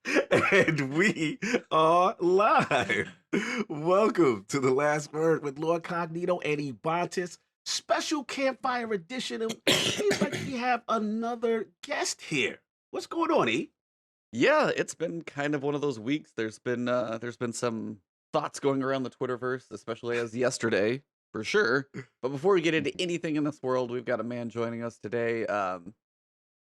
And we are live. Welcome to The Last Word with Lord Cognito and Ebontis, special campfire edition. And it seems like we have another guest here. What's going on, E? Yeah, it's been kind of one of those weeks. There's been some thoughts going around the Twitterverse, especially as yesterday, for sure. But before we get into anything in this world, we've got a man joining us today.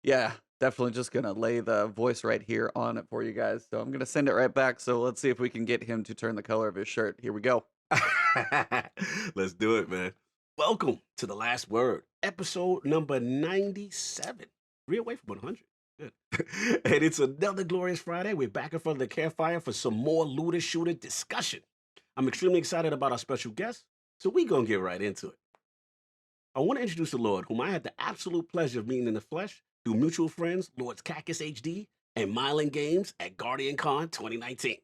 Yeah, definitely just gonna lay the voice right here on it for you guys. So I'm gonna send it right back. So let's see if we can get him to turn the color of his shirt. Here we go. Let's do it, man. Welcome to The Last Word, episode number 97. 3 away from 100. Good. And it's another glorious Friday. We're back in front of the campfire for some more looter shooter discussion. I'm extremely excited about our special guest, so we're going to get right into it. I want to introduce the Lord, whom I had the absolute pleasure of meeting in the flesh through mutual friends, Lords Cactus HD and Mylan Games at Guardian Con 2019.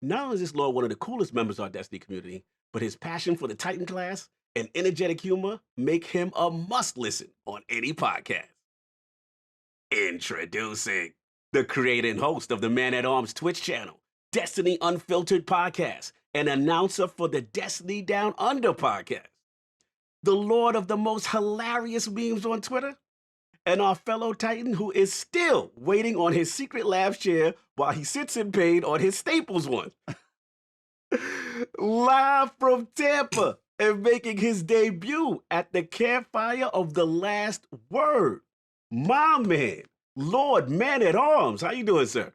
Not only is this Lord one of the coolest members of our Destiny community, but his passion for the Titan class and energetic humor make him a must listen on any podcast. Introducing the creator and host of the Man at Arms Twitch channel, Destiny Unfiltered Podcast, and announcer for the Destiny Down Under podcast. The Lord of the most hilarious memes on Twitter, and our fellow Titan who is still waiting on his secret lab chair while he sits in pain on his Staples one. Live from Tampa and making his debut at the campfire of The Last Word, my man, Lord Man at Arms. How you doing, sir?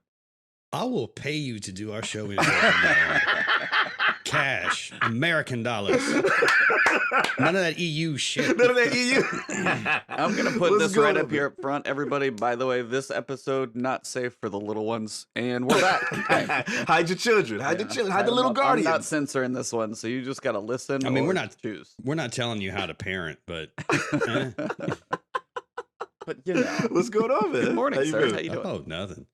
I will pay you to do our show in now. Cash, American dollars. None of that EU shit. None of that EU. I'm gonna put this right up here up front, everybody. By the way, this episode not safe for the little ones, and we're back. Hide your children. Hide your children. Hide the little guardians. I'm not censoring this one, so you just gotta listen. I mean, we're not choose. We're not telling you how to parent, but. But you know, what's going on, man? Good morning, sir. How you doing? Oh, nothing.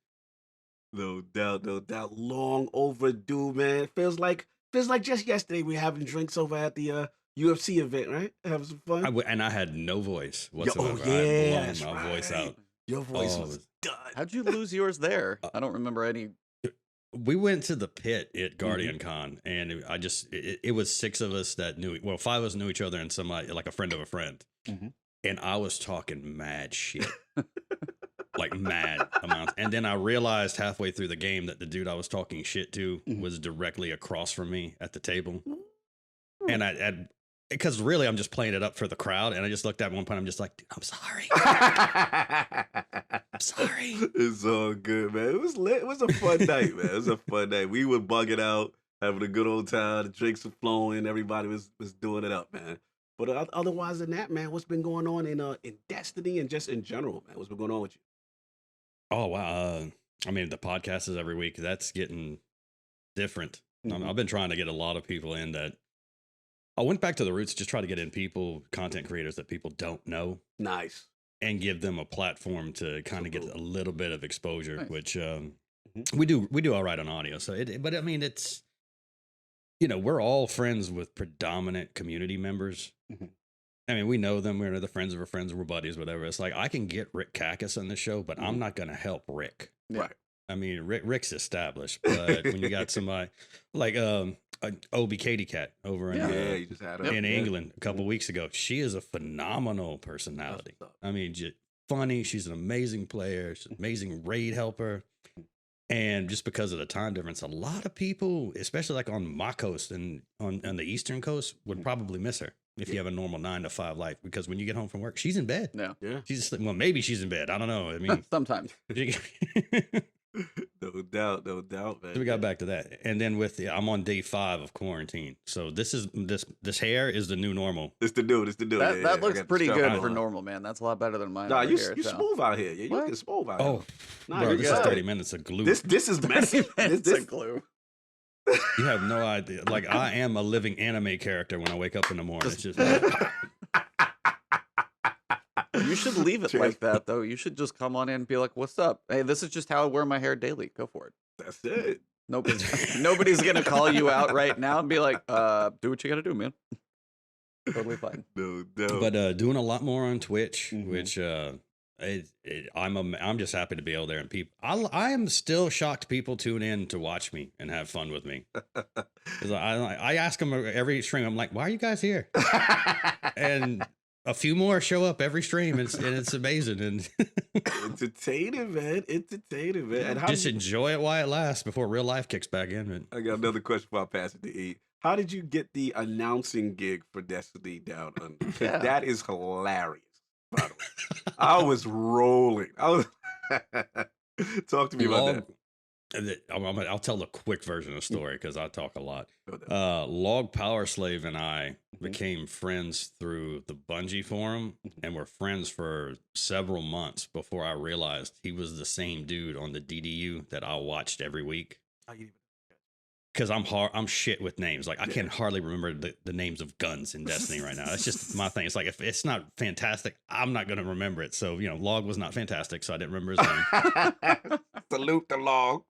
No doubt, no doubt. Long overdue, man. Feels like just yesterday we were having drinks over at the UFC event, right? Having some fun. And I had no voice whatsoever. Oh, yeah, I had blown my voice out. Your voice was done. How'd you lose yours there? I don't remember any. We went to the pit at Guardian Con, and it was 6 of us that knew. Well, 5 of us knew each other, and somebody like a friend of a friend. Mm-hmm. And I was talking mad shit. Like mad amounts. And then I realized halfway through the game that the dude I was talking shit to was directly across from me at the table. And I because really I'm just playing it up for the crowd. And I just looked at one point. I'm just like, dude, I'm sorry. I'm sorry. It's all good, man. It was lit. It was a fun night, man. It was a fun night. We were bugging out, having a good old time. The drinks were flowing. Everybody was doing it up, man. But otherwise than that, man, what's been going on in Destiny and just in general, man? What's been going on with you? Oh, wow. I mean, the podcast is every week. That's getting different. I've been trying to get a lot of people in that. I went back to the roots, just try to get in content creators that people don't know. Nice. And give them a platform to kind of get a little bit of exposure, nice. Which we do all right on audio. But I mean, it's, we're all friends with predominant community members. Mm-hmm. I mean, we know them. We're the friends of our friends. We're buddies, whatever. It's like, I can get Rick Cackus on the show, but I'm not going to help Rick. Right. I mean, Rick's established, but when you got somebody like Obi Katie Cat over in, you just had her. in England a couple weeks ago, she is a phenomenal personality. I mean, just funny. She's an amazing player. She's an amazing raid helper. And just because of the time difference, a lot of people, especially like on my coast and on the Eastern coast, would probably miss her if you have a normal 9-to-5 life. Because when you get home from work, she's in bed. Yeah. She's maybe she's in bed. I don't know. I mean, sometimes. No doubt, man. So we got back to that, and then I'm on day 5 of quarantine. So this hair is the new normal. It's the new. That looks pretty good for normal, man. That's a lot better than mine. Nah, you smooth out here. Yeah, you can smooth out here. Oh, bro, this is 30 minutes of glue. This is messy. This is glue. You have no idea. Like, I am a living anime character when I wake up in the morning. It's just. You should leave it like that, though. You should just come on in and be like, "What's up? Hey, this is just how I wear my hair daily. Go for it." That's it. Nobody's gonna call you out right now and be like, "Do what you gotta do, man." Totally fine. No. But doing a lot more on Twitch, which I'm just happy to be out there, and people. I am still shocked people tune in to watch me and have fun with me. 'Cause I ask them every stream. I'm like, why are you guys here? And a few more show up every stream, and it's amazing. And Entertaining, man. Entertaining, man. And how just did you, enjoy it while it lasts before real life kicks back in. And I got another question before I pass it to E. How did you get the announcing gig for Destiny Down Under? Because Yeah. that is hilarious, by the way. I was rolling. Talk to me about I'll tell the quick version of the story because I talk a lot. that. Log Power Slave and I Mhm. became friends through the Bungie forum, and were friends for several months before I realized he was the same dude on the DDU that I watched every week. How you even- Because I'm shit with names. Like I can hardly remember the names of guns in Destiny right now. That's just my thing. It's like if it's not fantastic, I'm not gonna remember it. So Log was not fantastic, so I didn't remember his name. Salute the log.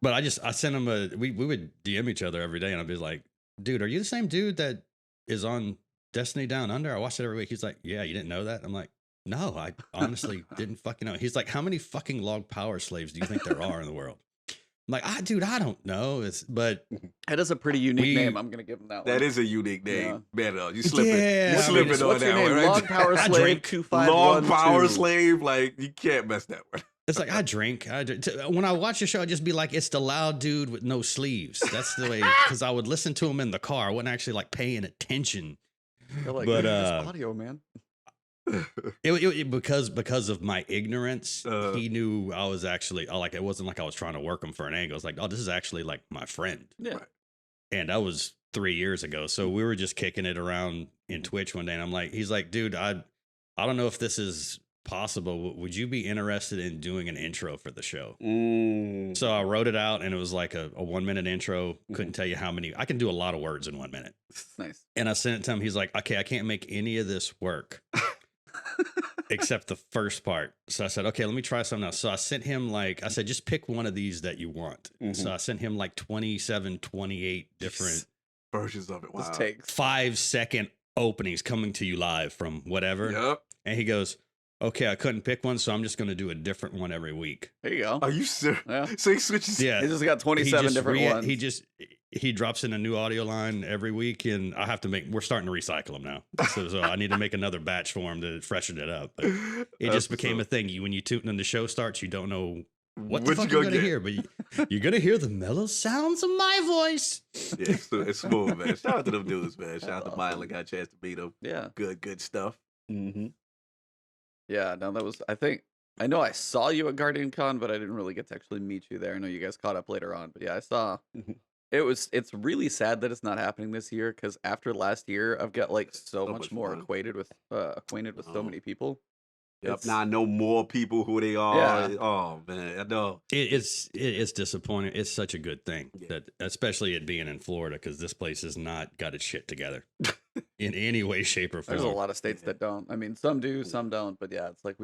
But I sent him we would DM each other every day, and I'd be like, dude, are you the same dude that is on Destiny Down Under? I watch it every week. He's like, yeah, you didn't know that? I'm like, no, I honestly didn't fucking know. He's like, how many fucking Log Power Slaves do you think there are in the world? I'm like, dude, I don't know. But That is a pretty unique name. I'm gonna give him that one. That is a unique name. Yeah. Man, you slipping. Yeah, You I mean, slipping it's- on What's your that name? one, right? Log Power I Slave drink 2512. Log Power Slave. Like, you can't mess that one. it's like I drink. When I watch the show, I'd just be like, it's the loud dude with no sleeves. That's the way, because I would listen to him in the car. I wasn't actually like paying attention. You're like, But, look at this audio, man. Because of my ignorance, Uh. he knew I was actually like, it wasn't like I was trying to work him for an angle. It's like, oh, this is actually like my friend. Yeah. Right. And that was 3 years ago. So we were just kicking it around in Twitch one day, and I'm like, he's like, dude, I don't know if this is possible. Would you be interested in doing an intro for the show? Mm. So I wrote it out, and it was like a 1 minute intro. Couldn't tell you how many. I can do a lot of words in 1 minute. Nice. And I sent it to him. He's like, okay, I can't make any of this work except the first part. So I said, okay, let me try something else. So I sent him I said, just pick one of these that you want. So I sent him 27, 28 different versions of it. Wow. This takes 5-second openings coming to you live from whatever. Yep. And he goes, okay, I couldn't pick one, so I'm just going to do a different one every week. There you go. Are you serious? Yeah. So he switches. Yeah. He just got 27 different ones. He drops in a new audio line every week, and I have to we're starting to recycle them now. So I need to make another batch for him to freshen it up. But it just became a thing. When you tune in, the show starts, you don't know what the fuck you're going to hear, but you're going to hear the mellow sounds of my voice. Yeah, it's smooth, man. Shout out to them dudes, man. Shout out to Milo. Got a chance to meet them. Yeah. Good stuff. Mm-hmm. Yeah, no, that was, I know I saw you at Guardian Con, but I didn't really get to actually meet you there. I know you guys caught up later on, but yeah, I saw. Mhm. It's really sad that it's not happening this year, because after last year, I've got so much much more fun. acquainted with so Oh. many people. Yep. It's- Now I know more people who they are. Yeah. Oh man, I know. It's disappointing. It's such a good thing Yeah. that, especially it being in Florida, because this place has not got its shit together in any way, shape, or form. There's a lot of states that don't. I mean, some do, some don't, but yeah, it's like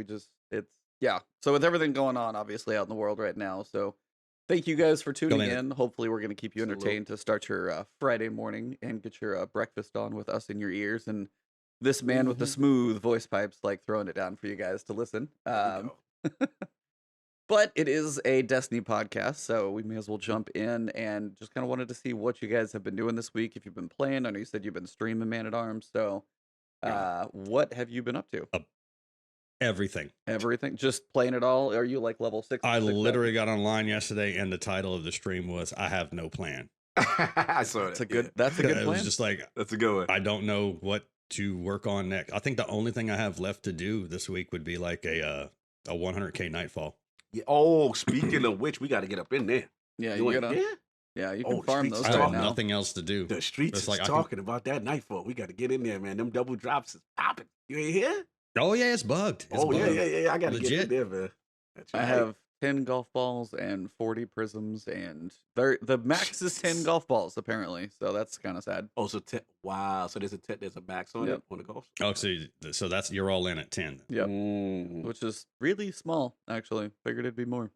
yeah. So with everything going on, obviously, out in the world right now, so thank you guys for tuning Go in. Hopefully, we're going to keep you Salute. entertained to start your Friday morning and get your breakfast on with us in your ears. And this man with the Mhm. smooth voice pipes, throwing it down for you guys to listen. There we go. But it is a Destiny podcast, so we may as well jump in, and just kind of wanted to see what you guys have been doing this week. If you've been playing, I know you said you've been streaming Man at Arms. So, what have you been up to? Everything. Everything? Just playing it all? Are you like level 6? I literally got online yesterday, and the title of the stream was "I have no plan." I saw that. That's a good. yeah. That's a good It plan. was just like, That's a good one. I don't know what to work on next. I think the only thing I have left to do this week would be like a 100K Nightfall. Yeah. Oh, speaking of which, we got to get up in there. yeah, You you ain't- gotta. yeah. Yeah, you Oh, can the farm streets those is I right have talking. now. nothing else to do. The streets It's is like I can- talking about that Nightfall. We got to get in there, man. Them double drops is popping. You ain't here? Oh yeah, it's bugged. It's Oh, yeah, bugged. yeah. I got to get in Legit. there, man. That's I right. have 10 golf balls and 40 prisms, and the max is 10 golf balls apparently. So that's kind of sad. Oh, so wow. So there's a max on Yep. it on the golf. Oh, so that's you're all in at 10. Yep. Mm. Which is really small, actually. Figured it'd be more.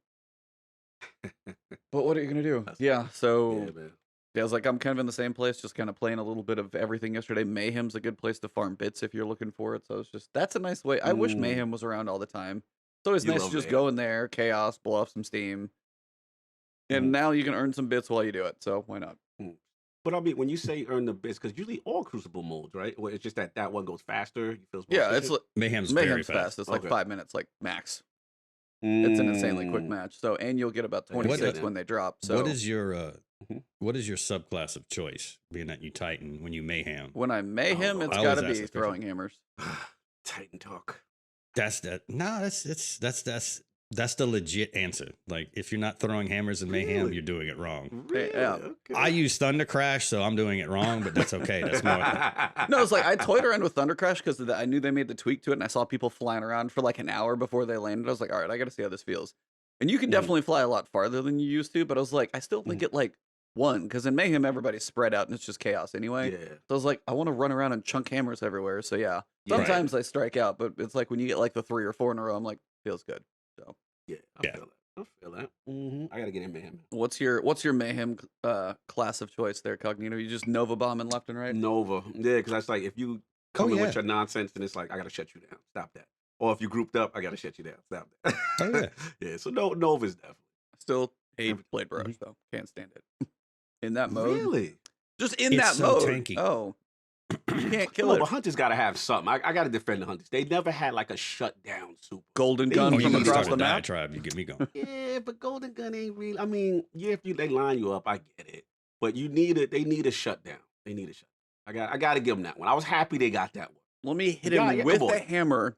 But what are you gonna do? That's- Yeah. So Yeah, man. Yeah, I was like, I'm kind of in the same place, just kind of playing a little bit of everything yesterday. Mayhem's a good place to farm bits if you're looking for it. So it's just, that's a nice way. I wish Mayhem was around all the time. It's always nice to just go in there, chaos, blow off some steam. And now you can earn some bits while you do it. So why not? But I mean, when you say earn the bits, because usually all Crucible modes, right? Well, it's just that one goes faster. It feels more Yeah, it's efficient. Mayhem's very fast. fast. It's like 5 minutes, like max. It's an insanely quick match. So, and you'll get about 26 when they drop. So what is your subclass of choice? Being that you Titan when you Mayhem. When I Mayhem, it's got to be throwing hammers. Titan talk. That's the legit answer. Like, if you're not throwing hammers in Mayhem, you're doing it wrong. Really? Yeah. Okay. I use Thunder Crash, so I'm doing it wrong, but that's okay. That's more. No, it's like I toyed around with Thunder Crash because I knew they made the tweak to it, and I saw people flying around for like an hour before they landed. I was like, all right, I got to see how this feels. And you can definitely fly a lot farther than you used to, but I was like, I still think it like one, because in Mayhem everybody's spread out and it's just chaos anyway. Yeah. So I was like, I want to run around and chunk hammers everywhere. So yeah, sometimes I strike out, but it's like when you get like the 3 or 4 in a row, I'm like, feels good. So yeah, I feel that. I gotta get in Mayhem. What's your Mayhem class of choice there, Cognito? You just Nova bombing left and right? Nova, yeah, because that's like if you come in with your nonsense, then it's like I gotta shut you down. Stop that. Or if you grouped up, I gotta shut you down. Stop that. Oh, yeah. Yeah. So Nova's definitely. Still hate Blade Barrage though. Can't stand it. In that mode, Really? just in It's that so mode. tanky. Oh, you can't kill No, it. but Hunters gotta have something. I gotta defend the Hunters. They never had like a shutdown super. Golden They gun need Oh, you from to can across start the a map. diatribe. You get me going. Yeah, but Golden Gun ain't real. I mean, yeah, if they line you up, I get it. But you need it. They need a shutdown. They need a shutdown. I gotta give them that one. I was happy they got that one. Let me hit Yeah, him yeah, with come on. a hammer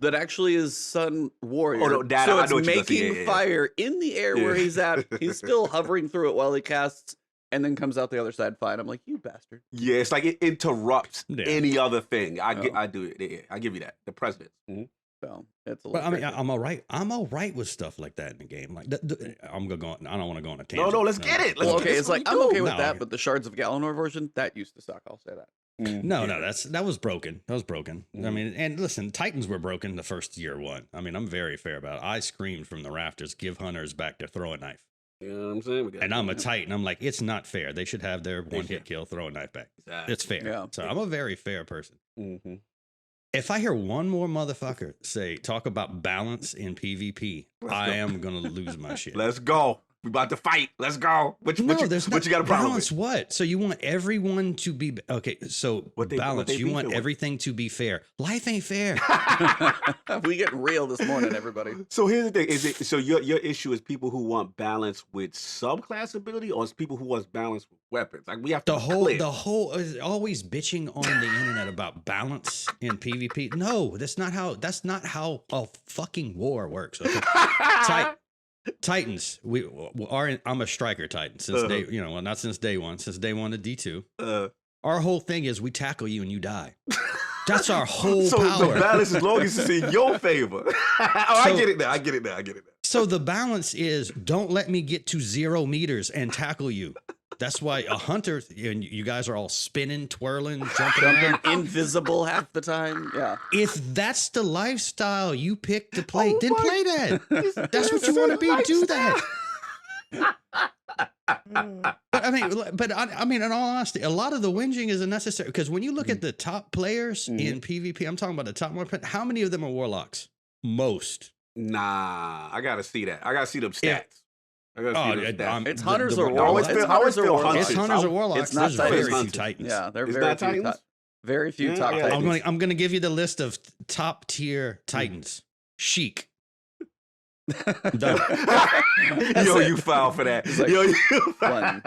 that actually is Sun Warrior. no, that- so I it's know what you're gonna say. making Yeah. fire in the air where Yeah. he's at. He's still hovering through it while he casts, and then comes out the other side fine. I'm like, you bastard. Yeah, it's like it interrupts Yeah. any other thing. I Oh. do it. Yeah, I give you that. The presidents. So it's a But little I mean, crazy. I'm all right. I'm all right with stuff like that in the game. Like, I'm gonna go. I don't want to go on a No, tangent. no, let's get it. Well, Let's okay, get it's what like we I'm do. okay with No, that, okay. but the Shards of Galanor version that used to suck. I'll say that. No, that was broken. That was broken. I Mhm. mean, and listen, Titans were broken the first year one. I mean, I'm very fair about it. I screamed from the rafters, "Give hunters back their throwing knife." You know what I'm saying? We got And I'm a Titan. I'm like, it's not fair. They should have their They one hit should. kill, throw a knife back. Exactly. It's fair. Yeah. So I'm a very fair person. Mm-hmm. If I hear one more motherfucker talk about balance in PvP, Let's I go. am gonna lose my shit. Let's go. We about to fight. Let's go. What you got a problem balance. with? What? So you want everyone to be okay? So What balance. they You want beefing with? everything to be fair. Life ain't fair. We getting real this morning, everybody. So here's the thing: is it so your issue is people who want balance with subclass ability, or it's people who want balance with weapons? Like we have to The whole always bitching on the internet about balance in PvP. No, that's not how a fucking war works. Okay? Titans, I'm a striker Titan since day, not since day one, since day one to D2. Our whole thing is we tackle you and you die. That's our whole so power. the balance as long as it's in your favor. I get it now. I get it now. So the balance is don't let me get to 0 meters and tackle you. That's why a hunter, and you guys are all spinning, twirling, jumping around. Invisible half the time. Yeah. If that's the lifestyle you pick to play, Oh then my- play that. That's what you want to be. Do that. But I mean, in all honesty, a lot of the whinging is unnecessary because when you look at the top players in PvP, I'm talking about the top one. How many of them are warlocks? Most. Nah, I gotta see that. I gotta see them stats. Yeah. I gotta see them stats. It's hunters or warlocks. I always feel It's hunters or warlocks. It's not There's Titans. very few Hunters. Titans. Yeah, they're It's very not few. Titans? Very few Yeah, top yeah. Titans. I'm going to give you the list of top tier Titans. Sheik. Done. Yo, you foul for that. It's like, Yo, you foul.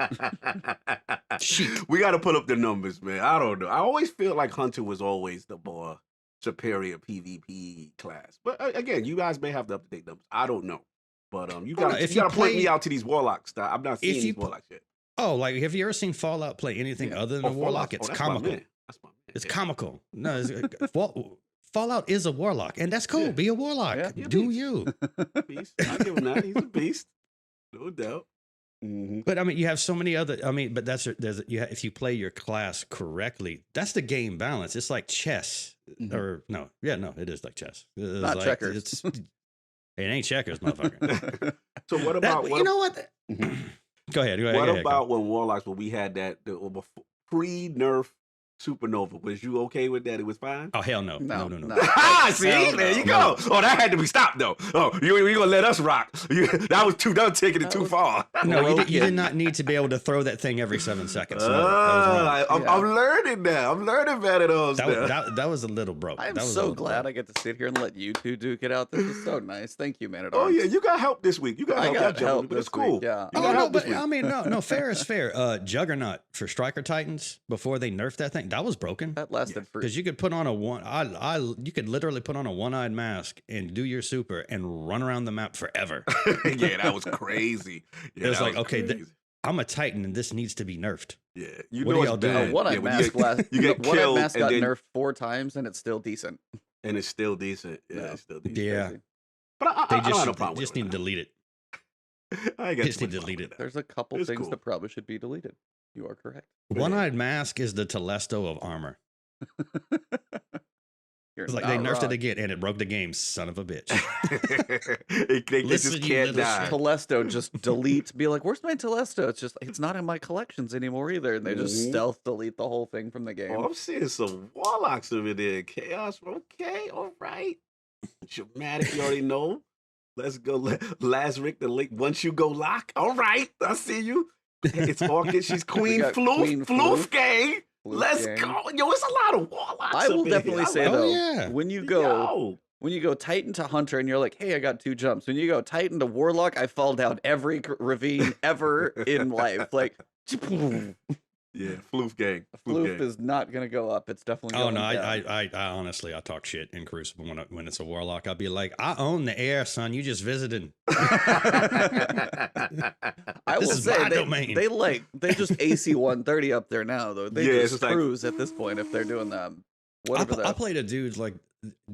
Sheik. We got to put up the numbers, man. I don't know. I always feel like Hunter was always the more superior PvP class. But again, you guys may have the up-to-date numbers. I don't know. But you got to point me out to these warlocks. I'm not seeing these warlocks yet. Oh, like have you ever seen Fallout play anything other than a warlock? It's that's my comical. man. That's my man. It's comical. No, Fallout is a warlock, and that's cool. Yeah. Be a warlock. Yeah. Yeah, Do beast. you? Beast. I give him that. He's a beast. No doubt. But I mean, you have so many other. I mean, but if you play your class correctly, that's the game balance. It's like chess, or it is like chess. It's Not like, checkers. It ain't checkers, motherfucker. So what about You know what? Go ahead. What Go. about when Warlocks, when we had that pre-nerf Supernova? Was you okay with that? It was fine? Oh, hell no. No. No. See, Hell there no. you go. Oh, that had to be stopped, though. Oh, you gonna let us rock. That was taking it too far. No, you Broken. did not need to be able to throw that thing every 7 seconds. No, that was wrong. I'm learning now. I'm learning better those. That was a little broke. I'm That was a so little glad broke. I get to sit here and let you two duke it out. This is so nice. Thank you, man. Oh, yeah, you got help this week. You got I help, got that help but it's this cool. week, yeah. You Oh got no, help this but week. I mean, no, fair is fair. Juggernaut for Striker Titans before they nerfed that thing, that was broken. That lasted for Because you could put on you could literally put on a one-eyed mask and do your super and run around the map forever. Yeah, that was crazy. Yeah, It was that like, okay, crazy. I'm a Titan and this needs to be nerfed. Yeah, you What know are it's y'all doing? bad. one-eyed Yeah, when mask last. you get One-eyed killed mask and got then nerfed 4 times, and it's still decent. and it's still decent. Yeah, Yeah. it's still decent. Yeah, But I they don't have no just problem just with need to it. delete it. I ain't got just too need much to delete problem it. with There's a couple It's things cool. that probably should be deleted. You are correct. One-eyed mask is the Telesto of armor. You're It's like not they nerfed wrong. it again and it broke the game. Son of a bitch. They Listen, just you can't little die. shit. Telesto, just delete. Be like, where's my Telesto? It's just, it's not in my collections anymore either. And they just Mhm. stealth delete the whole thing from the game. Oh, I'm seeing some warlocks over there. Chaos. Okay, all right. Dramatic, you already know. Let's go. Lazarick, the link. Once you go lock, all right. I see you. It's Orchid. She's Queen got Floof. Queen Floof Floof. gang. Floof Let's gang. go. Yo, it's a lot of warlocks. I will up in here. definitely say Oh, though, yeah. when you go Yo. when you go Titan to Hunter and you're like, hey, I got 2 jumps. When you go Titan to Warlock, I fall down every ravine ever in life. Like, Yeah, Floof gang. Floof gang. is not gonna go up. It's definitely Oh going no, down. I honestly I talk shit in Crucible when it's a warlock. I'll be like, I own the air, son. You just visited. I This will is say my they, domain. they just AC 130 up there now though. They Yeah, it's just just like- cruise at this point if they're doing whatever I that. played a dude like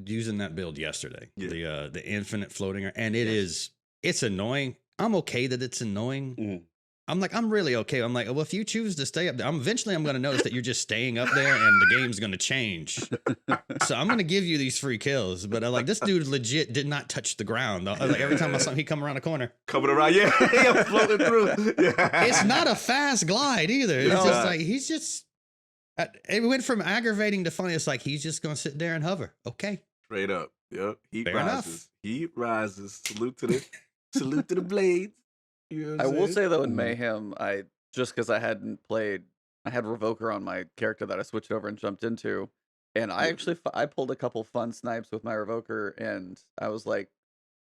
using that build yesterday. Yeah. The infinite floating, and Yes. it's annoying. I'm okay that it's annoying. Mhm. I'm really okay. I'm like, well, if you choose to stay up there, eventually I'm going to notice that you're just staying up there, and the game's going to change. So I'm going to give you these free kills. But like this dude legit did not touch the ground. Like every time I saw him, he come around the corner. Coming around, yeah, yeah, floating through. Yeah. It's not a fast glide either. It's No. just like he's just. It went from aggravating to funny. It's like he's just going to sit there and hover. Okay. Straight up. Yep. Heat Fair rises. enough. Heat rises. Salute to the blades. You know what I I'm will saying? say though in Mhm. Mayhem, I just because I hadn't played, I had Revoker on my character that I switched over and jumped into, and I Yeah. actually I pulled a couple fun snipes with my Revoker, and I was like,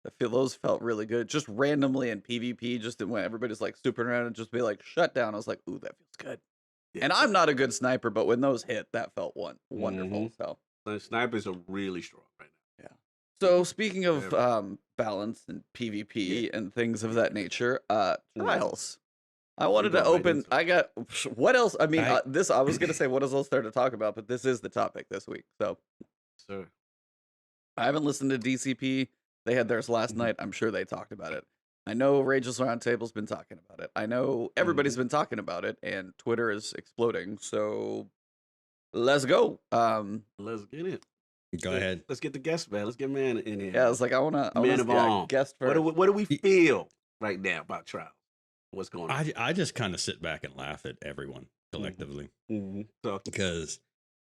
I feel those felt really good, just randomly in PvP, just when everybody's like stooping around and just be like shut down. I was like, ooh, that feels good. Yeah. And I'm not a good sniper, but when those hit, that felt wonderful. So. The snipers are really strong right now. So speaking of Very. balance and PvP and things of that nature, trials. I wanted go to right open. into it. I got what else? I mean, I- this. I was gonna say what else I'll start to talk about, but this is the topic this week. So Sir. I haven't listened to DCP. They had theirs last Mhm. night. I'm sure they talked about it. I know Rage's Roundtable's been talking about it. I know everybody's been talking about it, and Twitter is exploding. So let's go. Let's get it. Go ahead. Let's get the guest, man. Let's get man in here. Yeah, I was like, I wanna Man of arms. guest What first. do we feel right now about trials? What's going on? I just kind of sit back and laugh at everyone collectively So, because,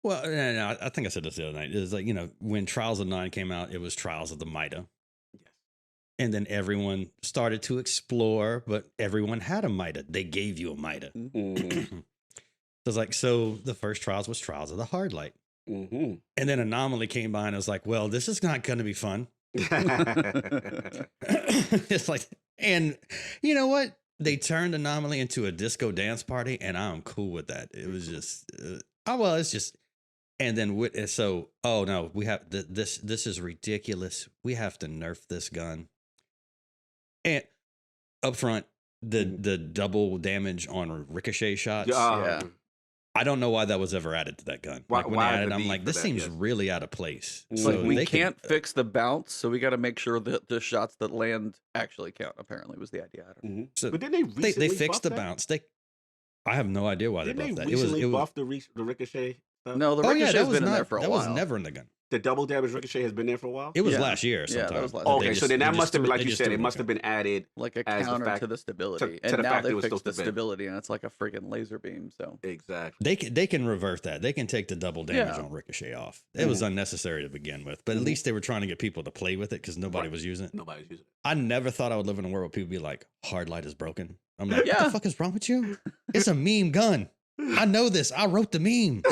well, no, I think I said this the other night. It's like, when Trials of 9 came out, it was Trials of the Mida. yes. And then everyone started to explore, but everyone had a Mida. They gave you a Mida. Mhm. So it's like, so the first Trials was Trials of the Hardlight. Mhm. And then Anomaly came by and was like, well, this is not going to be fun. It's like, and you know what? They turned Anomaly into a disco dance party, and I'm cool with that. It was just, it's just, and then oh no, we have this is ridiculous. We have to nerf this gun. And up front, the double damage on ricochet shots. Yeah. I don't know why that was ever added to that gun. Why- Like when why they the added, I'm need like, for this that? seems Yes. really out of place. It's Like So we they could- can't fix the bounce, so we got to make sure that the shots that land actually count. Apparently, was the idea. I don't know. Mhm. So But didn't they recently they fixed buff the that? bounce. I have no idea why Didn't they they buffed that. recently It was buff the ricochet stuff? No, the oh yeah, ricochet's that was been in there for a that while. was never in the gun. The double damage ricochet has been there for a while. It was Yeah. last year. Yeah, that Sometime. was last They year. Okay, just- so then they that just must have threw been, like they you just said, threw it must in have been added. Like a As the counter fact- to the stability, to and the now fact it they was fixed supposed the to be. stability, and it's like a friggin' laser beam. So Exactly. They can revert that. They can take the double damage Yeah. on ricochet off. It was unnecessary to begin with, but at Mhm. least they were trying to get people to play with it because nobody Right. was using it. Nobody's using it. I never thought I would live in a world where people be like, "Hardlight is broken." I'm like, "What Yeah. the fuck is wrong with you? It's a meme gun. I know this. I wrote the meme.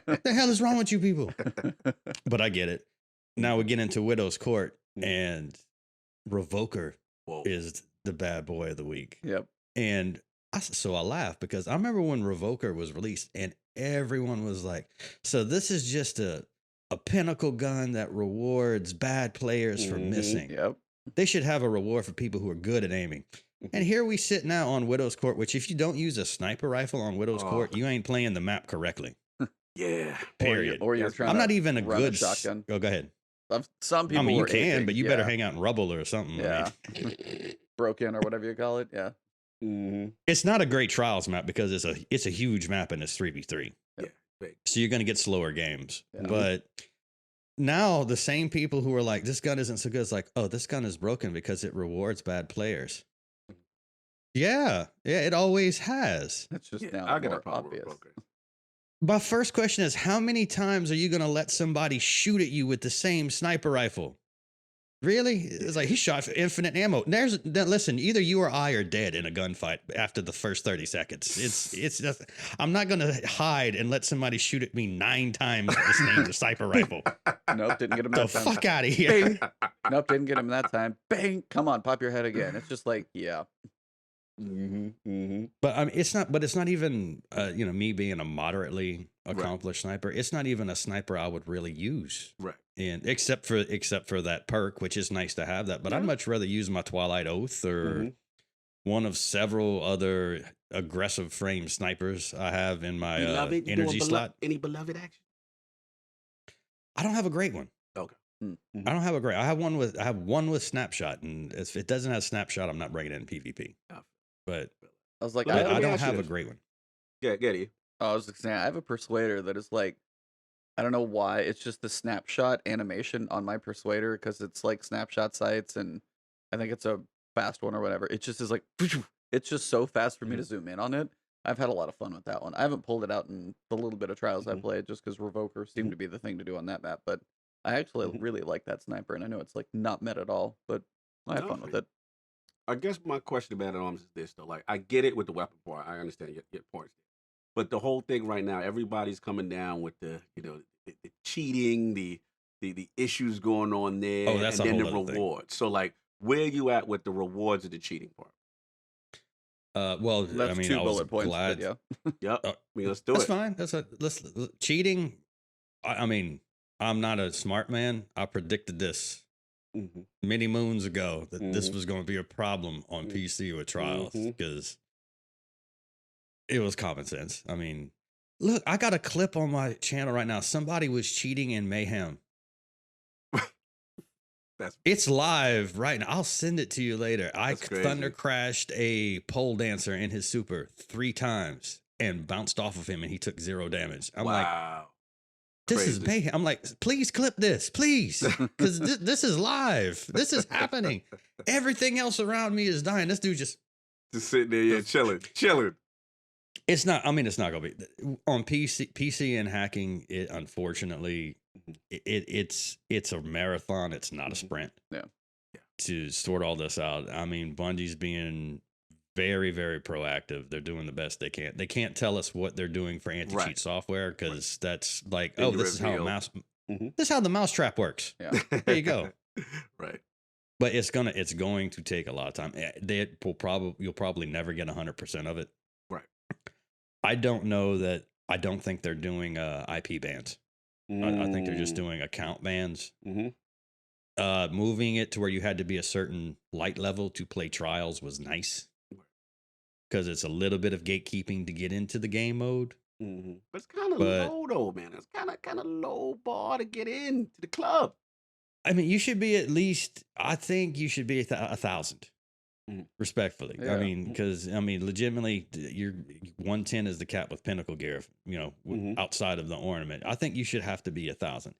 What the hell is wrong with you people?" But I get it. Now we get into Widow's Court, and Revoker Whoa. is the bad boy of the week. Yep. And so I laugh because I remember when Revoker was released and everyone was like, so this is just a pinnacle gun that rewards bad players for Mhm. missing. Yep. They should have a reward for people who are good at aiming. And here we sit now on Widow's Court, which if you don't use a sniper rifle on Widow's Oh. Court, you ain't playing the map correctly. Yeah. Period. Or you're That's- trying I'm to not even a run good shotgun. Oh, go ahead. Some people I mean, you were can, aping, but you better yeah. hang out in rubble or something. Yeah. I mean, Broken or whatever you call it. Yeah. Mhm. it's not a great trials map because it's a huge map and it's 3v3. Yeah. Big. So you're going to get slower games. Yeah. But now the same people who are like, this gun isn't so good, it's like, oh, this gun is broken because it rewards bad players. Yeah, it always has. It's just Yeah, now I get a more problem with obvious. Broker. My first question is, how many times are you going to let somebody shoot at you with the same sniper rifle? Really? It's like he shot for infinite ammo. Listen, either you or I are dead in a gunfight after the first 30 seconds. It's just, I'm not going to hide and let somebody shoot at me 9 times with the same sniper rifle. Nope, didn't get him The that time. fuck out of here. Bing. Nope, didn't get him that time. Bang! Come on, pop your head again. It's just like, yeah. But I mean, it's not even me being a moderately accomplished sniper. It's not even a sniper I would really use. Right. And except for that perk, which is nice to have that, but I'd much rather use my Twilight Oath or one of several other aggressive frame snipers I have in my Beloved, you energy doing slot. Any beloved action? I don't have a great one. Okay. I don't have a great. I have one with snapshot, and if it doesn't have snapshot, I'm not bringing it in PvP. Oh. But I was like, Well, I let me don't ask you have a this. great one. Yeah, get it. I was just saying, I have a persuader that is like, I don't know why. It's just the snapshot animation on my persuader because it's like snapshot sights, and I think it's a fast one or whatever. It just is like, it's just so fast for me to zoom in on it. I've had a lot of fun with that one. I haven't pulled it out in the little bit of trials I played just because Revoker seemed to be the thing to do on that map. But I actually really like that sniper, and I know it's like not met at all, but I have fun with it. I guess my question about it arms is this though. Like, I get it with the weapon part. I understand your points. But the whole thing right now, everybody's coming down with the cheating, the issues going on there, Oh, that's and a then whole the other thing. rewards. So like, where are you at with the rewards of the cheating part? Well, That's I mean, 2 I was bullet points, glad. but yeah. Yep. Oh, I mean, let's do That's it. fine. Let's cheating. I mean, I'm not a smart man. I predicted this many moons ago that this was going to be a problem on PC with trials because it was common sense. I mean, look, I got a clip on my channel right now. Somebody was cheating in Mayhem. It's live right now. I'll send it to you later. I That's crazy. thunder crashed a pole dancer in his super 3 times and bounced off of him, and he took 0 damage. I'm like, wow. this is Crazy. mayhem. I'm like, please clip this, please, because this is live. This is happening. Everything else around me is dying. This dude just sitting there, yeah, chilling. It's not. I mean, it's not gonna be on PC and hacking. It unfortunately, it's a marathon. It's not a sprint. Yeah. To sort all this out, I mean, Bungie's being very, very proactive. They're doing the best they can. They can't tell us what they're doing for anti-cheat Right. software because that's like, Then oh, you this is how a reveal. mouse. This is how the mousetrap works. Yeah. There you go. Right. But it's going to take a lot of time. You'll probably never get 100% of it. Right. I don't know that. I don't think they're doing IP bans. I think they're just doing account bans. Moving it to where you had to be a certain light level to play trials was nice because it's a little bit of gatekeeping to get into the game mode. But it's kind of But- low though, man. It's kind of low bar to get into the club. I mean, you should be at least. I think you should be 1,000. Respectfully, Yeah. I mean, because legitimately, your 110 is the cap with pinnacle gear. Outside of the ornament, I think you should have to be 1,000.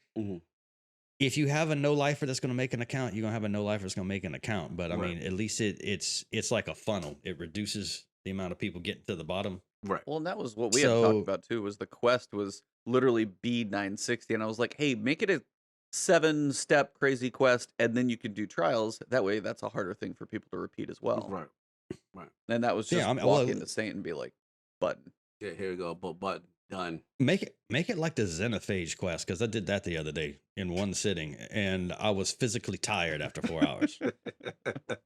if you have a no lifer that's going to make an account, you're going to have a no lifer that's going to make an account. But I Right. mean, at least it's like a funnel. It reduces the amount of people getting to the bottom. Right. Well, and that was what we had talked So about too. Was the quest was literally B960, and I was like, hey, make it a 7-step crazy quest, and then you can do trials. That way, that's a harder thing for people to repeat as well. Right. Right. And that was just yeah, I mean, walk well, into Saint and be like, button. Yeah, here we go. But done. make it like the Xenophage quest, because I did that the other day in one sitting, and I was physically tired after 4 hours.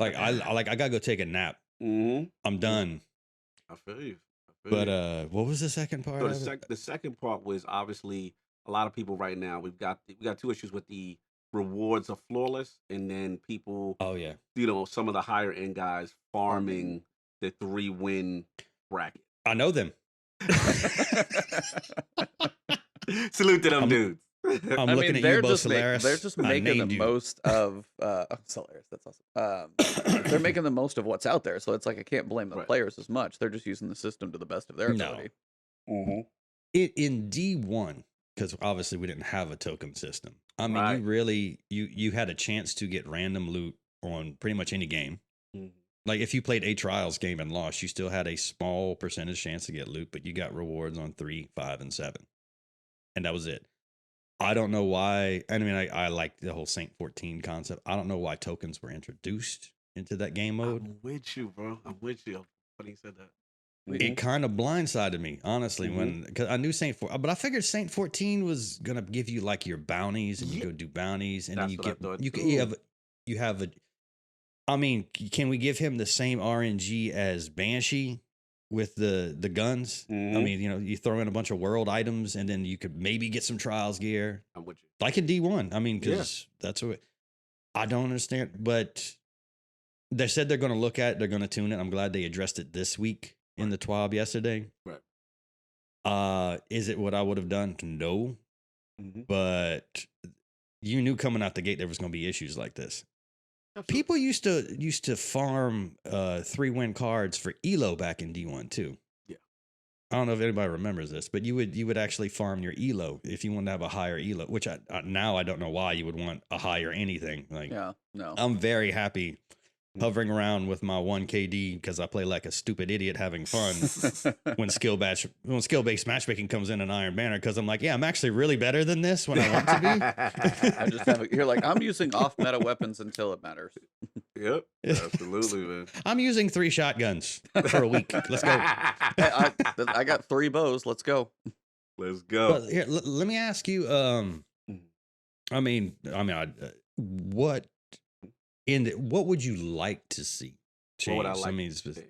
Like I gotta go take a nap. Mm-hmm. I'm done. I feel you. But what was the second part? So of it? the second part was obviously a lot of people right now. We got 2 issues with the rewards of flawless, and then people, Oh yeah. some of the higher end guys farming the 3-win bracket. I know them. Salute to them I'm- dudes. I'm I looking mean, at they're you, Bo just Solaris. they're just I making the named you. most of Solaris. That's awesome. They're making the most of what's out there, so it's like I can't blame the Right. players as much. They're just using the system to the best of their No. ability. Mm-hmm. It in D1, because obviously we didn't have a token system. I mean, Right. you really you had a chance to get random loot on pretty much any game. Mhm. Like if you played a trials game and lost, you still had a small percentage chance to get loot, but you got rewards on 3, 5, and 7, and that was it. I don't know why. I mean, I like the whole Saint 14 concept. I don't know why tokens were introduced into that game mode. I'm with you, bro. I'm with you. Funny you said that. It kind of blindsided me, honestly, Mhm. because I knew Saint 4, but I figured Saint 14 was gonna give you like your bounties, and you Yeah. go do bounties, and then That's you what I get thought you have a. I mean, can we give him the same RNG as Banshee with the guns? I Mhm. mean, you throw in a bunch of world items, and then you could maybe get some trials gear, I'm with you. like in D1. I mean, Yeah. because that's what I don't understand. But they said they're going to look at it, they're going to tune it. I'm glad they addressed it this week in the TWAB yesterday. Right. Is it what I would have done? No, Mm-hmm. but you knew coming out the gate there was going to be issues like this. Absolutely. People used to farm 3-win cards for Elo back in D1 too. Yeah. I don't know if anybody remembers this, but you would actually farm your Elo if you wanted to have a higher Elo, which now I don't know why you would want a higher anything. Like, Yeah, no. I'm very happy hovering around with my 1 KD because I play like a stupid idiot having fun when skill-based matchmaking comes in an Iron Banner, because I'm like, yeah, I'm actually really better than this when I want to be. I just have you're like, I'm using off-meta weapons until it matters. Yep. Absolutely, man. I'm using 3 shotguns for a week. Let's go. Hey, I got 3 bows. Let's go. Let's go. But here, let me ask you. I mean, what would you like to see change? What would I like mean, to see?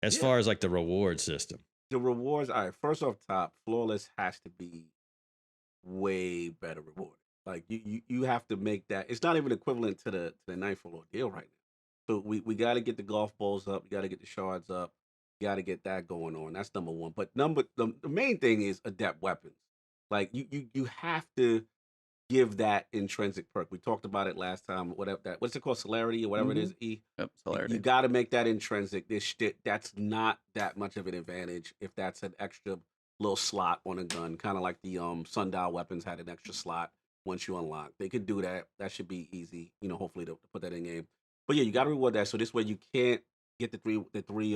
as Yeah. far as like the reward system. The rewards, all right, first off top, flawless has to be way better rewarded. Like you have to make that. It's not even equivalent to the Nightfall Ordeal right now. So we got to get the golf balls up. We got to get the shards up. You got to get that going on. That's number one. But the main thing is adept weapons. Like you have to give that intrinsic perk. We talked about it last time. Whatever that, what's it called, celerity or whatever it is. E. Yep, You celerity. got to make that intrinsic. That's not that much of an advantage if that's an extra little slot on a gun, kind of like the sundial weapons had an extra slot once you unlock. They could do that. That should be easy. Hopefully to put that in game. But yeah, you got to reward that. So this way you can't get the three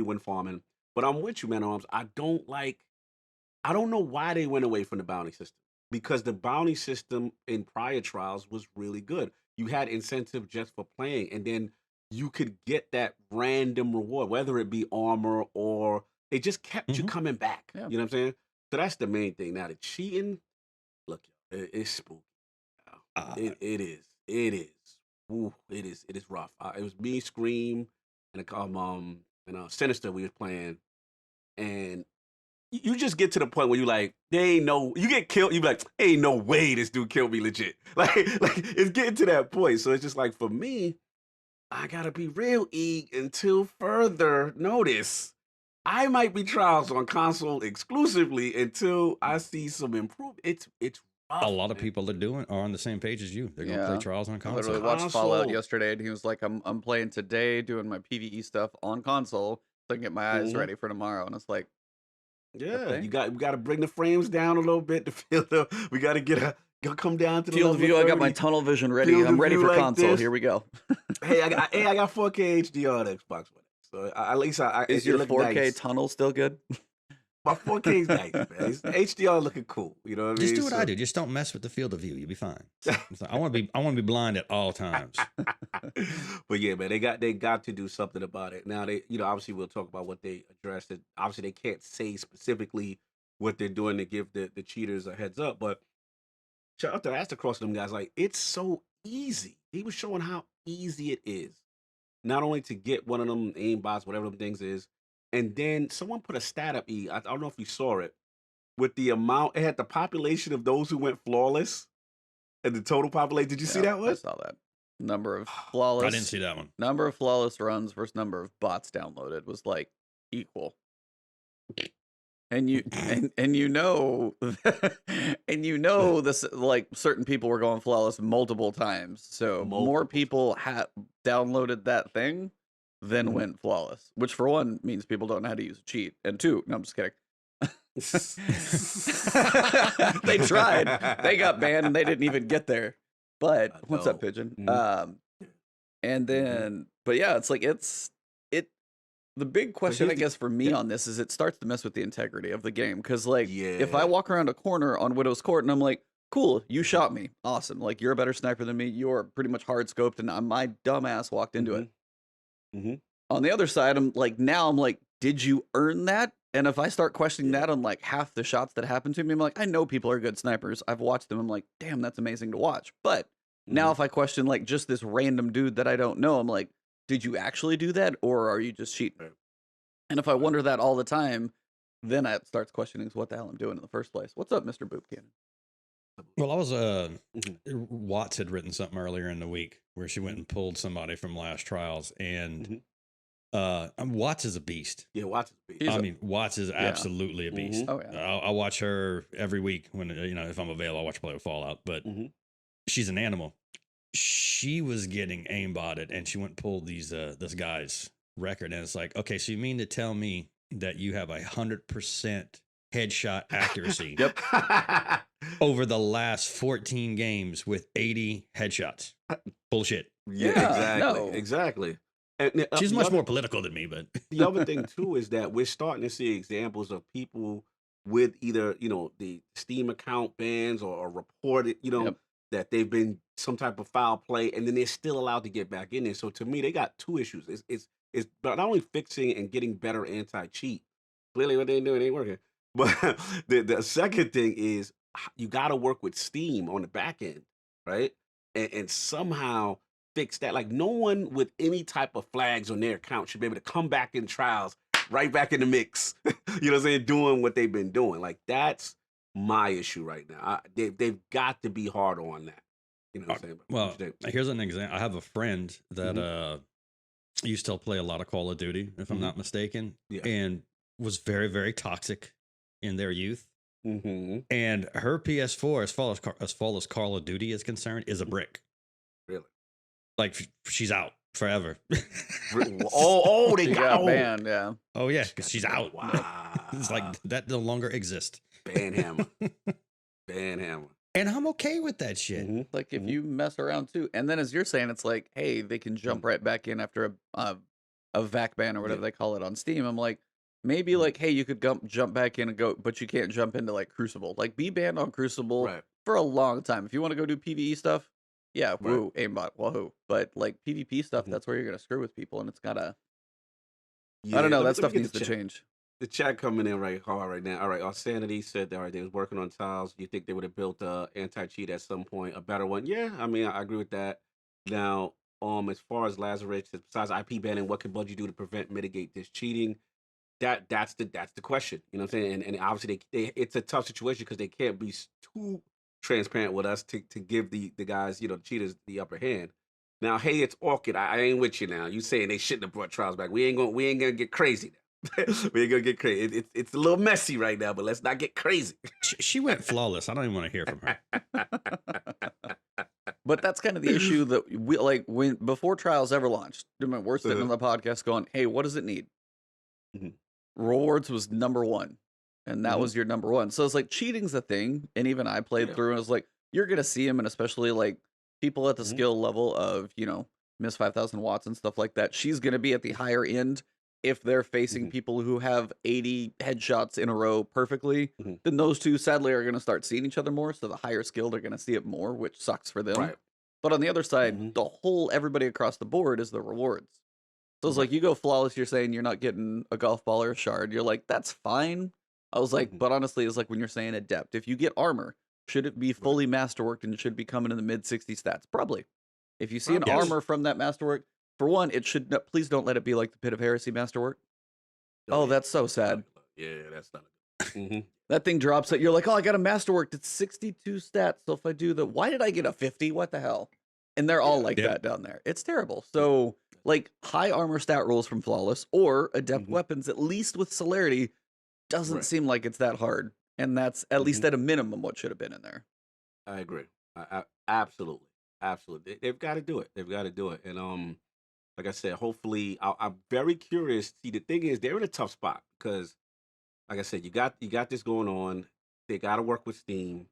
win farming. But I'm with you, man. Arms. I don't know why they went away from the bounty system, because the bounty system in prior trials was really good. You had incentive just for playing, and then you could get that random reward, whether it be armor or it just kept you coming back. Yeah. You know what I'm saying? So that's the main thing. Now the cheating, look, it's spooky. It is. Ooh, it is rough. It was me, Scream, and Sinister we was playing, and you just get to the point where you like, you get killed. You be like, ain't no way this dude killed me legit. Like it's getting to that point. So it's just like, for me, I gotta be real until further notice. I might be trials on console exclusively until I see some improvement. It's rough, A lot of man. people are on the same page as you. They're going to play Yeah. trials on I console. literally watched Fallout Console. yesterday, and he was like, I'm playing today, doing my PvE stuff on console, so I can get my eyes Mhm. ready for tomorrow. And it's like, Yeah, Okay. we got to bring the frames down a little bit to feel we got to Gonna come down to the Field of level view. of I got my 30. tunnel vision ready. Field I'm of ready view for like console. this. Here we go. Hey, I got 4K HDR on Xbox One. So at least Is it your look 4K nice. tunnel still good? My 4K is nice, man. It's HDR looking cool. You know what I mean? Just do what I do. Just don't mess with the field of view. You'll be fine. So I want to be blind at all times. But yeah, man, they got to do something about it. Now they, obviously we'll talk about what they addressed. And obviously they can't say specifically what they're doing to give the cheaters a heads up. But shout out to Astacross them guys. Like, it's so easy. He was showing how easy it is, not only to get one of them aimbots, whatever them things is, and then someone put a stat up. I don't know if you saw it, with the amount it had the population of those who went flawless and the total population. Did you see that I one? saw that. Number of I flawless. didn't see that one. Number of flawless runs versus number of bots downloaded was like equal. And you and you know and you know this, like, certain people were going flawless multiple times. So more Multiple people had downloaded that thing than Mhm. went flawless, which for one means people don't know how to use a cheat, and two, no, I'm just kidding. They tried. They got banned and they didn't even get there. But I what's up, know. Pigeon? Mhm. And then, but yeah, it's like it. The big question, here's I the- guess, for me yeah. on this is it starts to mess with the integrity of the game. Because, like, if Yeah. I walk around a corner on Widow's Court and I'm like, cool, you shot me, awesome, like, you're a better sniper than me, you're pretty much hard scoped, and my dumb ass walked into it. Mhm. On the other side, I'm like, did you earn that? And if I start questioning Yeah. that on like half the shots that happen to me, I'm like, I know people are good snipers. I've watched them. I'm like, damn, that's amazing to watch. But now Mhm. if I question like just this random dude that I don't know, I'm like, did you actually do that, or are you just cheating? Right. And if I wonder that all the time, then it starts questioning what the hell I'm doing in the first place. What's up, Mr. Boop Cannon? Well, I was Mhm. Watts had written something earlier in the week where she went and pulled somebody from last trials, and Watts is a beast. Yeah, watch it. He's I a- mean, Watts is absolutely a beast. Oh yeah. I watch her every week when if I'm available. I watch her play with Fallout, but Mhm. she's an animal. She was getting aimbotted, and she went and pulled this guy's record, and it's like, okay, so you mean to tell me that you have 100% headshot accuracy Yep. over the last 14 games with 80 headshots? Bullshit. Yeah, Yeah, exactly. no. Exactly. And She's the much other- more political than me, but The other thing too is that we're starting to see examples of people with either the Steam account bans or reported Yep. that they've been some type of foul play, and then they're still allowed to get back in there. So to me, they got two issues. It's not only fixing and getting better anti cheat. Clearly, what they're doing ain't working. But the second thing is you got to work with Steam on the back end, right? And somehow fix that. Like, no one with any type of flags on their account should be able to come back in trials, right back in the mix. You know what I'm saying? Doing what they've been doing. Like, that's my issue right now. They've got to be hard on that. You know what I'm saying? well, What you think? here's an example. I have a friend that used to play a lot of Call of Duty, if I'm Mhm. not mistaken, Yeah. and was very, very toxic in their youth. Mhm. And her PS4, as far as Call of Duty is concerned, is a brick. Really? Like, she's out forever. Oh, they She got got banned. Yeah. Oh yeah, 'cause she's out. Wow. It's like that no longer exists. Banhammer. Banhammer. And I'm okay with that shit. Mhm. Like if Mhm. you mess around too, and then as you're saying, it's like, hey, they can jump right back in after a VAC ban or whatever Yeah. they call it on Steam. I'm like, maybe Mhm. like, hey, you could jump back in and go, but you can't jump into like Crucible. Like, be banned on Crucible Right. for a long time. If you want to go do PvE stuff, yeah, Right. woo, aimbot, wahoo. But like PvP stuff, Mhm. that's where you're gonna screw with people, and it's gotta. Yeah, I don't know. let me That stuff get needs the to chat. change. The chat coming in right hard right now. All right, our Sanity said that all right, they was working on tiles. You think they would have built a anti-cheat at some point, a better one? Yeah, I mean, I agree with that. Now, as far as Lazarus, besides IP banning, what can Bungie do to prevent, mitigate this cheating? That's the question. You know what I'm saying? And obviously, it's a tough situation because they can't be too transparent with us to give the guys, the cheaters, the upper hand. Now, hey, it's Orchid. I ain't with you now. You saying they shouldn't have brought trials back? We ain't gonna get crazy now. We ain't gonna get crazy. It's a little messy right now, but let's not get crazy. She went flawless. I don't even want to hear from her. But that's kind of the issue that we like when before trials ever launched. We're sitting on the podcast going, "Hey, what does it need?" Mhm. Rewards was number one, and that Mhm. was your number one. So it's like cheating's a thing, and even I played Yeah. through and was like, you're gonna see him, and especially like people at the Mhm. skill level of Miss 5,000 watts and stuff like that. She's gonna be at the higher end if they're facing Mhm. people who have 80 headshots in a row perfectly. Mhm. Then those two sadly are gonna start seeing each other more. So the higher skilled are gonna see it more, which sucks for them. Right. But on the other side, Mhm. the whole everybody across the board is the rewards. So it's like Right. you go flawless, you're saying you're not getting a golf ball or a shard. You're like, that's fine. I was like, Mhm. but honestly, it's like when you're saying adept. If you get armor, should it be Right. fully masterworked and should be coming in the mid 60 stats? Probably. If you see an Probably. Yes. armor from that masterwork, for one, it should not, please don't let it be like the Pit of Heresy masterwork. Oh, Yeah. that's so That's not sad. good. Yeah, that's not good. Mhm. That thing drops it. You're like, oh, I got a masterwork. It's 62 stats. So if I do the, why did I get a 50? What the hell? And they're all Yeah. like Yep. that down there. It's terrible. Yeah. So like high armor stat rolls from flawless or adept Mhm. weapons, at least with celerity, doesn't Right. seem like it's that hard. And that's at least Mhm. at a minimum what should have been in there. I agree. Absolutely. Absolutely. They've got to do it. They've got to do it. And like I said, hopefully, I'm very curious. See, the thing is, they're in a tough spot because, like I said, you got this going on. They got to work with Steam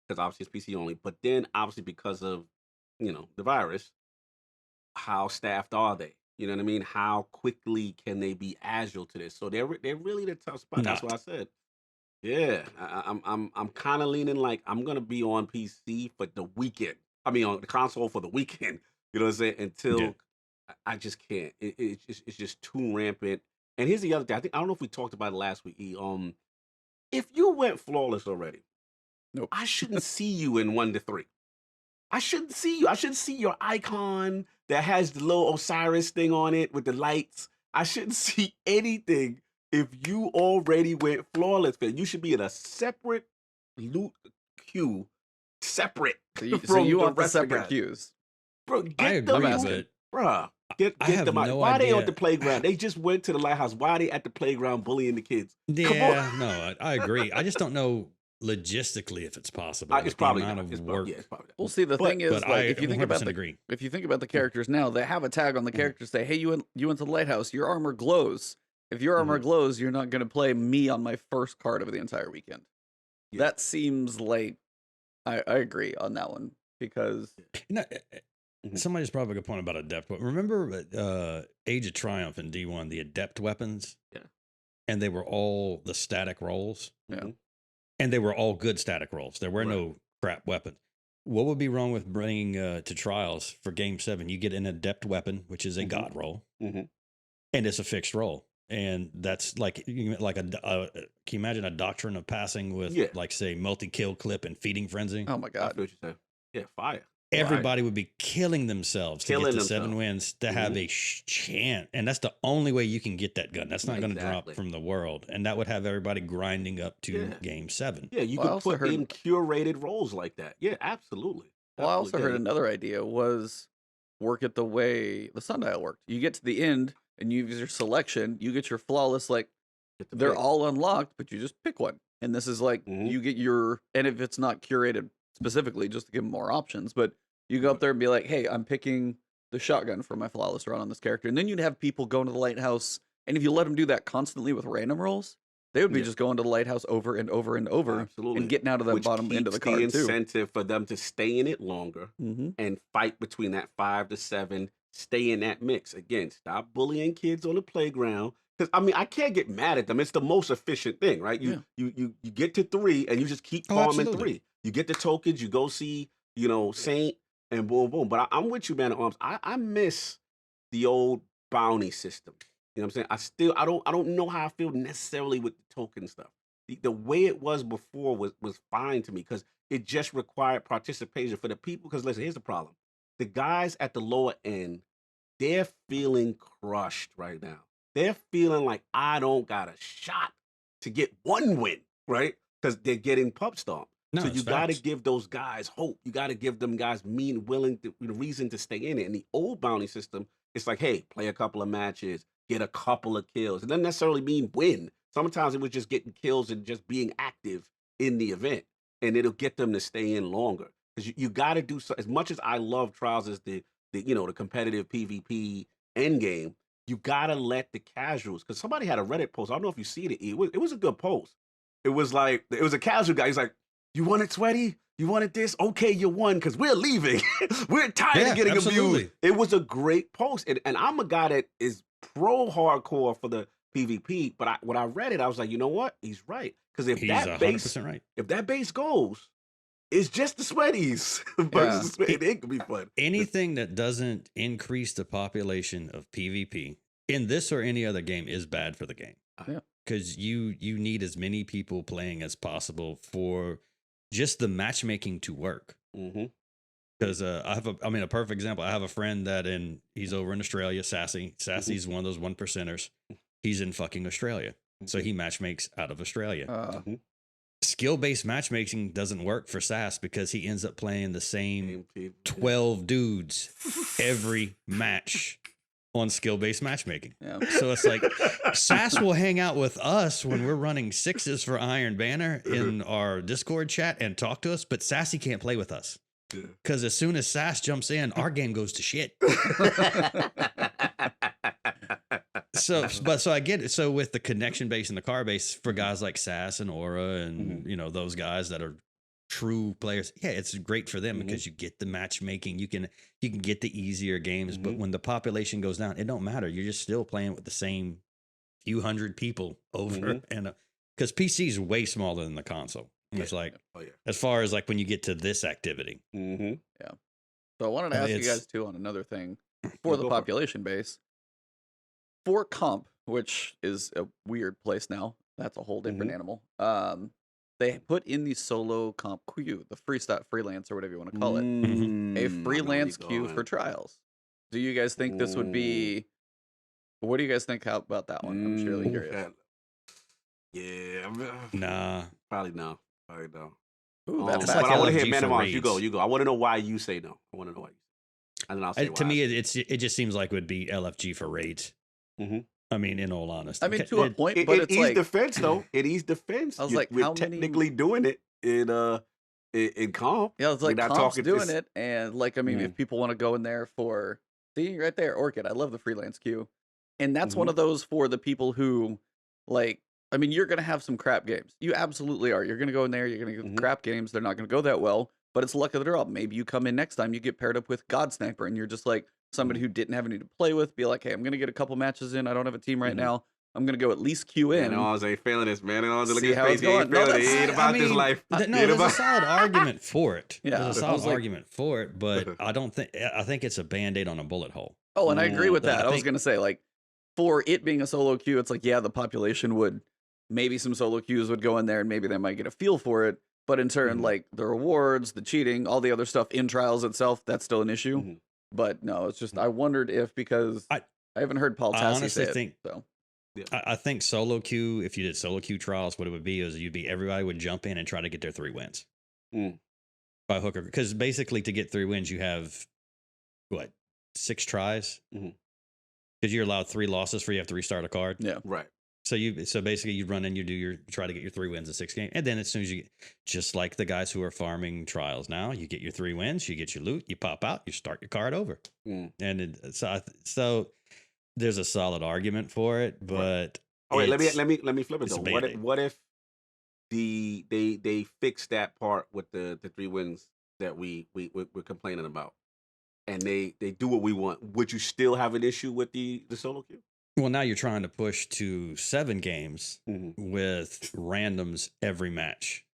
because obviously it's PC only. But then obviously because of the virus, how staffed are they? You know what I mean? How quickly can they be agile to this? So they're really in a tough spot. That's Not. why I said, yeah, I'm kind of leaning like I'm gonna be on PC for the weekend. I mean, on the console for the weekend. You know what I'm saying? Yeah. Until I just can't. It's just too rampant. And here's the other thing. I don't know if we talked about it last week. If you went flawless already, Nope. I shouldn't see you in 1 to 3. I shouldn't see you. I shouldn't see your icon that has the little Osiris thing on it with the lights. I shouldn't see anything if you already went flawless. You should be in a separate loot queue, separate So from you the want the rest of the separate guys. queues. Bro, I get them agree, asking. looting. but Bruh, get I get have them out. no Why are they on the idea. playground? They just went to the lighthouse. Why are they at the playground bullying the kids? Come on. Yeah, no, I agree. I just don't know logistically if it's possible It's with the probably amount not. of It's work. probably Well, not. see, the thing But is, But I if you think about 100% agree. if you think about the characters now, they have a tag on the characters say, "Hey, you went to the lighthouse. Your armor glows. If your armor Mhm. glows, you're not going to play me on my first card of the entire weekend." Yeah. That seems like I agree on that one because You know, Mhm. somebody's probably a good point about adept. But remember Age of Triumph in D1, the adept weapons? Yeah. And they were all the static rolls. Yeah. Mhm. And they were all good static rolls. There were Right. no crap weapons. What would be wrong with bringing to trials for game 7? You get an adept weapon, which is a Mhm. god roll, Mhm. and it's a fixed roll. And that's like can you imagine a doctrine of passing with Yeah. like say multi-kill clip and feeding frenzy? oh my I god, feel what you're saying. Yeah, fire. Everybody would be killing themselves to Killing get to 7 themselves. wins to have a chance. And that's the only way you can get that gun. That's not going to drop Exactly. from the world. And that would have everybody grinding up to Yeah. game 7. Yeah, you Well, I could also put heard- in curated roles like that. Yeah, absolutely. Well, I also Absolutely. heard another idea was work it the way the sundial worked. You get to the end and you use your selection, you get your flawless, like Get the they're pick. all unlocked, but you just pick one. And this is like Mhm. you get your, and if it's not curated specifically, just to give them more options, but you go up there and be like, hey, I'm picking the shotgun for my flawless run on this character. And then you'd have people going to the lighthouse. And if you let them do that constantly with random rolls, they would be Yeah. just going to the lighthouse over and over and over Absolutely. and getting out of the Which bottom end of the keeps card too. incentive for them to stay in it longer Mm-hmm. and fight between that 5 to 7. Stay in that mix. Again, stop bullying kids on the playground. Because I mean, I can't get mad at them. It's the most efficient thing, right? Yeah. You get to 3 and you just keep Oh, farming absolutely. 3. You get the tokens. You go see Saint and boom boom. But I'm with you, man. At arms. I miss the old bounty system. You know what I'm saying? I don't know how I feel necessarily with the token stuff. The way it was before was fine to me because it just required participation for the people. Because listen, here's the problem: the guys at the lower end, they're feeling crushed right now. They're feeling like I don't got a shot to get 1 win, right? Because they're getting pub stomped. No, So it's you got to facts. give those guys hope. You got to give them guys reason to stay in it. And the old bounty system, it's like, hey, play a couple of matches, get a couple of kills. It doesn't necessarily mean win. Sometimes it was just getting kills and just being active in the event, and it'll get them to stay in longer. Because you got to do so. As much as I love trials as the competitive PvP end game, you got to let the casuals. Because somebody had a Reddit post. I don't know if you see it. It was a good post. It was like it was a casual guy. He's like, "You want it sweaty? You wanted this? Okay, you won because we're leaving. We're tired of getting abused. It was a great post. And I'm a guy that is pro hardcore for the PvP, but when I read it, I was like, you know what? He's right. Because if He's that 100% right. If that base goes, it's just the sweaties versus it could be fun. Anything that doesn't increase the population of PvP in this or any other game is bad for the game. Yeah. Because you need as many people playing as possible for just the matchmaking to work. Because a perfect example. I have a friend he's over in Australia, Sassy. Sassy's one of those 1%ers. He's in fucking Australia. So he matchmakes out of Australia. Skill-based matchmaking doesn't work for Sass because he ends up playing the same 12 dudes every match on skill-based matchmaking. Yeah. So it's like Sass will hang out with us when we're running 6s for Iron Banner in our Discord chat and talk to us, but Sassy can't play with us. Because as soon as Sass jumps in, our game goes to shit. So I get it. So with the connection base and the car base for guys like Sass and Aura and those guys that are true players, yeah, it's great for them because you get the matchmaking. You can get the easier games, but when the population goes down, it don't matter. You're just still playing with the same few hundred people over and because PC is way smaller than the console. It's like as far as like when you get to this activity. Yeah. So I wanted to ask you guys too on another thing for the population base. For comp, which is a weird place now, that's a whole different animal. They put in the solo comp queue, the freelance or whatever you want to call it, a freelance queue for trials. Do you guys think this would be? What do you guys think about that one? I'm surely curious. Yeah, nah, probably no. Probably no. Ooh, but I want to hear Man. You go. I want to know why you say no. I want to know why. And then I'll say why. To me, it just seems like it would be LFG for raids. I mean, in all honesty. I mean, to a point, but it's like defense though. It ease defense. I was like, we're technically doing it in comp. Yeah, it's like comp's doing it, and like I mean, if people want to go in there for right there, Orchid. I love the freelance queue, and that's one of those for the people who like. I mean, you're gonna have some crap games. You absolutely are. You're gonna go in there. You're gonna get crap games. They're not gonna go that well. But it's luck of the draw. Maybe you come in next time, you get paired up with God Sniper, and you're just like somebody who didn't have any to play with. Be like, hey, I'm gonna get a couple matches in. I don't have a team right now. I'm gonna go at least queue in. And I was like, failing this, man. And I was looking how it's going. He ain't about this life. There's a solid argument for it. Yeah, there's a solid argument for it, but I think it's a Band-Aid on a bullet hole. Oh, and I agree with that. I was gonna say, like, for it being a solo queue, it's like, yeah, the population would. Maybe some solo queues would go in there and maybe they might get a feel for it. But in turn, like the rewards, the cheating, all the other stuff in trials itself, that's still an issue. But no, it's just, I wondered if, because I haven't heard Paul Tassi say it. So. Yeah. I think solo queue, if you did solo queue trials, what it would be is everybody would jump in and try to get their 3 wins. By hooker. Because basically to get 3 wins, you have, 6 tries? Because you're allowed 3 losses for you have to restart a card. Yeah. Right. So basically you run in, you try to get your 3 wins in 6 games. And then as soon as you get, just like the guys who are farming trials now, you get your 3 wins, you get your loot, you pop out, you start your card over. And so there's a solid argument for it, but wait, let me flip it though. What if they fix that part with the 3 wins that we're complaining about, and they do what we want? Would you still have an issue with the solo queue? Well, now you're trying to push to 7 games with randoms every match.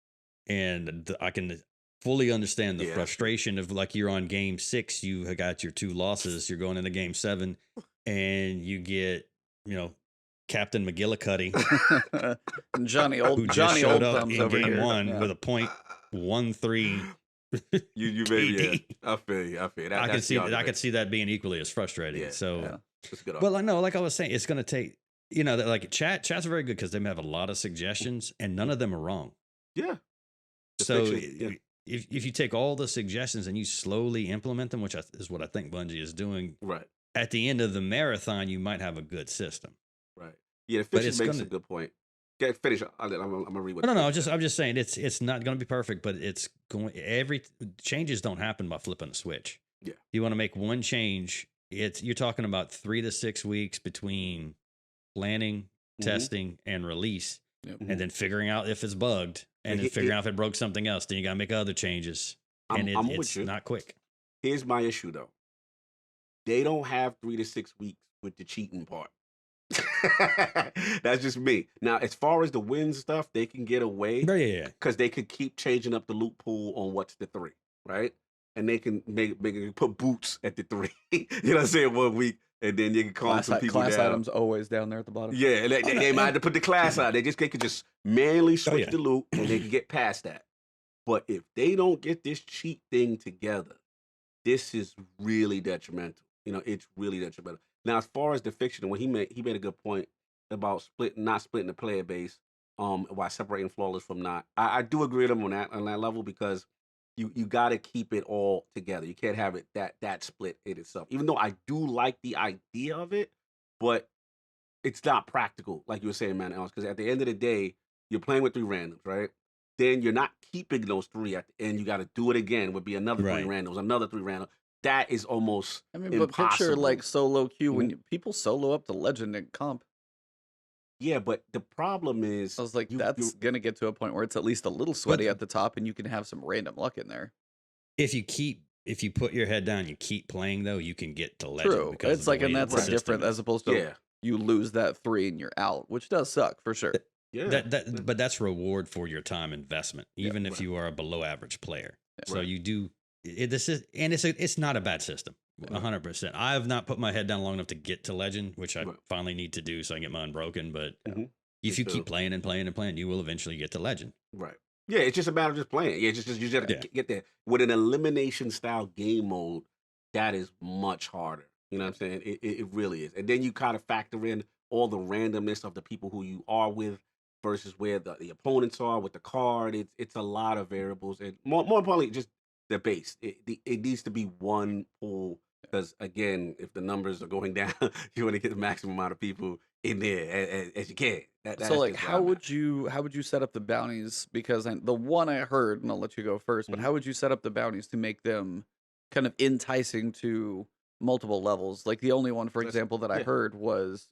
And I can fully understand the frustration of like you're on game 6, you got your 2 losses, you're going into game 7, and you get, Captain McGillicuddy. Johnny Old showed up thumbs in over game here. 1 with a .13. you maybe I feel you. I can see that being equally as frustrating. So good. Well, I know, like I was saying, it's going to take, like chat's very good because they have a lot of suggestions and none of them are wrong. Yeah. So if you take all the suggestions and you slowly implement them, which is what I think Bungie is doing, right? At the end of the marathon, you might have a good system. Right. Yeah, Fisher makes a good point. Okay, finish. I'm gonna read what. No. I'm just saying it's not going to be perfect, but it's going. Changes don't happen by flipping a switch. Yeah. You want to make one change. You're talking about 3 to 6 weeks between planning, testing, and release. Yep. and then figuring out if it's bugged, and then figuring out if it broke something else. Then you got to make other changes, and I'm with it's you. not quick. Here's my issue though. They don't have 3 to 6 weeks with the cheating part. That's just me. Now, as far as the win stuff, they can get away Yeah. because they could keep changing up the loot pool on what's the 3, right? And they can make put boots at the 3. You know what I'm saying? 1 week, and then you can calm some people class down. items always down there at the bottom. Yeah, and they might have to put the class out. They could just manually switch yeah. the loot, and they can get past that. But if they don't get this cheat thing together, this is really detrimental. You know, it's really detrimental. Now, as far as the fiction, when he made a good point about not splitting the player base, while separating flawless from not. I do agree with him on that level because you got to keep it all together. You can't have it that split in itself. Even though I do like the idea of it, but it's not practical, like you were saying, man, because at the end of the day, you're playing with 3 randoms, right? Then you're not keeping those 3 at the end. You got to do it again. Would be another 3 randoms, another 3 randoms. That is almost impossible. But picture like solo queue when people solo up to legend in comp. Yeah, but the problem is, I was like, that's gonna get to a point where it's at least a little sweaty at the top, and you can have some random luck in there. If you put your head down, you keep playing though, you can get to legend. True, it's like, and that's different as opposed to you lose that 3 and you're out, which does suck for sure. Yeah, but that's reward for your time investment, even if you are a below average player. So you do. It's not a bad system, 100%. I have not put my head down long enough to get to legend, which I finally need to do so I can get mine unbroken. But if you keep playing and playing and playing, you will eventually get to legend. Right. Yeah, it's just a matter of just playing. Yeah, you just get there. With an elimination style game mode, that is much harder. You know what I'm saying? It really is. And then you kind of factor in all the randomness of the people who you are with versus where the opponents are with the card. It's a lot of variables, and more importantly, just the base. It needs to be one pool because again, if the numbers are going down, you want to get the maximum amount of people in there as you can. So like, how would you set up the bounties? Because the one I heard, and I'll let you go first, but how would you set up the bounties to make them kind of enticing to multiple levels? Like the only one, for example, that I heard was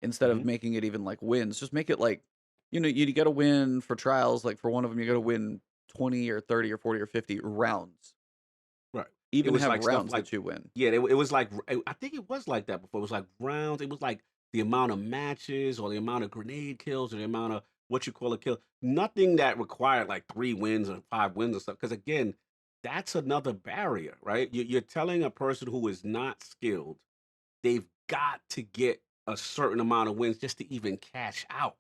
instead of making it even like wins, just make it like, you know, you got to win for trials. Like for one of them, you got to win 20 or 30 or 40 or 50 rounds. Right. Even have like rounds like, that you win. Yeah, it was like, I think it was like that before. It was like rounds. It was like the amount of matches or the amount of grenade kills or the amount of what you call a kill. Nothing that required like 3 wins or 5 wins or stuff. Because again, that's another barrier, right? You're telling a person who is not skilled, they've got to get a certain amount of wins just to even cash out.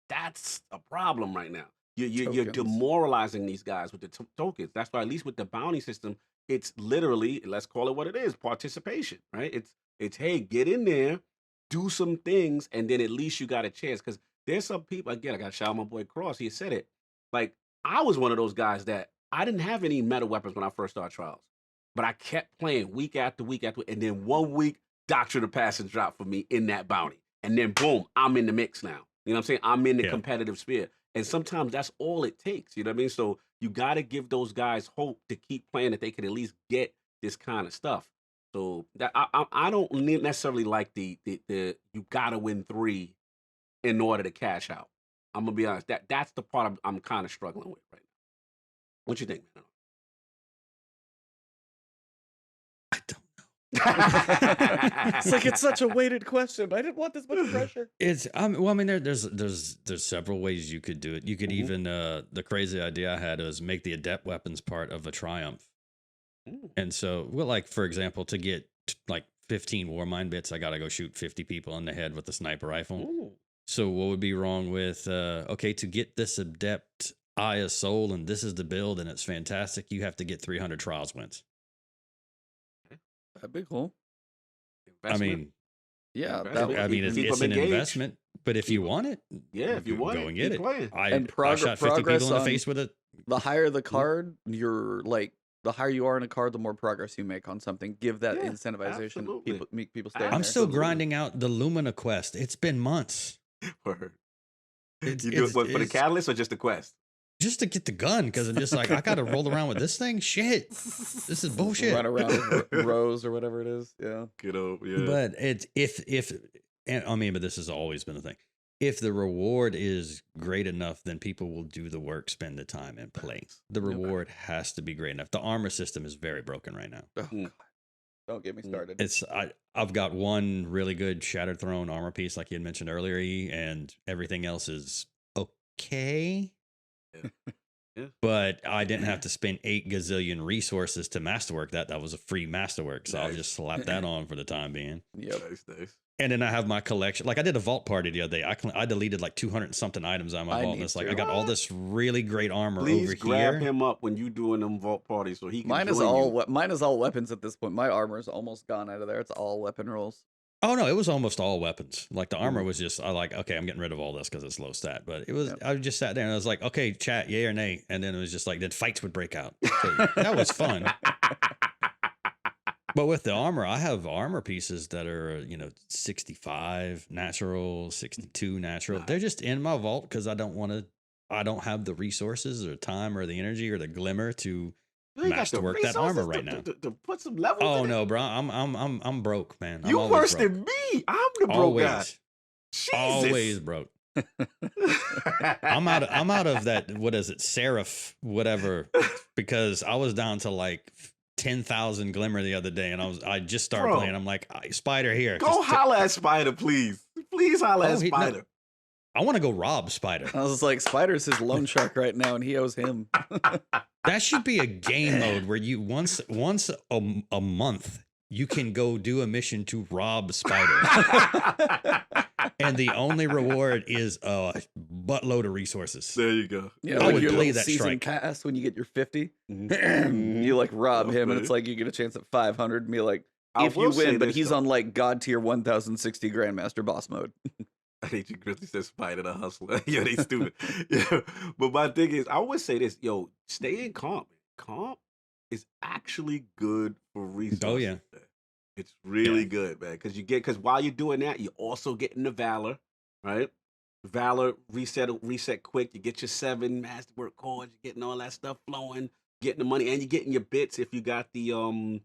That's a problem right now. You're demoralizing these guys with the tokens. That's why, at least with the bounty system, it's literally, let's call it what it is, participation, right? It's hey, get in there, do some things, and then at least you got a chance. Because there's some people, again, I got to shout out my boy Cross. He said it. Like, I was one of those guys that I didn't have any meta weapons when I first started trials, but I kept playing week after week after week. And then 1 week, Doctrine of Passage dropped for me in that bounty. And then boom, I'm in the mix now. You know what I'm saying? I'm in the competitive sphere. And sometimes that's all it takes. You know what I mean? So you got to give those guys hope to keep playing, that they can at least get this kind of stuff. So that I don't necessarily like the you got to win 3 in order to cash out. I'm going to be honest. That's the part I'm kind of struggling with right now. What you think, man? I don't know. It's like, it's such a weighted question. I didn't want this much pressure. It's well, I mean, there's several ways you could do it. You could even the crazy idea I had was make the adept weapons part of a triumph. And so, well, like for example, to get like 15 war mine bits, I gotta go shoot 50 people in the head with a sniper rifle. So what would be wrong with okay, to get this adept Eye of Soul, and this is the build and it's fantastic, you have to get 300 trials wins. That'd be cool. Investment. I mean, yeah, it's an investment, but if you want it, if you want go and get it. And I shot 50 people in the face with it. The higher the card, the higher you are in a card, the more progress you make on something. Give that incentivization. Make people stay. I'm still grinding out the Lumina quest. It's been months. Word. You do it for the catalyst or just the quest? Just to get the gun, because I'm just like, I got to roll around with this thing. Shit, this is bullshit. Run around with Rose or whatever it is. Yeah. Good old, yeah. But it's if and I mean, but this has always been the thing. if the reward is great enough, then people will do the work, spend the time, and play. The reward has to be great enough. The armor system is very broken right now. Oh, God. Don't get me started. I've got one really good Shattered Throne armor piece, like you had mentioned earlier, and everything else is okay. Yeah. But I didn't have to spend 8 gazillion resources to masterwork that. That was a free masterwork, so I'll just slap that on for the time being. Yep. Nice. And then I have my collection. Like I did a vault party the other day. I deleted like 200 and something items out of my vault. And it's like I got all this really great armor Please over grab here. him up when you doing them vault parties so he can Mine is join all you. mine is all weapons at this point. My armor is almost gone out of there. It's all weapon rolls. Oh no, it was almost all weapons. Like the armor was just okay, I'm getting rid of all this because it's low stat. But it was I just sat there and I was like, okay, chat, yay or nay, and then it was just like then fights would break out. So that was fun. But with the armor, I have armor pieces that are 65 natural, 62 natural. They're just in my vault because I don't have the resources or time or the energy or the glimmer to masterwork that armor right now. To put some levels. Oh in no, it. bro, I'm broke, man. You I'm worse broke. than me. I'm the broke Always. guy. Jesus. Always broke. I'm out of that. What is it, Seraph? Whatever. Because I was down to like 10,000 glimmer the other day, and I just started playing. I'm like, Spider here. Go holla at Spider, please. Please holla at Spider. No, I want to go rob Spider. I was like, Spider's his loan shark right now, and he owes him. That should be a game mode where you once a month you can go do a mission to rob Spider. And the only reward is a buttload of resources. There you go. Yeah, I like would your play little that season strike. pass when you get your 50. You like rob him, and it's like you get a chance at 500 and be like, if you win, but he's on like God tier 1060 Grandmaster boss mode. I think you really said Spider the hustler. Yeah, they stupid. Yeah. But my thing is, I always say this, stay in comp. Comp is actually good for resources. Oh yeah. Man. It's really good, man. Because while you're doing that, you're also getting the Valor, right? Valor reset quick. You get your 7 masterwork cores, you're getting all that stuff flowing, getting the money, and you're getting your bits if you got the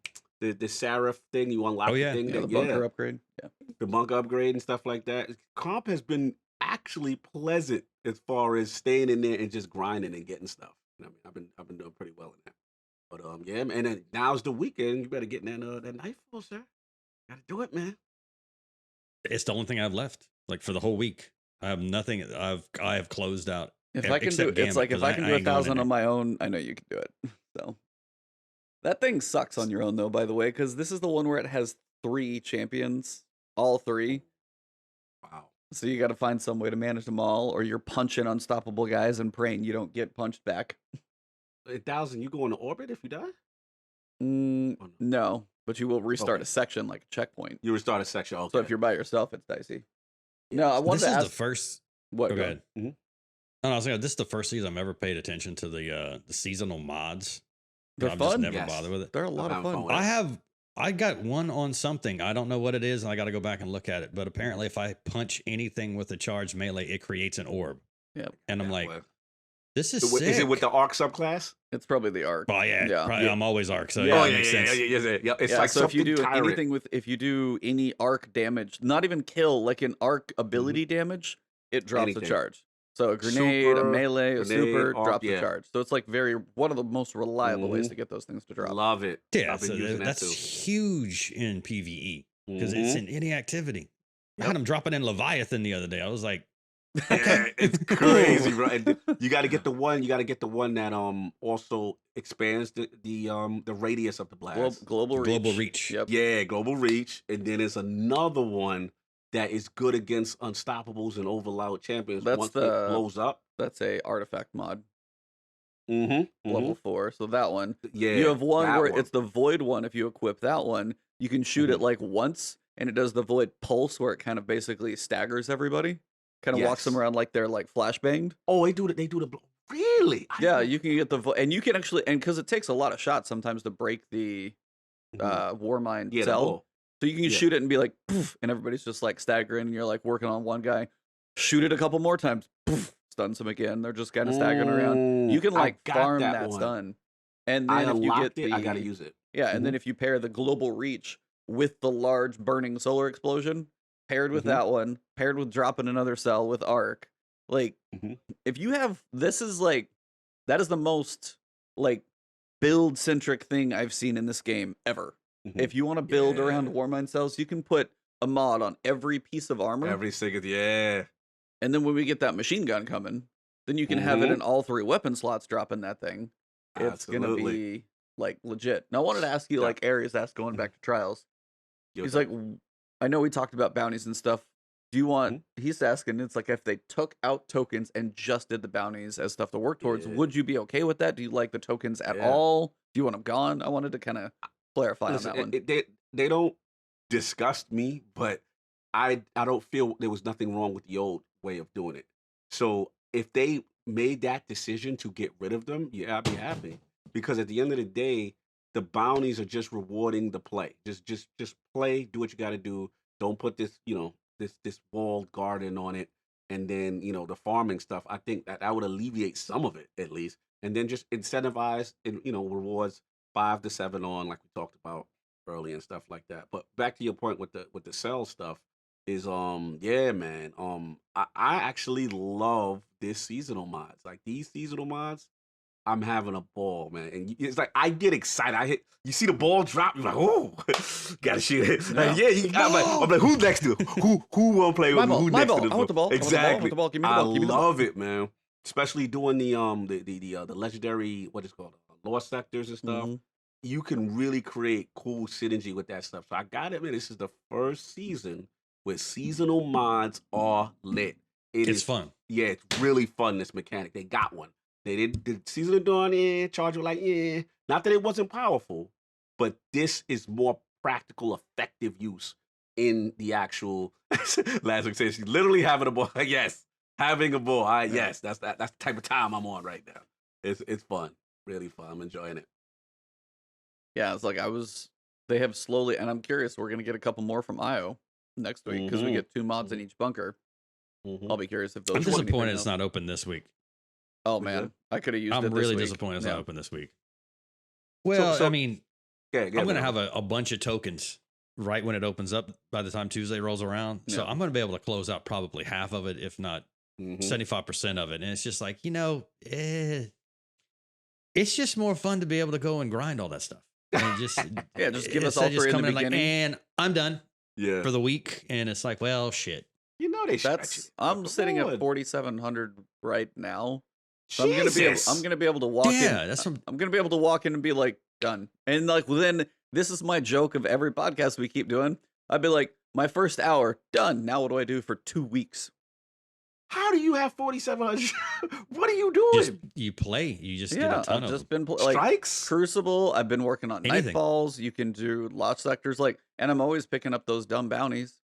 Seraph thing, you unlock the thing. The bunker upgrade. Yeah. The bunker upgrade and stuff like that. Comp has been actually pleasant as far as staying in there and just grinding and getting stuff. I mean, I've been doing pretty well in that. But yeah, and then now's the weekend. You better get in that nightfall, sir. Gotta do it, man. It's the only thing I've left. Like for the whole week, I have nothing. I have closed out. If I can do it's like if I can do 1,000 on my own, I know you can do it. So that thing sucks on your own though, by the way, because this is the one where it has 3 champions, all 3. Wow. So you got to find some way to manage them all, or you're punching unstoppable guys and praying you don't get punched back. 1,000, you go into orbit if you die? No, but you will restart a section like a checkpoint. You restart a section. Okay. So if you're by yourself, it's dicey. No, I wanted This to is ask the first. what. Go ahead. Mm-hmm. No, I was saying this is the first season I've ever paid attention to the seasonal mods. They're I've fun. just never bothered with it. They're a lot of fun. I got one on something. I don't know what it is, and I got to go back and look at it. But apparently, if I punch anything with a charged melee, it creates an orb. Yep. And I'm like, this is sick. Is it with the arc subclass? It's probably the arc. Oh yeah. I'm always arc, so yeah, it makes sense. Yeah. It's like so if you do tyrant. anything with, if you do any arc damage, not even kill, like an arc ability damage, it drops a charge. So a grenade, a melee, a super drops a charge. So it's like one of the most reliable ways to get those things to drop. Love it. Yeah, that's huge in PvE because it's in any activity. I had them dropping in Leviathan the other day. I was like, okay, it's crazy, bro. And you got to get the one. You got to get the one that also expands the radius of the blast. Global reach. Yep. Yeah, global reach. And then there's another one that is good against unstoppables and overload champions. Once it blows up. That's a artifact mod. Mm-hmm. Level 4. So that one. Yeah. You have one where it's the void one. If you equip that one, you can shoot it like once, and it does the void pulse where it kind of basically staggers everybody. Kind of walks them around like they're like flashbanged. Oh, they do the really? Yeah, you can get the and you can actually, and because it takes a lot of shots sometimes to break the Warmind cell. So you can shoot it and be like, poof, and everybody's just like staggering, and you're like working on one guy. Shoot it a couple more times, poof, stuns them again. They're just kind of staggering around. You can like farm that stun, and then if you get I gotta use it. Yeah, and then if you pair the global reach with the large burning solar explosion, paired with Mhm. that one, paired with dropping another cell with Arc. Like, Mhm. if you have, this is like, that is the most like build centric thing I've seen in this game ever. Mhm. If you want to build around Yeah. Warmind cells, you can put a mod on every piece of armor. Every single, yeah. And then when we get that machine gun coming, then you can have it Mhm. in all 3 weapon slots dropping that thing. It's going to Absolutely. be like legit. Now, I wanted to ask you, Yeah. like Aries asked going back to trials. Yo, He's dog. like, I know we talked about bounties and stuff. Do you want, Mhm. he's asking, it's like if they took out tokens and just did the bounties as stuff to work towards, Yeah. would you be okay with that? Do you like the tokens at Yeah. all? Do you want them gone? I wanted to kind of clarify Listen, on that one. they don't disgust me, but I don't feel there was nothing wrong with the old way of doing it. So if they made that decision to get rid of them, yeah, I'd be happy. Because at the end of the day, the bounties are just rewarding the play. Just play, do what you got to do. Don't put this, this walled garden on it, and then the farming stuff. I think that would alleviate some of it at least, and then just incentivize and rewards 5 to 7 on, like we talked about early and stuff like that. But back to your point with the cell stuff is yeah, man. I actually love this seasonal mods. Like these seasonal mods, I'm having a ball, man. And it's like I get excited. You see the ball drop, you're like, oh, gotta shoot it. Like, Yeah. yeah, I'm like, who's next to it? Who won't play with My me? ball, Who my next ball. to this I want the ball. I want the ball. I want Exactly. the ball. Give me the I ball. Give me the ball. love it, man. Especially doing the legendary, what is it called, lost sectors and stuff. Mhm. You can really create cool synergy with that stuff. So I gotta admit, this is the first season where seasonal mods are lit. It's fun. Yeah, it's really fun, this mechanic. They got one. They did the season of Dawn, Charge were like, not that it wasn't powerful, but this is more practical, effective use in the actual Lazarus says she's literally having a ball. Yes, having a ball. Yes, that's the type of time I'm on right now. It's fun. Really fun. I'm enjoying it. Yeah, it's like they have slowly, and I'm curious, we're going to get a couple more from IO next week because we get 2 mods in each bunker. I'll be curious if those. I'm do anything disappointed it's else. not open this week. Oh What's man, that? I could have used it I'm this really week. disappointed it's Yeah. not open this week. Well, so- I mean, Yeah, I'm going to have a bunch of tokens right when it opens up by the time Tuesday rolls around. So Yeah. I'm going to be able to close out probably half of it, if not 75% of it. And it's just like, it's just more fun to be able to go and grind all that stuff. And just Yeah, just give us all instead of just 3 in the coming in like, beginning. and I'm done Yeah. for the week. And it's like, well, shit. They stretch That's it. I'm Come sitting on. at 4,700 right now. So Jesus. I'm gonna be able to walk Yeah, in. that's what I'm gonna be able to walk in and be like done. And like then this is my joke of every podcast we keep doing. I'd be like, my first hour done. Now what do I do for 2 weeks? How do you have 4,700? What are you doing? just you play. You just get Yeah, a ton I've of just them. been like Strikes? Crucible. I've been working on Anything. Nightfalls. You can do lost sectors, and I'm always picking up those dumb bounties.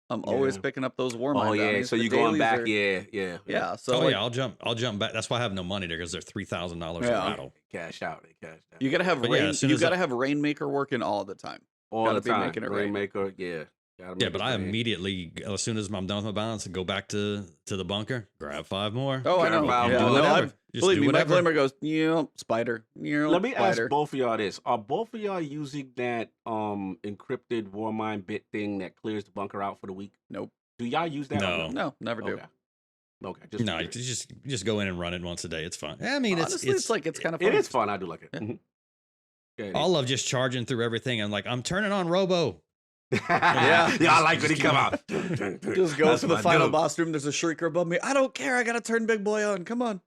I'm always Yeah. picking up those Warmind Oh, yeah. bounties. So The you're going dailies back. are- Yeah. Yeah. So Oh like, yeah, I'll jump back. That's why I have no money there because they're $3,000 Yeah. a rattle. Cash out. They cash out. you gotta have But yeah, as soon you as gotta I- have Rainmaker working all the time. all gotta the be time. making it rain. Rainmaker, yeah. Gotta Yeah, make but it I rain. immediately, as soon as I'm done with my balance, go back to the bunker, grab 5 more. Oh, I know. Grab and out do more. whatever. I've, believe do me, my whatever. glimmer goes, spider. Let me spider. ask both of y'all this. Are both of y'all using that encrypted Warmind bit thing that clears the bunker out for the week? Nope. Do y'all use that? No. No, never do. Okay. Just No, you curious. just go in and run it once a day. It's fine. I mean, Honestly, it's like it's kind of fun. It is fun. I do like it. Yeah. Mhm. Okay. I love just charging through everything. I'm like, I'm turning on Robo. yeah, I like when he just come keep out. Just go That's for the what I final do. boss room. There's a shrieker above me. I don't care. I gotta turn Big Boy on. Come on.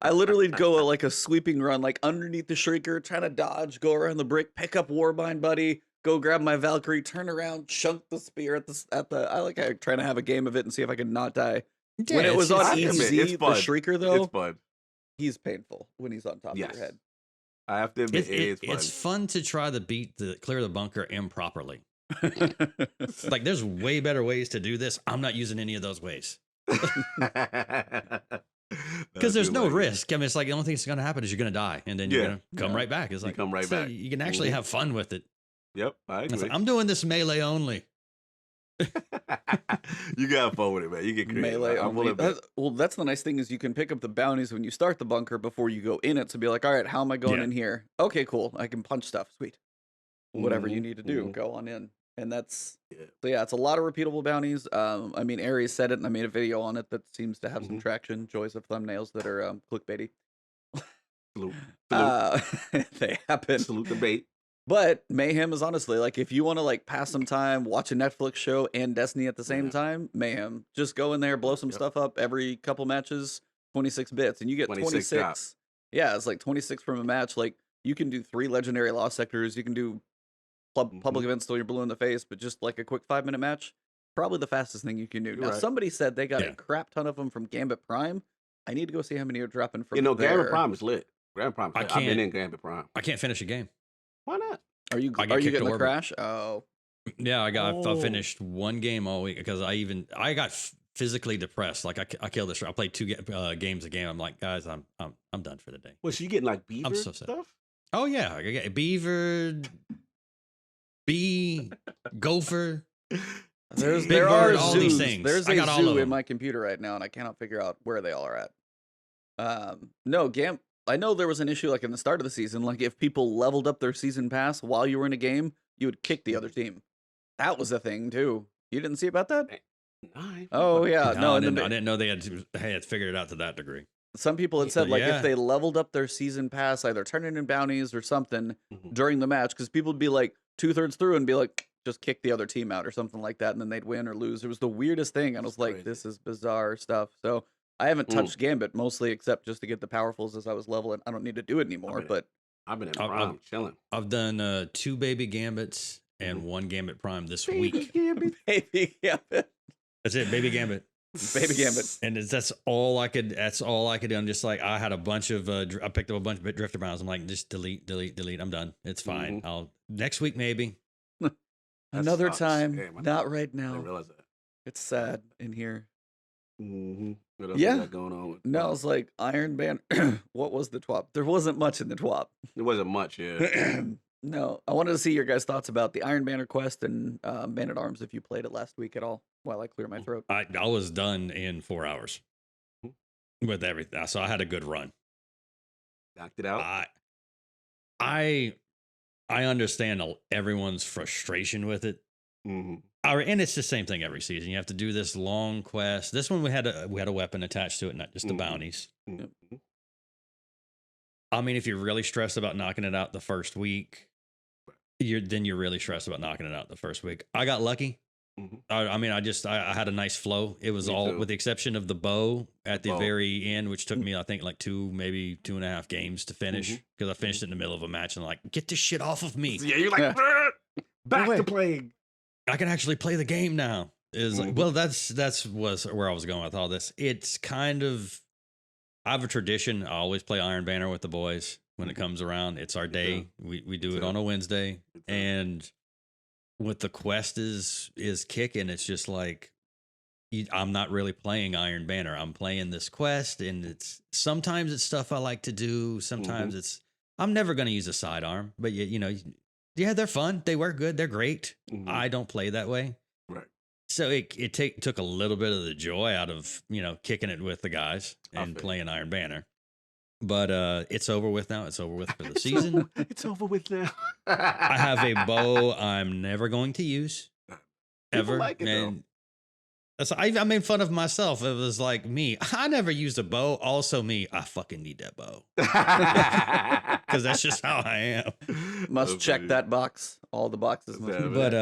I literally go like a sweeping run, like underneath the shrieker, trying to dodge, go around the brick, pick up Warbind Buddy, go grab my Valkyrie, turn around, chunk the spear at the. I like trying to have a game of it and see if I can not die. Yeah, When it was on I admit, easy, it's the fun. shrieker though, It's fun. he's painful when he's on top of Yes. your head. I have to admit, it is fun. It's fun to try to clear the bunker improperly. Like, there's way better ways to do this. I'm not using any of those ways because there's no risk. I mean, it's like the only thing that's going to happen is you're going to die, and then you're Yeah. going to come right back. It's You like come right so back. You can actually Mhm. have fun with it. Yep, I It's agree. like, I'm doing this melee only. You got fun with it, man. You get creative. Melee I'm only. willing to- Well, that's the nice thing is you can pick up the bounties when you start the bunker before you go in it. So be like, all right, how am I going Yeah. in here? Okay, cool. I can punch stuff. Sweet. Whatever you Mhm, need to do, mhm. go on in. And that's Yeah. so yeah, it's a lot of repeatable bounties. I mean, Aries said it, and I made a video on it that seems to have some Mhm. traction. Joys of thumbnails that are clickbaity. Salute. Salute. Uh, they happen. Salute the bait. But Mayhem is honestly like if you want to like pass some time, watch a Netflix show and Destiny at the same Yeah. time, Mayhem. Just go in there, blow some Yep. stuff up every couple matches, 26 bits, and you get 26 26. drop. Yeah, it's like 26 from a match. Like you can do 3 legendary lost sectors, you can do public events till you're blue in the face, but just like a quick 5-minute match, probably the fastest thing you can do. You're Now right. somebody said they got Yeah. a crap ton of them from Gambit Prime. I need to go see how many are dropping from You know, there. Gambit Prime is lit. Gambit Prime. I I've been can't- in Gambit Prime. I can't finish a game. Why not? Are you I get kicked getting to the orbit. crash? Oh. Yeah, I Oh. finished one game all week because I got physically depressed. Like I killed this. I played 2 games a game. I'm like, guys, I'm done for the day. Well, so you getting like beaver so sad. stuff? Oh yeah, I get beaver, bee, gopher. Big There are bird, all these zoos. things. There's I a got all zoo of in them. my computer right now, and I cannot figure out where they all are at. No, I know there was an issue like in the start of the season, like if people leveled up their season pass while you were in a game, you would kick the other team. That was a thing too. You didn't see about that? Nice. Oh yeah, no. I in the didn't know they had figured it out to that degree. Some people had said like Yeah. if they leveled up their season pass, either turning in bounties or something Mhm. during the match, because people would be like 2/3 through and be like, just kick the other team out or something like that, and then they'd win or lose. It was the weirdest thing. I was That's like, crazy. this is bizarre stuff. So I haven't Mm. touched Gambit mostly except just to get the powerfuls as I was leveling. I don't need to do it anymore, Okay. but I've been in I've- Prime chilling. I've done 2 baby gambits and 1 gambit prime this Baby week. Gambit. baby Gambit. That's it, baby gambit. Baby Gambit. And that's all I could. That's all I could do. I'm just like I had a bunch of. I picked up a bunch of drifter bounds. I'm like, just delete. I'm done. It's fine. I'll next week maybe. Another sucks. time. Damn, I Not right I didn't now. realize that. It's sad in here. Mm-hmm. What else Yeah. we got going on? With No, it's like Iron Banner. What was the twop? There wasn't much in the twop. It wasn't much, yeah. No, I wanted to see your guys' thoughts about the Iron Banner quest and Man at Arms if you played it last week at all while I clear my throat. I was done in 4 hours with everything. So I had a good run. Knocked it out. I understand everyone's frustration with it. Mm-hmm. And it's the same thing every season. You have to do this long quest. This one we had a weapon attached to it, not just the Mhm. bounties. Mm-hmm. I mean, if you're really stressed about knocking it out the first week, you're really stressed about knocking it out the first week. I got lucky. Mhm. I had a nice flow. It was Me all too. with the exception of the bow at the bow. very end, which took me, I think, like 2, maybe 2.5 games to finish Mhm. because I finished it in the middle of a match and like, get this shit off of me. Yeah, you're like, Yeah. back Wait. to playing. I can actually play the game now. Is like, Mhm. well, that's was where I was going with all this. It's kind of, I have a tradition. I always play Iron Banner with the boys when it comes around. It's our Me day. too. We do Me it too. on a Wednesday, Me too. and with the quest is kicking. It's just like I'm not really playing Iron Banner. I'm playing this quest, and it's sometimes it's stuff I like to do. Sometimes it's I'm never going to use a sidearm, but yeah, they're fun. They work good. They're great. Mhm. I don't play that way. Right. So it took a little bit of the joy out of, kicking it with the guys I and feel playing Iron Banner. But it's over with now. It's over with for the It's season. over- It's over with now. I have a bow I'm never going to use ever. like it, though. And I made fun of myself. It was like me. I never used a bow. Also me. I fucking need that bow because that's just how I am. Must That's check funny. that box. All the boxes must Yeah, be But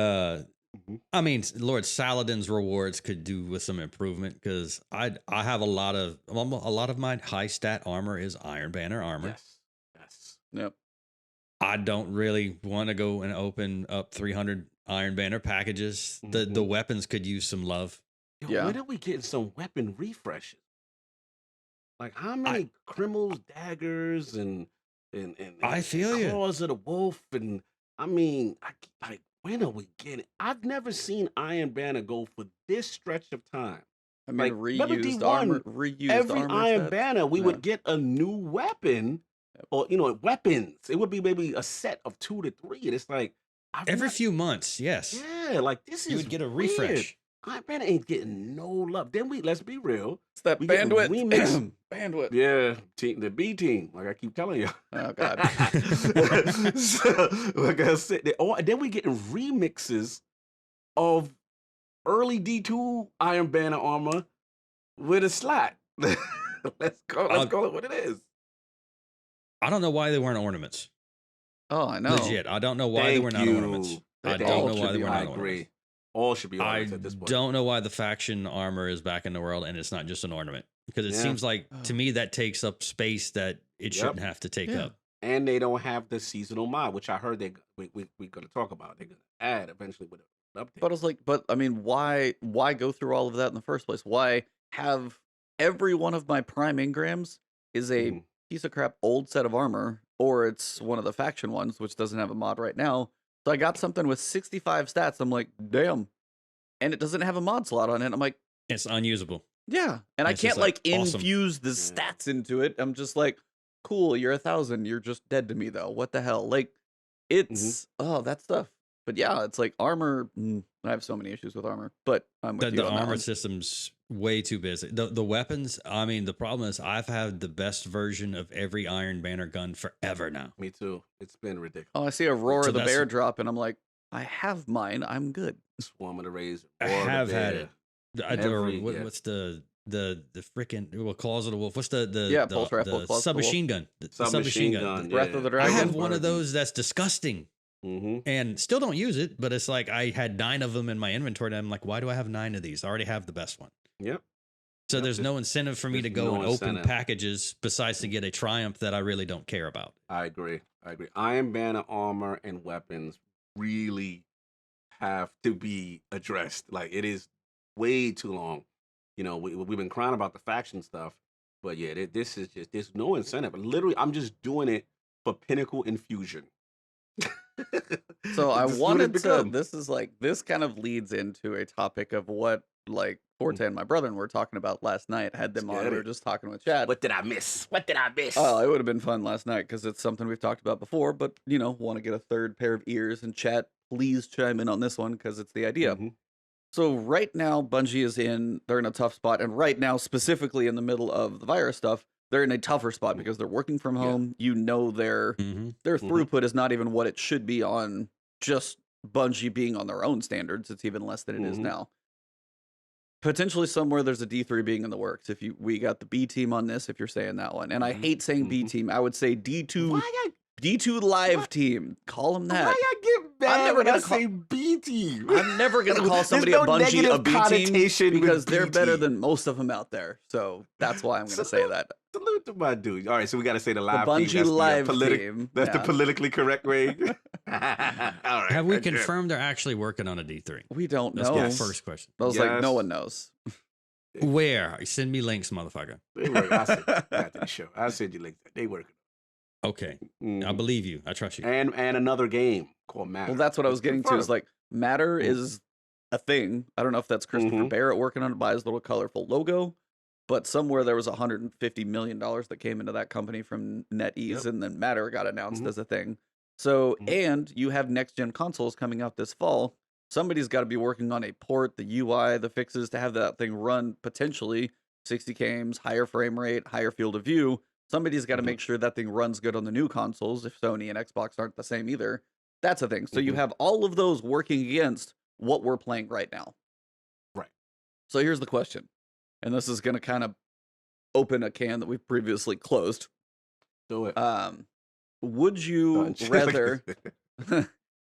Mhm. I mean, Lord Saladin's rewards could do with some improvement because I have a lot of my high stat armor is Iron Banner armor. Yes. Yes. Yep. I don't really want to go and open up 300 Iron Banner packages. The Mhm. weapons could use some love. Yo, Yeah. when are we getting some weapon refreshes? Like how many criminals, daggers, and I feel ya. claws of the wolf, and I mean, like when are we getting? I've never seen Iron Banner go for this stretch of time. I mean, Like, remember reused D1, armor. Reused Every armor Iron sets. Banner, we Yeah. would get a new weapon, or weapons. It would be maybe a set of 2 to 3, and it's like Every few months, yes. yeah, like this You is would get a weird. refresh. Iron Banner ain't getting no love. Then let's be real. It's that We getting bandwidth. remixed. Bandwidth. Yeah, the B team, like I keep telling you. Oh God. So, like I said, then we getting remixes of early D2 Iron Banner armor with a slot. Let's call it what it is. I don't know why they weren't ornaments. Oh, I know. Legit. I don't know why they were not ornaments. I don't know why they were not ornaments. All should be I ornaments at this point. don't know why the faction armor is back in the world and it's not just an ornament. Because it seems like, to me, that takes up space that it shouldn't have to take up. And they don't have the seasonal mod, which I heard we're going to talk about. They're going to add eventually with an update. But I was like, I mean, why go through all of that in the first place? Why have every one of my prime engrams is a piece of crap old set of armor, or it's one of the faction ones, which doesn't have a mod right now. So I got something with 65 stats. I'm like, damn. And it doesn't have a mod slot on it. I'm like, it's unusable. Yeah. And I can't awesome. infuse the stats into it. I'm just like, cool, you're 1,000. You're just dead to me though. What the hell? Like, it's that stuff. But yeah, it's like armor. I have so many issues with armor, but I'm with you the on that armor one. system's way too busy. The weapons, I mean, the problem is I've had the best version of every Iron Banner gun forever now. Me too. It's been ridiculous. Oh, I see Aurora the Bear drop, and I'm like, I have mine. I'm good. Swarm of the Razor. I have had it. What's the freaking Claws of the Wolf? What's the Pulse Rifle, the submachine gun? The submachine gun. Breath of the I Dragon. have one of those that's disgusting. And still don't use it, but it's like I had 9 of them in my inventory, and I'm like, why do I have 9 of these? I already have the best one. Yep. So there's no incentive for me to go and open packages besides to get a Triumph that I really don't care about. I agree. Iron Banner armor and weapons really have to be addressed. Like, it is way too long. You know, we've been crying about the faction stuff, but yeah, this is just, there's no incentive. Literally, I'm just doing it for Pinnacle Infusion. So I wanted to, this kind of leads into a topic of what, like, Forte and my brother were talking about last night. Had them on. We were just talking with Chad. What did I miss? Oh, it would have been fun last night because it's something we've talked about before, but, you know, want to get a third pair of ears. And Chat, please chime in on this one because it's the idea. So right now, Bungie they're in a tough spot. And right now, specifically in the middle of the virus stuff, they're in a tougher spot because they're working from home. You know, their throughput is not even what it should be on just Bungie being on their own standards. It's even less than it is now. Potentially somewhere there's a D3 being in the works. We got the B team on this, if you're saying that one. And I hate saying B team. I would say D2 live team. Call them that. Why I get mad when I say B team? I'm never going to call somebody a Bungie a B team because they're better than most of them out there. So that's why I'm going to say that. Salute to my dude. All right, so we got to say the live Bungie team. live team. That's the politically correct way. All right. Have we confirmed they're actually working on a D3? We don't know. That's my first question. I was like, no one knows. Where? Send me links, motherfucker. They work. After the show, I'll send you links. They working. Okay. I believe you. I trust you. And another game called Matter. Well, that's what I was getting to. Is like Matter is a thing. I don't know if that's Christopher Barrett working on it by his little colorful logo, but somewhere there was $150 million that came into that company from NetEase, and then Matter got announced as a thing. So, and you have next-gen consoles coming out this fall. Somebody's got to be working on a port, the UI, the fixes to have that thing run potentially 60 games, higher frame rate, higher field of view. Somebody's got to make sure that thing runs good on the new consoles if Sony and Xbox aren't the same either. That's a thing. So you have all of those working against what we're playing right now. Right. So here's the question. And this is going to kind of open a can that we've previously closed. Do it. Would you rather...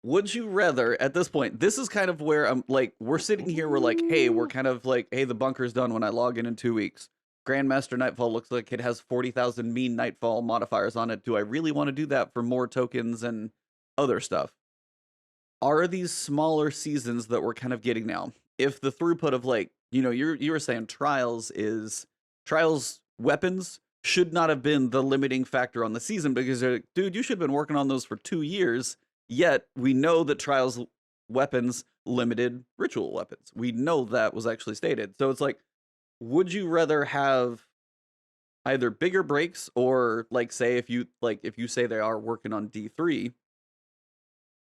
Would you rather, at this point, this is kind of where I'm like, we're sitting here, we're like, hey, the bunker's done when I log in 2 weeks. Grandmaster Nightfall looks like it has 40,000 mean Nightfall modifiers on it. Do I really want to do that for more tokens and other stuff? Are these smaller seasons that we're kind of getting now? If the throughput of, like, you know, you were saying Trials weapons should not have been the limiting factor on the season because they're like, dude, you should have been working on those for 2 years. Yet we know that Trials weapons limited ritual weapons. We know that was actually stated. So it's like, would you rather have either bigger breaks or, like, say if you say they are working on D3,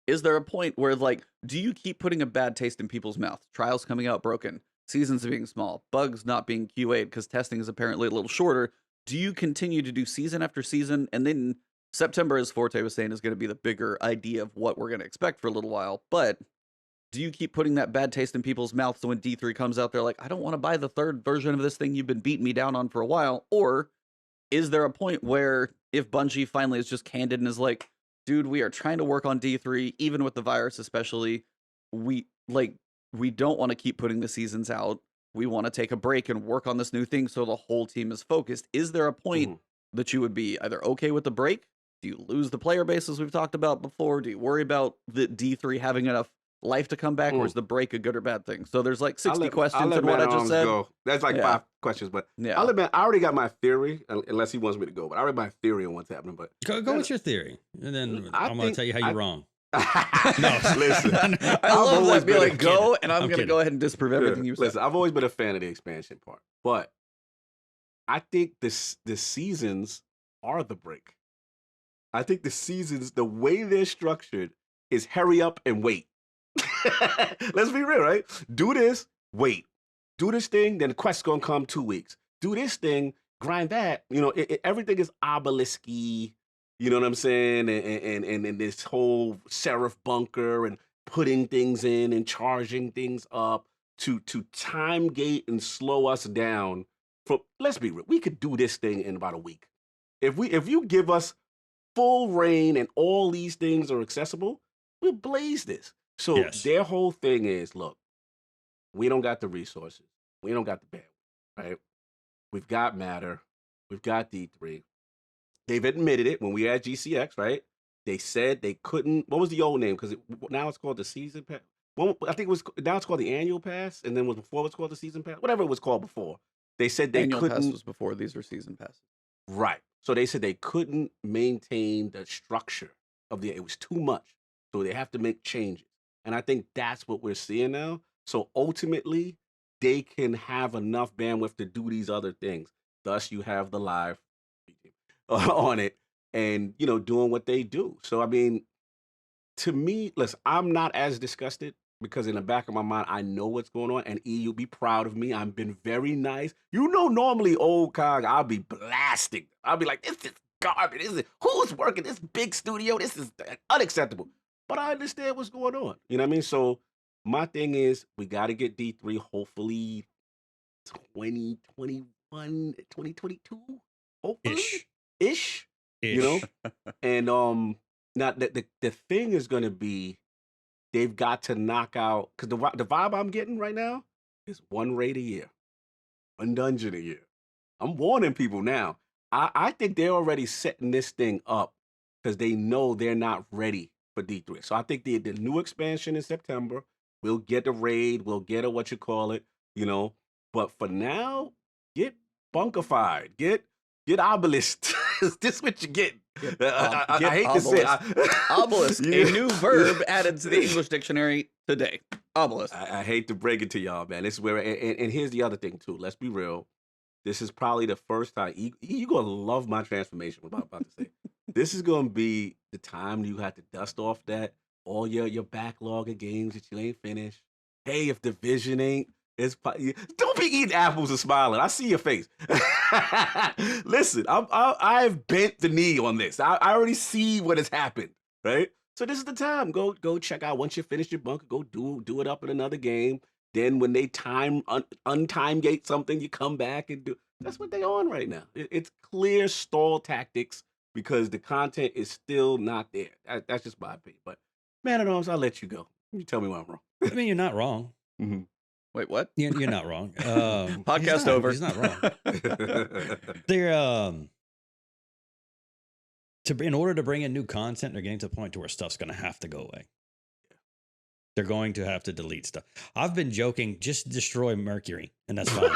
is there a point where, like, do you keep putting a bad taste in people's mouth? Trials coming out broken, seasons being small, bugs not being QA'd because testing is apparently a little shorter. Do you continue to do season after season, and then September, as Forte was saying, is going to be the bigger idea of what we're going to expect for a little while, but do you keep putting that bad taste in people's mouths so when D3 comes out, they're like, I don't want to buy the third version of this thing you've been beating me down on for a while? Or is there a point where if Bungie finally is just candid and is like, dude, we are trying to work on D3, even with the virus especially, we don't want to keep putting the seasons out. We want to take a break and work on this new thing so the whole team is focused. Is there a point that you would be either okay with the break? Do you lose the player base as we've talked about before? Do you worry about the D3 having enough life to come back, or is the break a good or bad thing? So there's like 60 questions in what I just said. Go. That's like 5 questions, but I'll admit, I already got my theory, unless he wants me to go, but I already got my theory on what's happening. But go with your theory, and then I'm going to tell you how you're wrong. No, listen. I love that. Be like, go, and I'm going to go ahead and disprove everything you said. Listen, I've always been a fan of the expansion part, but I think the seasons are the break. I think the seasons, the way they're structured, is hurry up and wait. Let's be real, right? Do this, wait. Do this thing, then the quest's gonna come 2 weeks. Do this thing, grind that. You know, everything is obelisk-y. You know what I'm saying? And this whole Seraph bunker and putting things in and charging things up to time gate and slow us down. Let's be real, we could do this thing in about a week. If you give us full reign and all these things are accessible, we'll blaze this. So their whole thing is, look, we don't got the resources. We don't got the bandwidth, right? We've got Matter. We've got D3. They've admitted it when we had GCX, right? They said they couldn't. What was the old name? Because now it's called the Season Pass. Well, I think now it's called the Annual Pass, and then before it was called the Season Pass. Whatever it was called before. They said they couldn't. Annual Pass was before. These are Season Passes. Right. So they said they couldn't maintain the structure of it was too much. So they have to make changes. And I think that's what we're seeing now. So ultimately, they can have enough bandwidth to do these other things. Thus, you have the live on it and, you know, doing what they do. So, I mean, to me, listen, I'm not as disgusted because in the back of my mind, I know what's going on. And EU, be proud of me. I've been very nice. You know, normally, old Cog, I'll be blasting. I'll be like, this is garbage. Who's working this big studio? This is unacceptable. But I understand what's going on. You know what I mean? So my thing is, we got to get D3 hopefully 2021, 2022, hopefully. Ish. You know? And now the thing is going to be, they've got to knock out, because the vibe I'm getting right now is 1 raid a year, 1 dungeon a year. I'm warning people now. I think they're already setting this thing up because they know they're not ready for D3. So I think the new expansion in September, we'll get a raid, we'll get a you know. But for now, get bunkified, get obelisk. This is what you get. I hate obelisk. To say it. Obelisk, a new verb added to the English dictionary today. Obelisk. I hate to break it to y'all, man. This is where, and here's the other thing too. Let's be real. This is probably the first time you're gonna love my transformation. What I'm about to say. This is gonna be the time you have to dust off all your backlog of games that you ain't finished. Hey, if Division ain't, don't be eating apples and smiling. I see your face. Listen, I've bent the knee on this. I already see what has happened, right? So this is the time. Go check out. Once you finish your bunker, go do it up in another game. Then when they untime gate something, you come back and do. That's what they on right now. It's clear stall tactics because the content is still not there. That's just my opinion. But Man at Arms, I'll let you go. You tell me why I'm wrong. I mean, you're not wrong. Mm-hmm. Wait, what? You're not wrong. Podcast over. He's not wrong. They're in order to bring in new content, they're getting to the point to where stuff's going to have to go away. They're going to have to delete stuff. I've been joking, just destroy Mercury, and that's fine.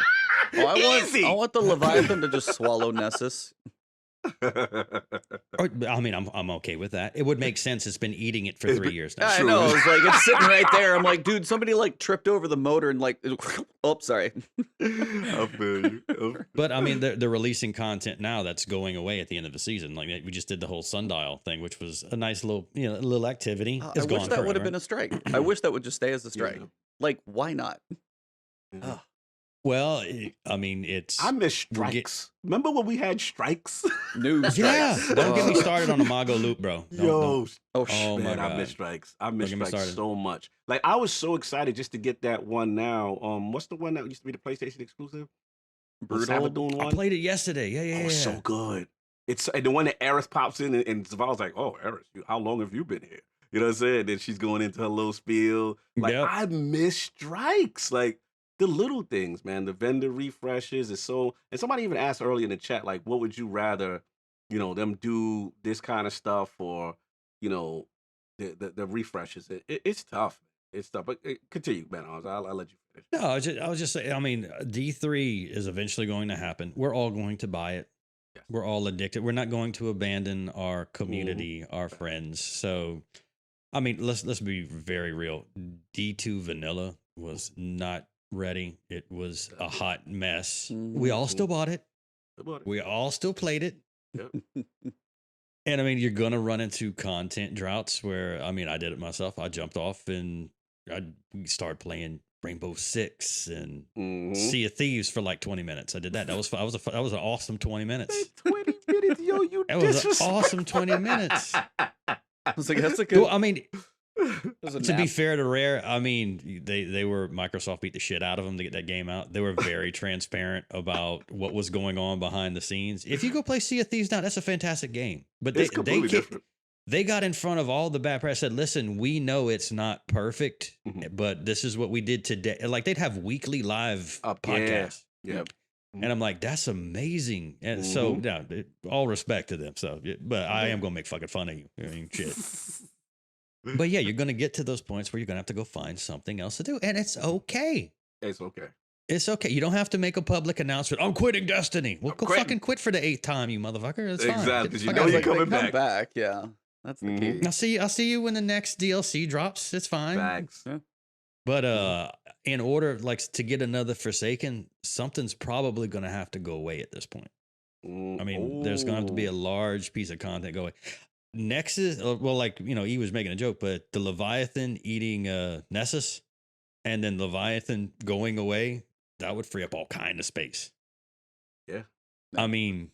I want the Leviathan to just swallow Nessus. I mean, I'm okay with that. It would make sense. It's been eating it for 3 years now. I know. It's like it's sitting right there. I'm like, dude, somebody like tripped over the motor and like, oh, sorry. I feel you. But I mean, they're releasing content now that's going away at the end of the season. Like we just did the whole Sundial thing, which was a nice little activity. I wish that would have been a strike. I wish that would just stay as a strike. Yeah. Like, why not? Mm-hmm. Well, I mean, I miss we're strikes. Remember when we had strikes? News yeah. strikes. Don't get me started on the Mago loop, bro. Don't. Yo, Oh my man, I miss god. strikes. I Don't miss get me strikes started. so much. Like I was so excited just to get that one now. What's the one that used to be the PlayStation exclusive? The Brutal. Sabadoon I one. played it yesterday. Yeah. Oh, so good. It's and the one that Eris pops in and Zaval's like, "Oh, Eris, how long have you been here?" You know what I'm saying? Then she's going into her little spiel. Like Yep. I miss strikes. Like the little things, man. The vendor refreshes is so. And somebody even asked earlier in the chat, like, what would you rather, them do this kind of stuff or, you know, the refreshes? It's tough. It's tough. But continue, man. I'll let you finish. No, I was just saying. I mean, D3 is eventually going to happen. We're all going to buy it. Yes. We're all addicted. We're not going to abandon our community, our friends. So, I mean, let's be very real. D2 Vanilla was not ready. It was a hot mess. We all still bought it. We all still played it. Yep. And I mean, you're gonna run into content droughts where I mean, I did it myself. I jumped off and we started playing Rainbow Six and Sea of Thieves for like 20 minutes. I did that. That was an awesome 20 minutes. 20 minutes, yo, you That was an awesome 20 minutes. I was like, that's a good. Well, I mean, There's a to be nap. fair to Rare, I mean, they were Microsoft beat the shit out of them to get that game out. They were very transparent about what was going on behind the scenes. If you go play Sea of Thieves now, that's a fantastic game. But It's completely different. they got in front of all the bad press, said, listen, we know it's not perfect, but this is what we did today. Like they'd have weekly live podcasts. Yeah. And I'm like, that's amazing. And so, yeah, all respect to them. So, but I am going to make fucking fun of you. I mean, shit. But yeah, you're going to get to those points where you're going to have to go find something else to do. And it's okay. It's okay. It's okay. You don't have to make a public announcement. I'm quitting Destiny. Well, go fucking quit for the 8th time, you motherfucker. It's fine. Exactly. You Fuck know out. you're Like, they coming come back. back. Yeah, that's the key. I'll see you when the next DLC drops. It's fine. Facts. Yeah. But in order like to get another Forsaken, something's probably going to have to go away at this point. I mean, there's going to have to be a large piece of content going. Nexus, well, like, he was making a joke, but the Leviathan eating Nessus and then Leviathan going away, that would free up all kind of space. Yeah. I mean,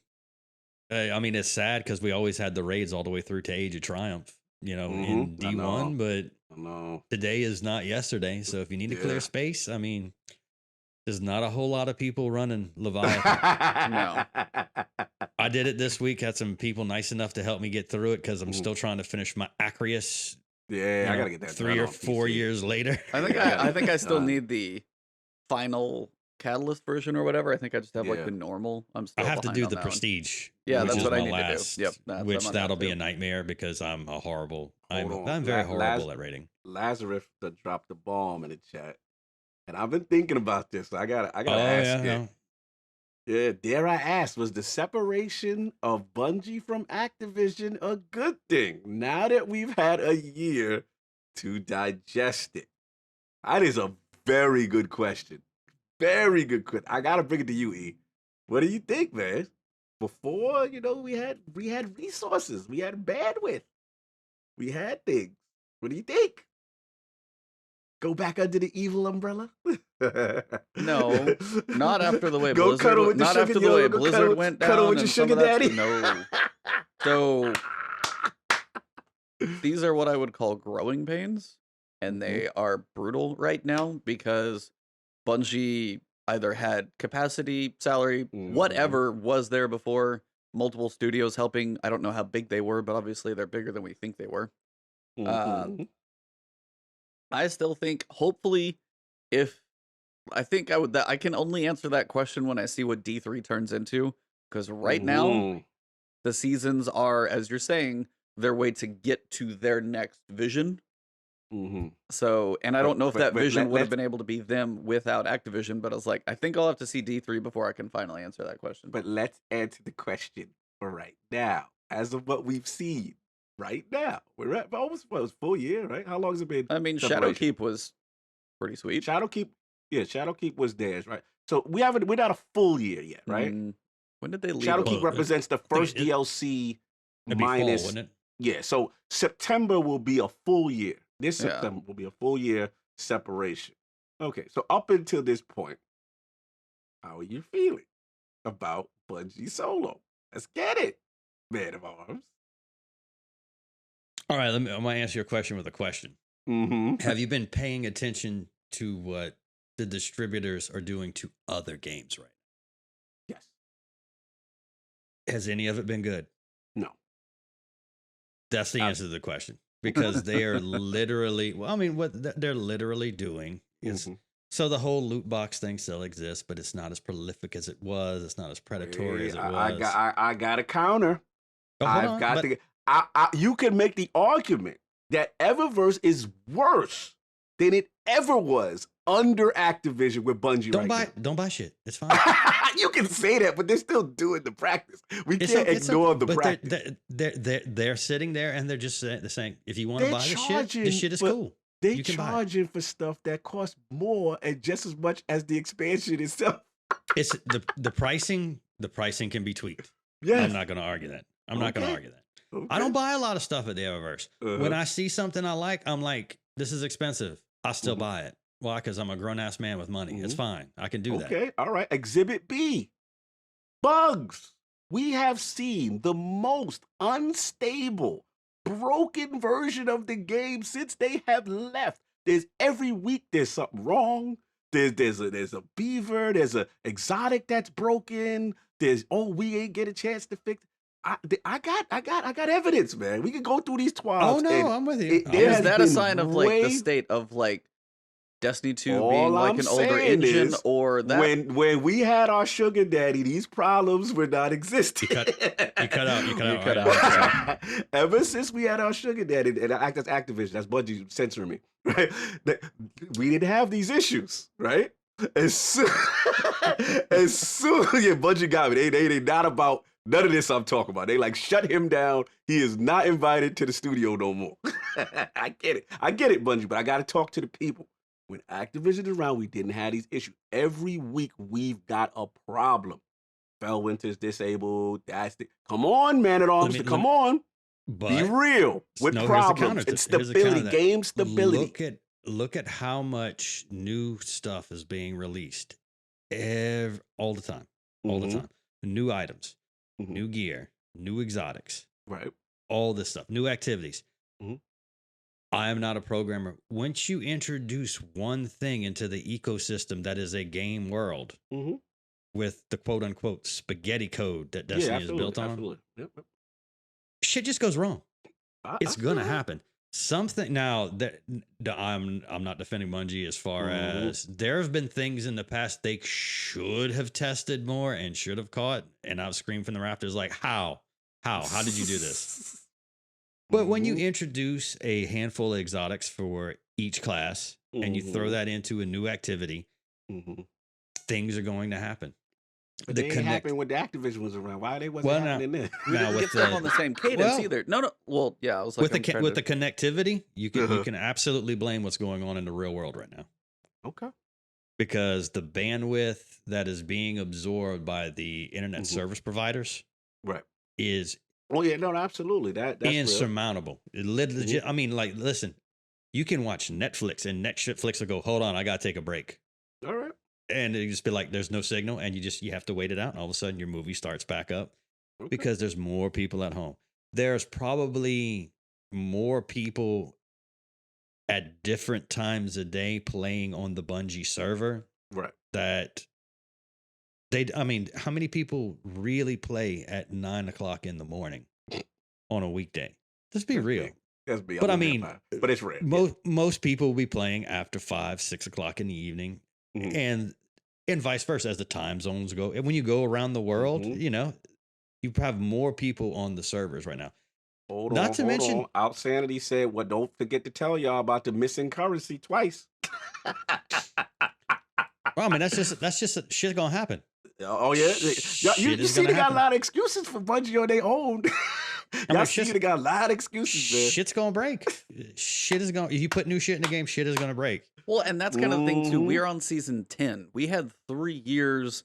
it's sad because we always had the raids all the way through to Age of Triumph, in D1, but today is not yesterday. So if you need to clear space, I mean, there's not a whole lot of people running Leviathan. No. I did it this week. Had some people nice enough to help me get through it because I'm still trying to finish my Acrius. Yeah, I gotta get that 3 or 4 years later. I think I still need the final Catalyst version or whatever. I think I just have like the normal. I'm still I have to behind do on the that one. Prestige. Yeah, which that's is what I my need last, to do. Yep, which I'm on that'll that be too. a nightmare because I'm Hold on. I'm very horrible at rating. Lazarus dropped the bomb in the chat, and I've been thinking about this. So I gotta ask yeah, it. no. Yeah, dare I ask, was the separation of Bungie from Activision a good thing now that we've had a year to digest it? That is a very good question. Very good question. I gotta bring it to you, E. What do you think, man? Before, we had resources, we had bandwidth, we had things. What do you think? Go back under the evil umbrella? No, not after the way Go Blizzard. cuddle with the Not sugar, after the yo, way go Blizzard went down. cuddle with your and some sugar of that daddy. No. So these are what I would call growing pains, and they are brutal right now because Bungie either had capacity, salary, whatever was there before, multiple studios helping. I don't know how big they were, but obviously they're bigger than we think they were. I still think, hopefully, I can only answer that question when I see what D3 turns into, because right now the seasons are, as you're saying, their way to get to their next vision. So, and I don't know if that vision would have been able to be them without Activision, but I was like, I think I'll have to see D3 before I can finally answer that question. But let's answer the question for right now, as of what we've seen right now. We're at almost, it was full year, right? How long has it been? I mean, separation? Shadowkeep was pretty sweet. Shadowkeep was theirs, right? So we're not a full year yet, right? When did they leave? Shadowkeep represents the first DLC minus. Fall, wouldn't it? Yeah, so September will be a full year. This September will be a full year separation. Okay, so up until this point, How are you feeling about Bungie Solo? Let's get it, Man of Arms. All right, I'm going to answer your question with a question. Mm-hmm. Have you been paying attention to what the distributors are doing to other games right Yes. now? Has any of it been good? No. That's the answer to the question. Because they are literally, well, I mean, what they're literally doing is, so the whole loot box thing still exists, but it's not as prolific as it was. It's not as predatory as it was. I got a counter. Oh, I've got to. You can make the argument that Eververse is worse than it ever was under Activision with Bungie. Don't buy shit. It's fine. You can say that, but they're still doing the practice. We can't ignore the practice. They're sitting there and they're just saying, if you want to buy this shit is cool. They charging for stuff that costs more and just as much as the expansion itself. It's the pricing. The pricing can be tweaked. Yes. I'm not going to argue that. Okay. I don't buy a lot of stuff at the Eververse. When I see something I like, I'm like, this is expensive. I still buy it. Why? Because I'm a grown-ass man with money. It's fine. I can do that. Okay, all right. Exhibit B. Bugs. We have seen the most unstable, broken version of the game since they have left. Every week there's something wrong. There's a beaver. There's a exotic that's broken. We ain't get a chance to fix. I got evidence, man. We can go through these 12. Oh no, I'm with you. Is that a sign of like the state of like Destiny 2 being like an older engine, or that when we had our sugar daddy, these problems were not existing. You cut out. Ever since we had our sugar daddy, and that's Activision, that's Bungie censoring me, right? We didn't have these issues, right? As soon Bungie got me, they not about none of this I'm talking about. They like shut him down. He is not invited to the studio no more. I get it, Bungie, but I got to talk to the people. When Activision is around, we didn't have these issues. Every week, we've got a problem. Fellwinter's disabled. Come on, Man at Arms. Come on. Be real with problems and stability, game stability. Look at how much new stuff is being released all the time. All the time. New items, new gear, new exotics. Right. All this stuff. New activities. I am not a programmer. Once you introduce one thing into the ecosystem that is a game world with the quote unquote spaghetti code that Destiny is built on, shit just goes wrong. It's going to happen. Something now that I'm not defending Bungie as far as there have been things in the past they should have tested more and should have caught. And I've screamed from the rafters like, how did you do this? But when you introduce a handful of exotics for each class and you throw that into a new activity, things are going to happen. But they ain't happened when the Activision was around. Why they wasn't happening then? We didn't get them on the same cadence either. No. Well, yeah, I was like, with the connectivity, you can absolutely blame what's going on in the real world right now. Okay. Because the bandwidth that is being absorbed by the internet service providers, is. Oh yeah, no, absolutely. That's insurmountable. Legit. I mean, like, listen, you can watch Netflix and Netflix will go, hold on, I gotta take a break. All right. And it just be like, there's no signal, and you have to wait it out, and all of a sudden your movie starts back up because there's more people at home. There's probably more people at different times a day playing on the Bungie server. Right. I mean, how many people really play at 9 o'clock in the morning on a weekday? Let's be real. But I mean, but it's rare. Most people will be playing after 5, 6 o'clock in the evening, and vice versa as the time zones go. And when you go around the world, you have more people on the servers right now. Hold on. Outsanity said, "Well, don't forget to tell y'all about the missing currency twice." Well, I mean, that's just shit's gonna happen. Oh yeah, you see, they got a lot of excuses for Bungie on their own. Y'all see, they got a lot of excuses, man. Shit's gonna break. If you put new shit in the game, shit is gonna break. Well, and that's kind of the thing too. We're on season 10. We had 3 years,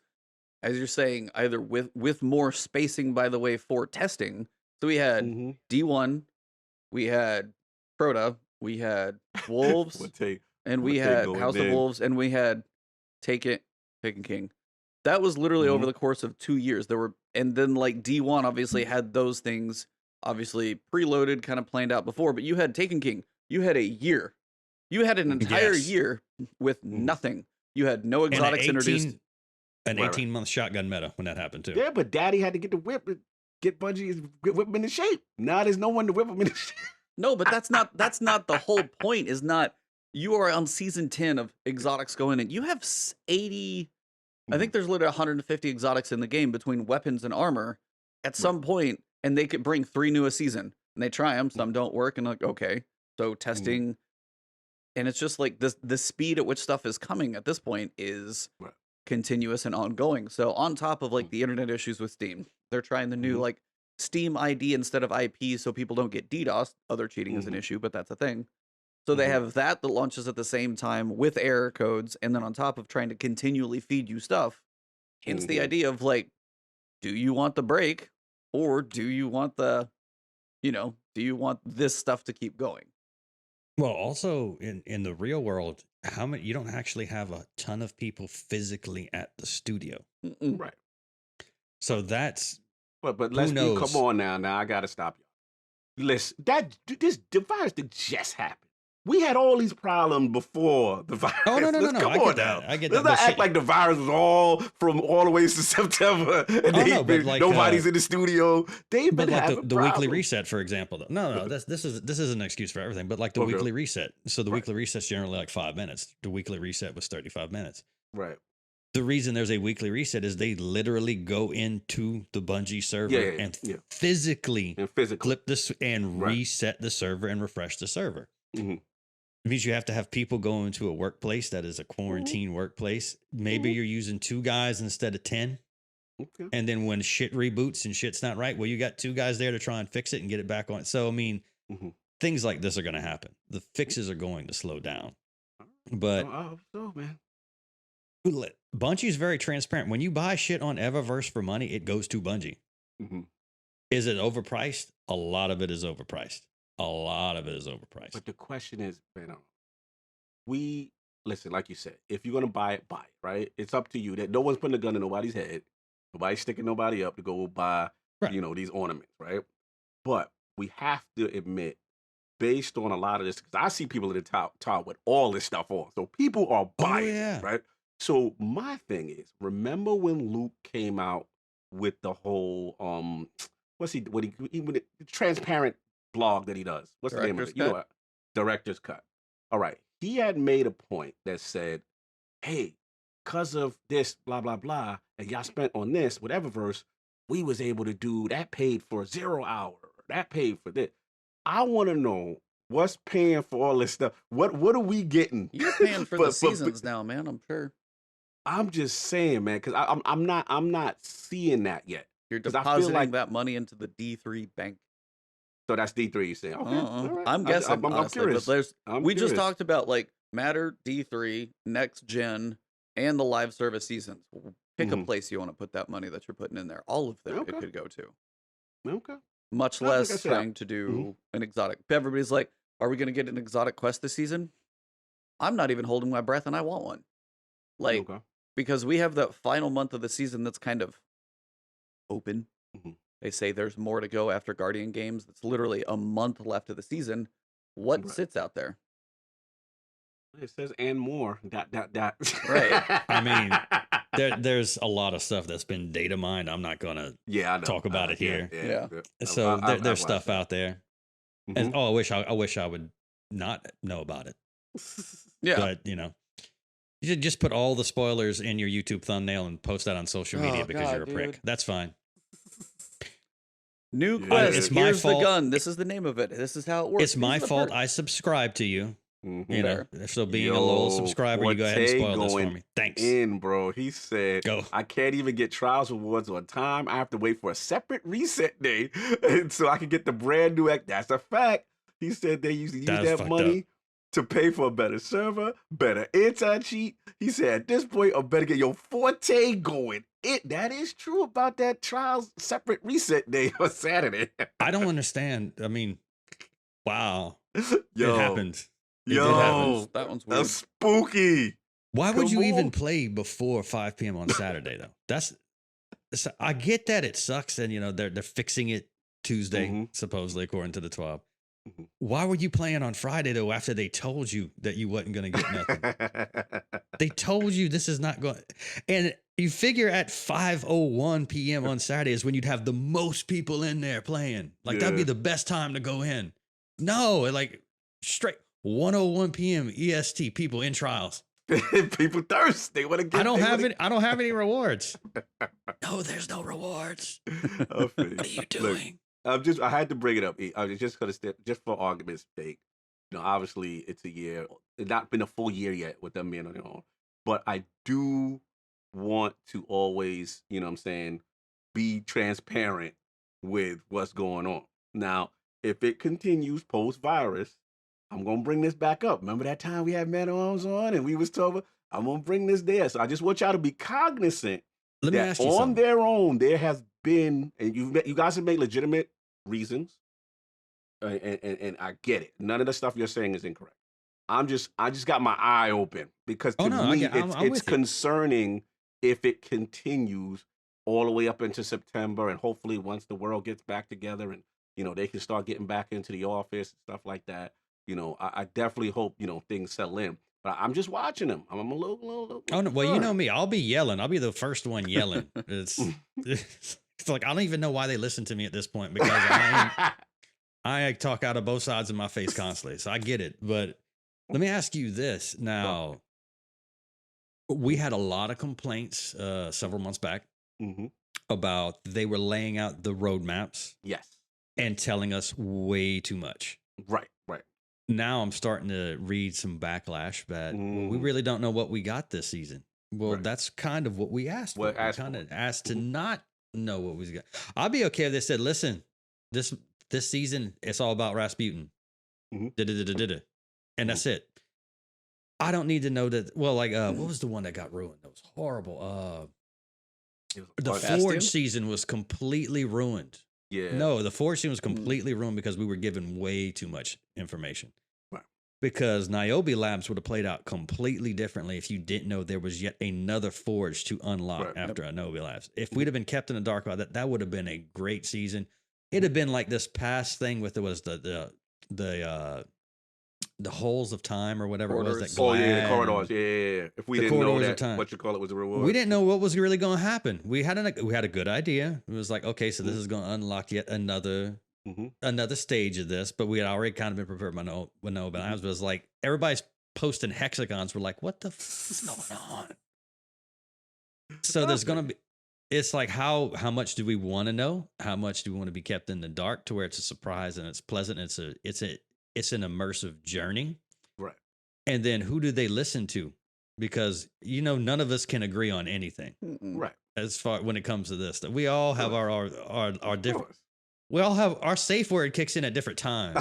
as you're saying, either with more spacing, by the way, for testing. So we had D1, we had Crota, we had Wolves, and we had House of Wolves, and we had Taken King. That was literally over Mhm. the course of 2 years. There were, and then like D1 obviously had those things obviously preloaded, kind of planned out before, but you had Taken King. You had a year. You had an entire Yes. year with nothing. You had no And exotics introduced. an Right, right. 18-month shotgun meta when that happened too. Yeah, but Daddy had to get the whip, get Bungie, whip him into shape. Now there's no one to whip him into shape. No, but that's not the whole point. Is not you are on season 10 of exotics going in. You have 80. I think there's literally 150 exotics in the game between weapons and armor at some point, and they could bring 3 new a season. And they try them, some don't work, and like, okay. So testing, and it's just like this, the speed at which stuff is coming at this point is Right. continuous and ongoing. So on top of like the internet issues with Steam, they're trying the new like Steam ID instead of IP so people don't get DDoS. Other cheating is an issue, but that's a thing. So they have that launches at the same time with error codes, and then on top of trying to continually feed you stuff. Hence the idea of like, do you want the break, or do you want the, do you want this stuff to keep going? Well, also in the real world, how many you don't actually have a ton of people physically at the studio. Right. So that's But let's be, come on now I gotta stop you. Listen, the virus that just happened. We had all these problems before the virus. Oh no. Come I on get now. that. I get Let's that. not But act like the virus was all the way to September and but like, nobody's in the studio. They've been But like having the weekly problems. reset, for example. No. This is an excuse for everything. But like the weekly reset. So the weekly reset's generally like 5 minutes. The weekly reset was 35 minutes. Right. The reason there's a weekly reset is they literally go into the Bungie server and physically flip this and reset the server and refresh the server. It means you have to have people go into a workplace that is a quarantine workplace. Maybe you're using 2 guys instead of 10. Okay. And then when shit reboots and shit's not right, well, you got 2 guys there to try and fix it and get it back on. So, I mean, things like this are going to happen. The fixes are going to slow down. But man. Bungie's very transparent. When you buy shit on Eververse for money, it goes to Bungie. Is it overpriced? A lot of it is overpriced. But the question is, man, we listen, like you said, if you're gonna buy it, right? It's up to you. That no one's putting a gun in nobody's head. Nobody's sticking nobody up to go buy, these ornaments, right? But we have to admit, based on a lot of this, because I see people in the tower with all this stuff on, so people are buying, right? So my thing is, remember when Luke came out with the whole the transparent blog that he does? What's the name of it? You know what? Director's Cut. All right. He had made a point that said, hey, because of this, blah, blah, blah, and y'all spent on this, whatever verse, we was able to do that paid for 0 hour. That paid for this. I want to know what's paying for all this stuff. What are we getting? You're paying for the seasons now, man. I'm sure. I'm just saying, man, because I'm not seeing that yet. You're depositing that money into the D3 bank. So that's D3, you're saying? Okay, all right. I'm guessing. I'm curious. But we just talked about like Matter, D3, Next Gen, and the live service seasons. Pick a place you want to put that money that you're putting in there. All of them it could go to. Okay. Much less trying to do an exotic. Everybody's like, are we going to get an exotic quest this season? I'm not even holding my breath, and I want one. Like, because we have that final month of the season that's kind of open. They say there's more to go after Guardian Games. It's literally a month left of the season. What sits out there? It says and more. That. Right. I mean, there's a lot of stuff that's been data mined. I'm not gonna talk about it here. Yeah. So there's stuff out there. And I wish I would not know about it. But you should just put all the spoilers in your YouTube thumbnail and post that on social media because you're a prick. That's fine. New quest. Here's the gun. This is the name of it. This is how it works. It's my fault. I subscribe to you. You know, so being a loyal subscriber, you go ahead and spoil this for me. Thanks. Bro. He said, I can't even get Trials rewards on time. I have to wait for a separate reset day so I can get the brand new act. That's a fact. He said they used to use that money to pay for a better server, better anti-cheat. He said, at this point, I better get your Forte going. That is true about that Trials separate reset day on Saturday. I don't understand. I mean, wow. Yo. It happened. Yo, that one's weird. That's spooky. Why would Come you even on. play before 5 p.m. on Saturday though? I get that it sucks, and they're fixing it Tuesday, Mhm. supposedly according to the 12. Mhm. Why were you playing on Friday though? After they told you that you wasn't going to get nothing, they told you this is not going. And you figure at 5:01 p.m. on Saturday is when you'd have the most people in there playing. Like that'd be Yeah. the best time to go in. No, like straight 1:01 p.m. EST people in trials. People thirst. They want to get. I don't they have wanna- any. I don't have any rewards. No, there's no rewards. I feel you. What are you Look, doing? I had to bring it up. I was just gonna just for argument's sake. Obviously it's a year. It's not been a full year yet with them being on their own. But I do want to always, what I'm saying, be transparent with what's going on. Now, if it continues post-virus, I'm gonna bring this back up. Remember that time we had Man at Arms on and we was talking? I'm gonna bring this there. So I just want y'all to be cognizant Let me that ask you on something. their own there has been, and you guys have made legitimate reasons, and I get it. None of the stuff you're saying is incorrect. I just got my eye open because to Oh no, me I'm it's with you. concerning if it continues all the way up into September, and hopefully once the world gets back together and they can start getting back into the office and stuff like that. I definitely hope things settle in. But I'm just watching them. I'm a little Oh no, well, you know concerned. me. I'll be yelling. I'll be the first one yelling. It's like I don't even know why they listen to me at this point because I talk out of both sides of my face constantly. So I get it. But let me ask you this. Now, we had a lot of complaints several months back Mhm. about they were laying out the roadmaps Yes. and telling us way too much. Right. Now I'm starting to read some backlash that well, we Mhm. really don't know what we got this season. Well, Right. that's kind of what we asked What for. We asked kind for. of asked to Mhm. not know what we got. I'll be okay if they said, "Listen, this season it's all about Rasputin." Mhm. Da-da-da-da-da. And that's it. I don't need to know that. Well, like what was the one that got ruined? That was horrible. It was The hard. Bastion? Forge season was completely ruined. Yeah. No, the Forge season was completely ruined because we were given way too much information. Right. Because Niobe Labs would have played out completely differently if you didn't know there was yet another Forge to unlock Right. after Niobe Labs. If we'd have been kept in the dark about that, that would have been a great season. It'd have been like this past thing with the holes of time or whatever it was Corridors. that Oh yeah, the Glad corridors. and- Yeah. If we The didn't know corridors of that, time. what you call it was a reward. we didn't know what was really going to happen. We had a good idea. It was like, okay, so this is going to unlock yet another stage of this, but we had already kind of been prepared with no but I was like everybody's posting hexagons. We're like, what the f is going on? So there's going to be. It's like how much do we want to know? How much do we want to be kept in the dark to where it's a surprise and it's pleasant? And it's an immersive journey. Right. And then who do they listen to? Because none of us can agree on anything Right. as far when it comes to this. That we all have our Of different. course. We all have our safe word kicks in at different times.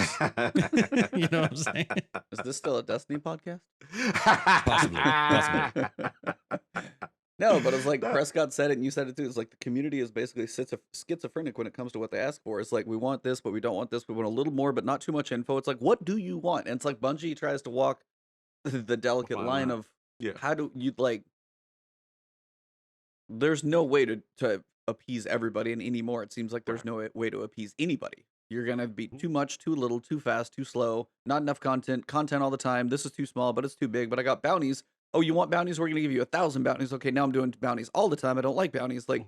You know what I'm saying? Is this still a Destiny podcast? Possibly. No, but it's like Prescott said it and you said it too. It's like the community is basically schizophrenic when it comes to what they ask for. It's like, we want this, but we don't want this. We want a little more, but not too much info. It's like, what do you want? And it's like Bungie tries to walk the delicate Fine line line. of Yeah. how do you there's no way to appease everybody, and anymore it seems like there's no way to appease anybody. You're gonna be too much, too little, too fast, too slow, not enough content all the time. This is too small, but it's too big. But I got bounties. Oh, you want bounties? We're gonna give you 1,000 bounties. Okay, now I'm doing bounties all the time. I don't like bounties. Like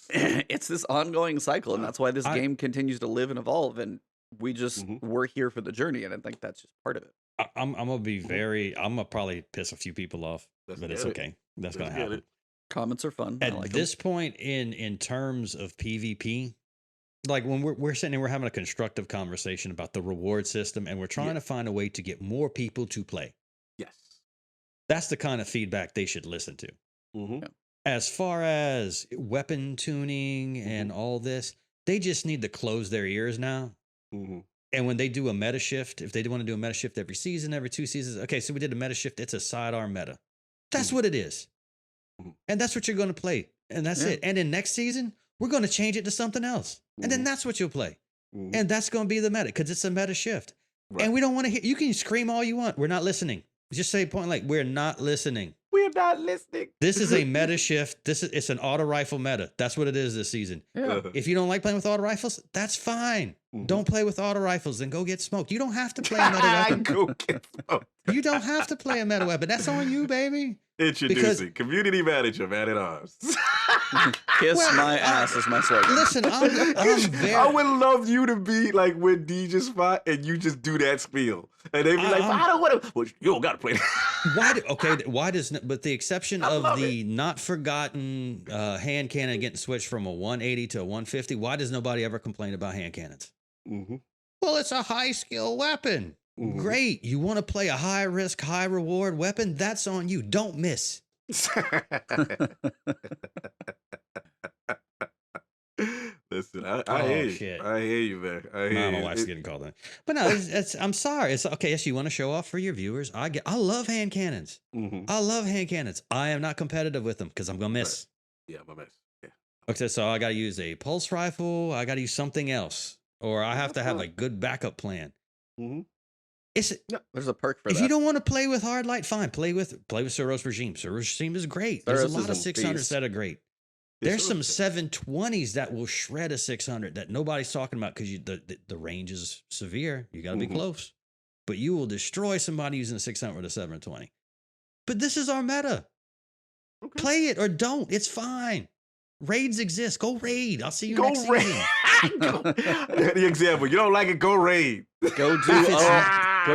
it's this ongoing cycle, and that's why this game continues to live and evolve. And we just we're here for the journey, and I think that's just part of it. I'm gonna be I'm gonna probably piss a few people off, but it's okay. That's gonna happen. Comments are fun. I At like this point in terms of PvP, like when we're sitting here, we're having a constructive conversation about the reward system, and we're trying to find a way to get more people to play. Yes. That's the kind of feedback they should listen to. Yeah. As far as weapon tuning and all this, they just need to close their ears now. And when they do a meta shift, if they want to do a meta shift every season, every 2 seasons, okay, so we did a meta shift. It's a sidearm meta. That's what it is. And that's what you're going to play. And that's it. And then next season, we're going to change it to something else. And then that's what you'll play. And that's going to be the meta because it's a meta shift. And we don't want to hear, you can scream all you want. We're not listening. Just say point like, we're not listening. We're not listening. This is a meta shift. It's an auto rifle meta. That's what it is this season. Yeah. If you don't like playing with auto rifles, that's fine. Don't play with auto rifles, then go get smoked. You don't have to play a meta weapon. Go get smoked. You don't have to play a meta weapon. That's on you, baby. Introducing community manager, Man at Arms. Kiss my ass is my slogan. Listen, I'm very. I would love you to be like when DJ spot and you just do that spiel. And they be like, I don't want to. Well, you don't got to play that. Why does, but the exception of the not forgotten hand cannon getting switched from a 180 to a 150, why does nobody ever complain about hand cannons? Well, it's a high skill weapon. Great. You want to play a high risk, high reward weapon? That's on you. Don't miss. Listen, I hear you. Shit. I hear you, man. I hear My you. wife's getting called in. But no, I'm sorry. It's okay. Yes, you want to show off for your viewers. I love hand cannons. I love hand cannons. I am not competitive with them because I'm gonna miss. Yeah, I'm gonna miss. Yeah. Okay, so I got to use a pulse rifle. I got to use something else, or I have to have a good backup plan. It's There's a perk for if that. you don't want to play with Hardlight, fine. Play with Suros Regime. Suros Regime is great. There's Suros a lot of is a 600s beast. that are great. There's some 720s that will shred a 600 that nobody's talking about because the range is severe. You got to be close, but you will destroy somebody using a 600 with a 720. But this is our meta. Okay. Play it or don't. It's fine. Raids exist. Go raid. I'll see you Go next raid. season. The example. You don't like it, go raid. Go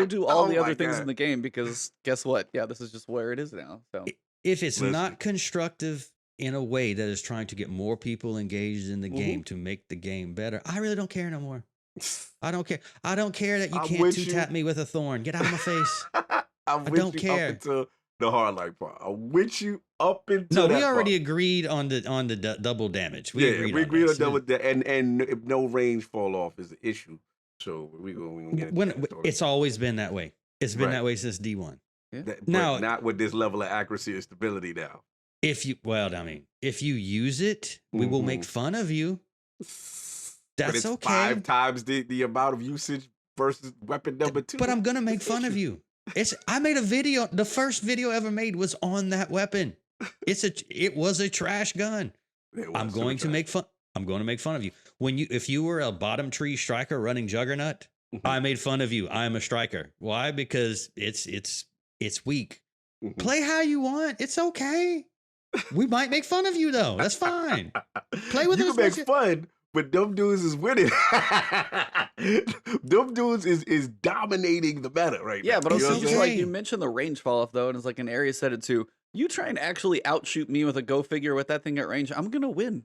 do all the Oh other my things God. in the game because guess what? Yeah, this is just where it is now. So If it's Listen. not constructive in a way that is trying to get more people engaged in the game to make the game better, I really don't care no more. I don't care. I don't care that you I'm can't with two-tap me with a thorn. Get out of my face. I'm with don't you care. up until the Hardlight part. I'm with you up until No, we that already part. agreed on the double damage. We We agreed on on that. double and if no range fall off is the issue. So we gonna get into that. It's always been that way. It's been Right. that way since D1. But Now- not with this level of accuracy and stability now. If you use it, we will make fun of you. But That's it's okay. 5 times the amount of usage versus weapon number 2. But I'm gonna make fun of you. I made a video. The first video ever made was on that weapon. It was a trash gun. I'm going to make fun. I'm going to make fun of you. If you were a bottom tree striker running Juggernaut, I made fun of you. I'm a striker. Why? Because it's weak. Play how you want. It's okay. We might make fun of you though. That's fine. Play with you us. can make fun, but them dudes is winning. Them dudes is dominating the meta right now. yeah, but You know also what I'm just saying? like you mentioned the range fall off though, and it's like an area said it too. You try and actually outshoot me with a go figure with that thing at range, I'm gonna win.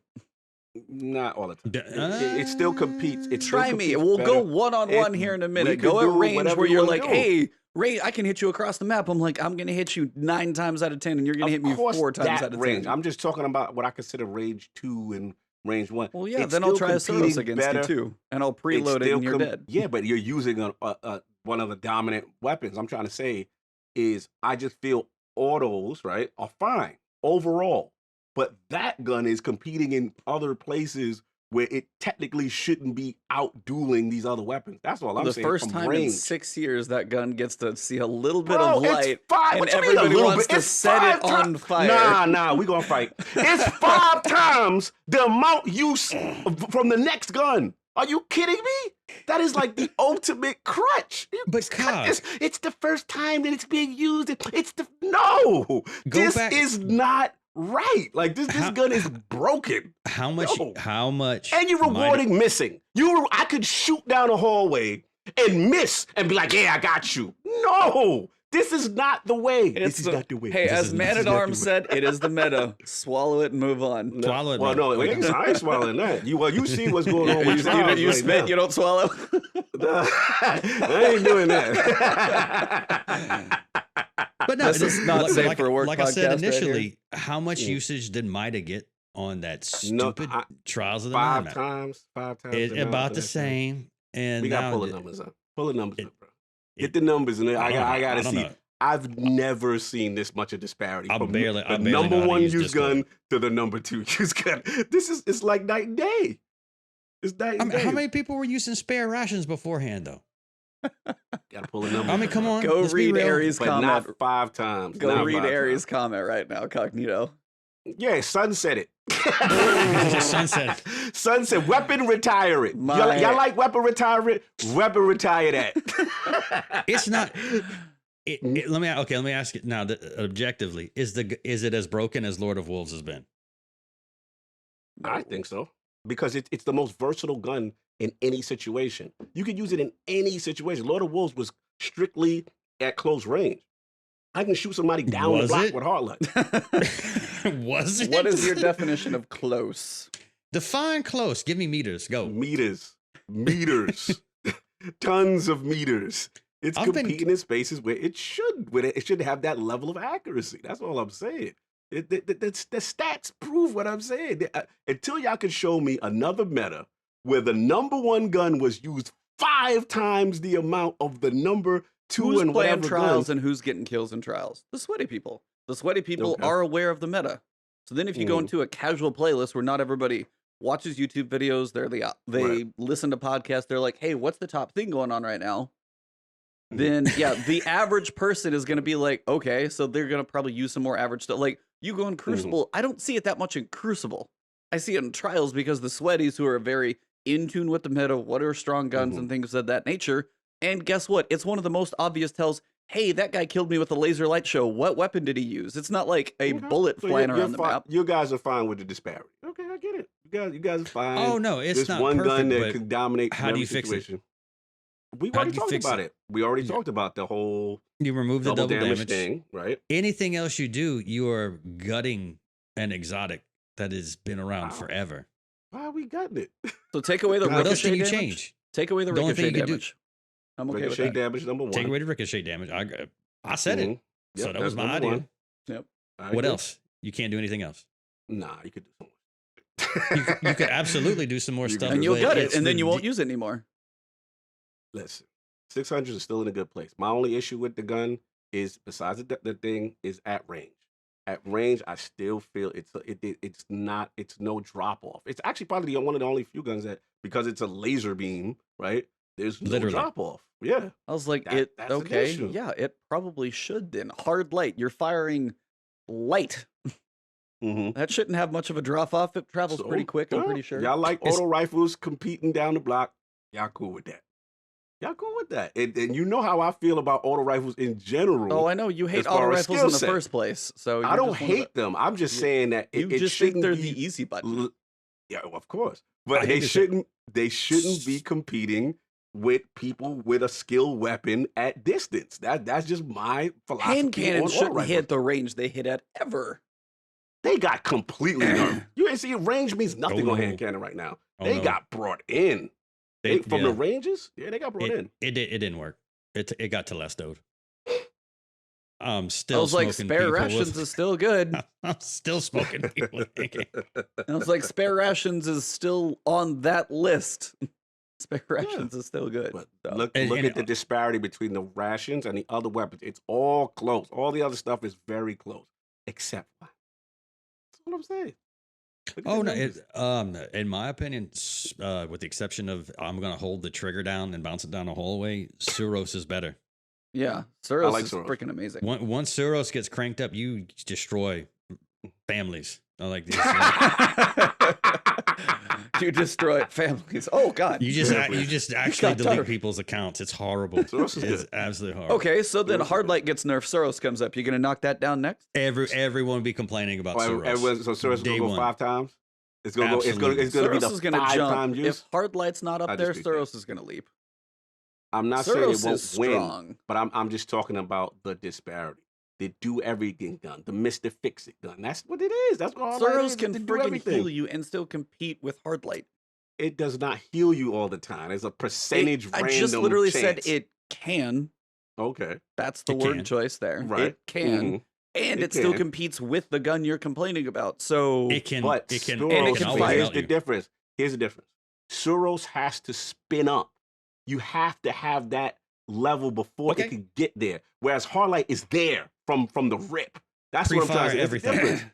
Not all the time. It still competes. It still Try me. competes We'll go better. one-on-one It- here in a we minute. could Go do at range whatever where you you're wanna like, do. hey, Ray, I can hit you across the map. I'm like, I'm gonna hit you 9 times out of 10, and you're gonna hit me Of course, 4 times that out of 10. range. I'm just talking about what I consider range 2 and range 1. Well, yeah, It's then I'll still try a Soros competing against better. you too, and I'll It's preload it, still and you're dead. Yeah, but you're using one of the dominant weapons. I'm trying to say is I just feel autos, right, are fine overall. But that gun is competing in other places where it technically shouldn't be out dueling these other weapons. That's all I'm the saying. first from time range. in 6 years that gun gets to see a little bit Bro, of light, it's 5. and What you mean a everybody little wants bit? to It's set it 5 times. on fire. Nah, we gonna fight. It's 5 times the amount use from the next gun. Are you kidding me? That is like the ultimate crutch. But Cog, It's the first time that it's being used. No. This back- is not right. Like this gun is broken. how much? No. How much? And you're rewarding missing. I could shoot down a hallway and miss and be like, yeah, I got you. No, this is not the way. This is not the way. Hey, This as is- Man this is at not the Arms way. said, it is the meta. Swallow it and move on. Swallow it. Well, man. no, I ain't swallowing that. You see what's going on with You spit, you don't swallow. I ain't doing that. But no, This is not safe for work Like I said podcast right initially, how much Yeah. usage did Mida get on that No, stupid Trials of the 5 Mind? times. About the same. And We got to now pull the numbers up. Pull the numbers up, bro. it- Get the numbers, and I got to don't see. know. I've never seen this much of disparity I from barely the know number how to 1 use use Discord. gun to the number 2 use gun. It's like night and day. It's night and day. How many people were using spare rations beforehand, though? Gotta pull a number. I mean, come on. Go let's be read real. Aries' but comment. not 5 times. Go Not read 5 Aries' times. comment right now, Cognito. Yeah, Sun said it. Sunset. Sun said, weapon retire it. Y'all like weapon retirement? Weapon retire that. It's not. Let me ask you now. Objectively, is it as broken as Lord of Wolves has been? I think so. Because it's the most versatile gun in any situation. You could use it in any situation. Lord of Wolves was strictly at close range. I can shoot somebody down the block with Hardlight. Was it? What is your definition of close? Define close. Give me meters. Go. Meters. Tons of meters. It's competing in spaces where it should have that level of accuracy. That's all I'm saying. The stats prove what I'm saying. Until y'all can show me another meta where the number 1 gun was used 5 times the amount of the number 2 who's and playing whatever trials guns. and who's getting kills in trials? The sweaty people. The sweaty people are aware of the meta. So then if you go into a casual playlist where not everybody watches YouTube videos, they listen to podcasts, they're like, hey, what's the top thing going on right now? Then yeah, the average person is going to be like, okay, so they're going to probably use some more average stuff. Like you go in Crucible, I don't see it that much in Crucible. I see it in trials because the sweaties who are very in tune with the meta, what are strong guns and things of that nature. And guess what? It's one of the most obvious tells. Hey, that guy killed me with a laser light show. What weapon did he use? It's not like a bullet flying around the map. You guys are fine with the disparity. Okay, I get it. You guys are fine. Oh no, it's There's not one perfect, gun that but can dominate. how do you fix it? We already talked about it. We already talked about the whole You remove the double damage thing, right? Anything else you do, you are gutting an exotic that has been around forever. Why are we gutting it? So take away the What else ricochet can you damage. change? Take away the The only thing ricochet you can do- damage. I'm okay with Ricochet that. damage number 1. Take away the ricochet damage. I said it. Yep, So that was that's my number idea. 1. Yep. What else? You can't do anything else. Nah, you could do something. You could absolutely do some more You stuff. could And you'll but gut it, it's and then the you won't use it anymore. Listen, 600 is still in a good place. My only issue with the gun is, besides the thing, is at range. At range, I still feel it's no drop off. It's actually probably one of the only few guns that, because it's a laser beam, right? There's no Literally. drop off. Yeah. I was like, That's an okay, issue. yeah, it probably should then. Hard light, you're firing light. Mm-hmm. That shouldn't have much of a drop off. It travels pretty quick, I'm pretty sure. Y'all like auto rifles competing down the block. Y'all cool with that. Y'all cool with that. And you know how I feel about auto rifles in general. Oh, I know you hate as far auto as rifles skill in the set. first place. So I don't hate them. I'm just saying that You it just think shouldn't they're be the easy button. Yeah, of course. But I they hate it. shouldn't be competing with people with a skill weapon at distance. That's just my philosophy. Hand on cannons auto shouldn't rifles. hit the range they hit at ever. They got completely nerfed. You ain't see range means nothing Oh, on no. hand cannon right now. Oh, They no. got brought in. From the ranges? Yeah, they got brought in. It didn't work. It got Telestoed. I Still was like, smoking spare people rations with- is still good. I'm still smoking people. I was like, spare rations is still on that list. Spare rations is still good. But So- look And- at the disparity between the rations and the other weapons. It's all close. All the other stuff is very close, except one. That's what I'm saying. Look at Oh the no! numbers. In my opinion, with the exception of I'm gonna hold the trigger down and bounce it down the hallway, Suros is better. yeah, Suros like is Suros. freaking amazing. Once Suros gets cranked up, you destroy families. I like this. You destroy families. Oh God. You just actually got delete tired. people's accounts. It's horrible. Suros is It's good. absolutely horrible. Okay, so then Suros is Hardlight gets nerfed. Suros comes up. You gonna knock that down next? Everyone will be complaining about Suros. So Suros is Day gonna go one. 5 times. It's gonna Absolutely. It's gonna be Suros the is gonna 5 jump. time use. If Hardlight's not I up just there, think that. Suros is gonna leap. I'm not saying it Suros won't is win, strong. but I'm just talking about the disparity. The do everything gun, the Mr. Fix It gun. That's what it is. That's what Hardlight Suros is. can They do freaking everything. heal you and still compete with Hardlight. It does not heal you all the time. There's a percentage I random just literally chance. said it can. Okay. That's the It word can. choice there. Right. It can. Mhm. And It it still can. competes with the gun you're complaining about. So It can. But It can. Suros, and it can can always fire. here's melt the you. difference. Here's the difference. Suros has to spin up. You have to have that level before Okay. it can get there. Whereas Hardlight is there from the rip. That's what I'm trying to Pre-fire say. It's the everything. difference.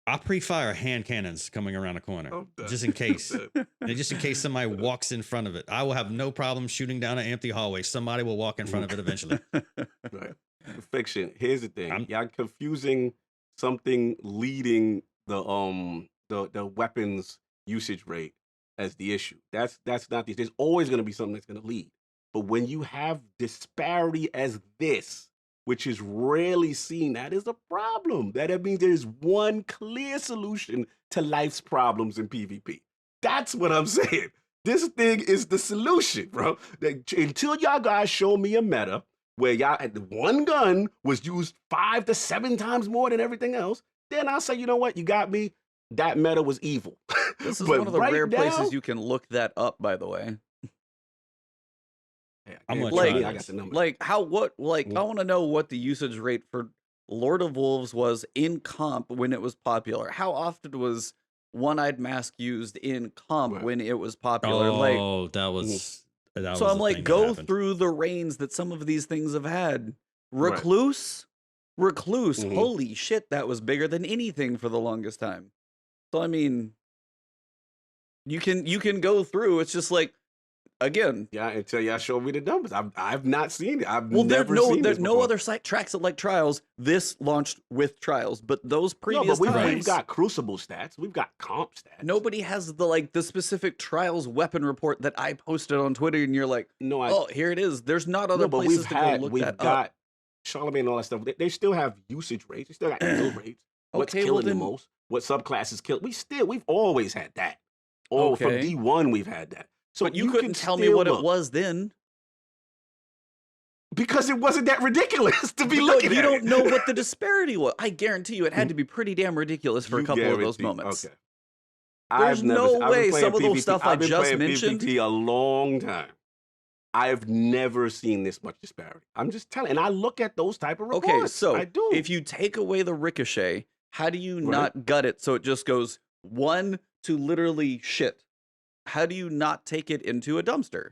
I pre-fire hand cannons coming around the corner, I'm done. just in case. I'm done. And just in case somebody walks in front of it. I will have no problem shooting down an empty hallway. Somebody will walk in front of it eventually. Right. Fiction. Here's the thing. I'm- Y'all confusing something leading the weapons usage rate as the issue. That's not the. There's always going to be something that's going to lead. But when you have disparity as this, which is rarely seen, that is a problem. That means there's one clear solution to life's problems in PvP. That's what I'm saying. This thing is the solution, bro. Until y'all guys show me a meta where y'all one gun was used 5 to 7 times more than everything else, then I'll say, you know what, you got me. That meta was evil. This is But one of the right rare now- places you can look that up, by the way. Yeah, I'm can't gonna tell try me I got this. the number. Like I want to know what the usage rate for Lord of Wolves was in comp when it was popular. How often was One-Eyed Mask used in comp Right. when it was popular? Like, Oh, that was. That so was I'm the like, thing that go happened. through the reigns that some of these things have had. Right. Recluse, Mhm. holy shit, that was bigger than anything for the longest time. So I mean, you can go through. It's just like, again, Yeah, until y'all show me the numbers. I've not seen it. I've well, never seen there's this no before. other site tracks that like Trials. This launched with Trials, but those No, previous but we've times, got Crucible stats. We've got comp stats. nobody has the specific Trials weapon report that I posted on Twitter, and you're like, No, oh, here it is. There's not other no, but places to go look we've that got up. Charlemagne and all that stuff. They still have usage rates. They still got kill rates. What's Okay, well killing the then- most? What subclasses kill? We've always had that. Oh, from Okay. D1 we've had that. So But you can couldn't tell me still what look, it was then. because it wasn't that ridiculous to be You looking don't, you at don't it. know what the disparity was. I guarantee you, it had to be pretty damn ridiculous for a You couple of those guarantee- moments. Okay. There's I've never, no I've been way playing some of those PvP stuff I I've been just playing mentioned- PvP a long time. I've never seen this much disparity. I'm just telling, and I look at those type of reports. Okay, so I do. if you take away the ricochet, how do you Right. not gut it so it just goes 1 to literally shit? How do you not take it into a dumpster?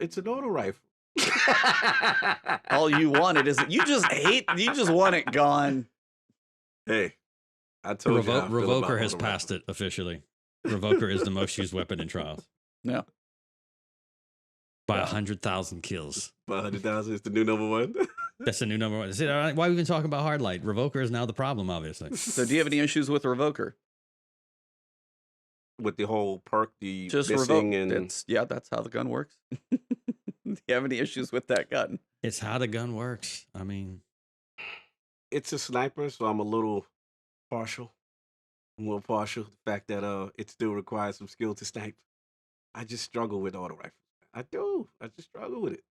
It's an auto rifle. All you wanted is you just want it gone. Hey, I told you. how I feel about Revoker has auto passed rifles. it officially. Revoker is the most used weapon in Trials. Yeah. By 100,000 kills. 100,000 is the new number one. That's the new number one. See, why we been talking about Hardlight? Revoker is now the problem, obviously. So do you have any issues with Revoker? With the whole perk, the Just missing revoke. and That's how the gun works. Do you have any issues with that gun? It's how the gun works. I mean, it's a sniper, so I'm a little partial. I'm a little partial to the fact that it still requires some skill to snipe. I just struggle with auto rifles. I do. I just struggle with it.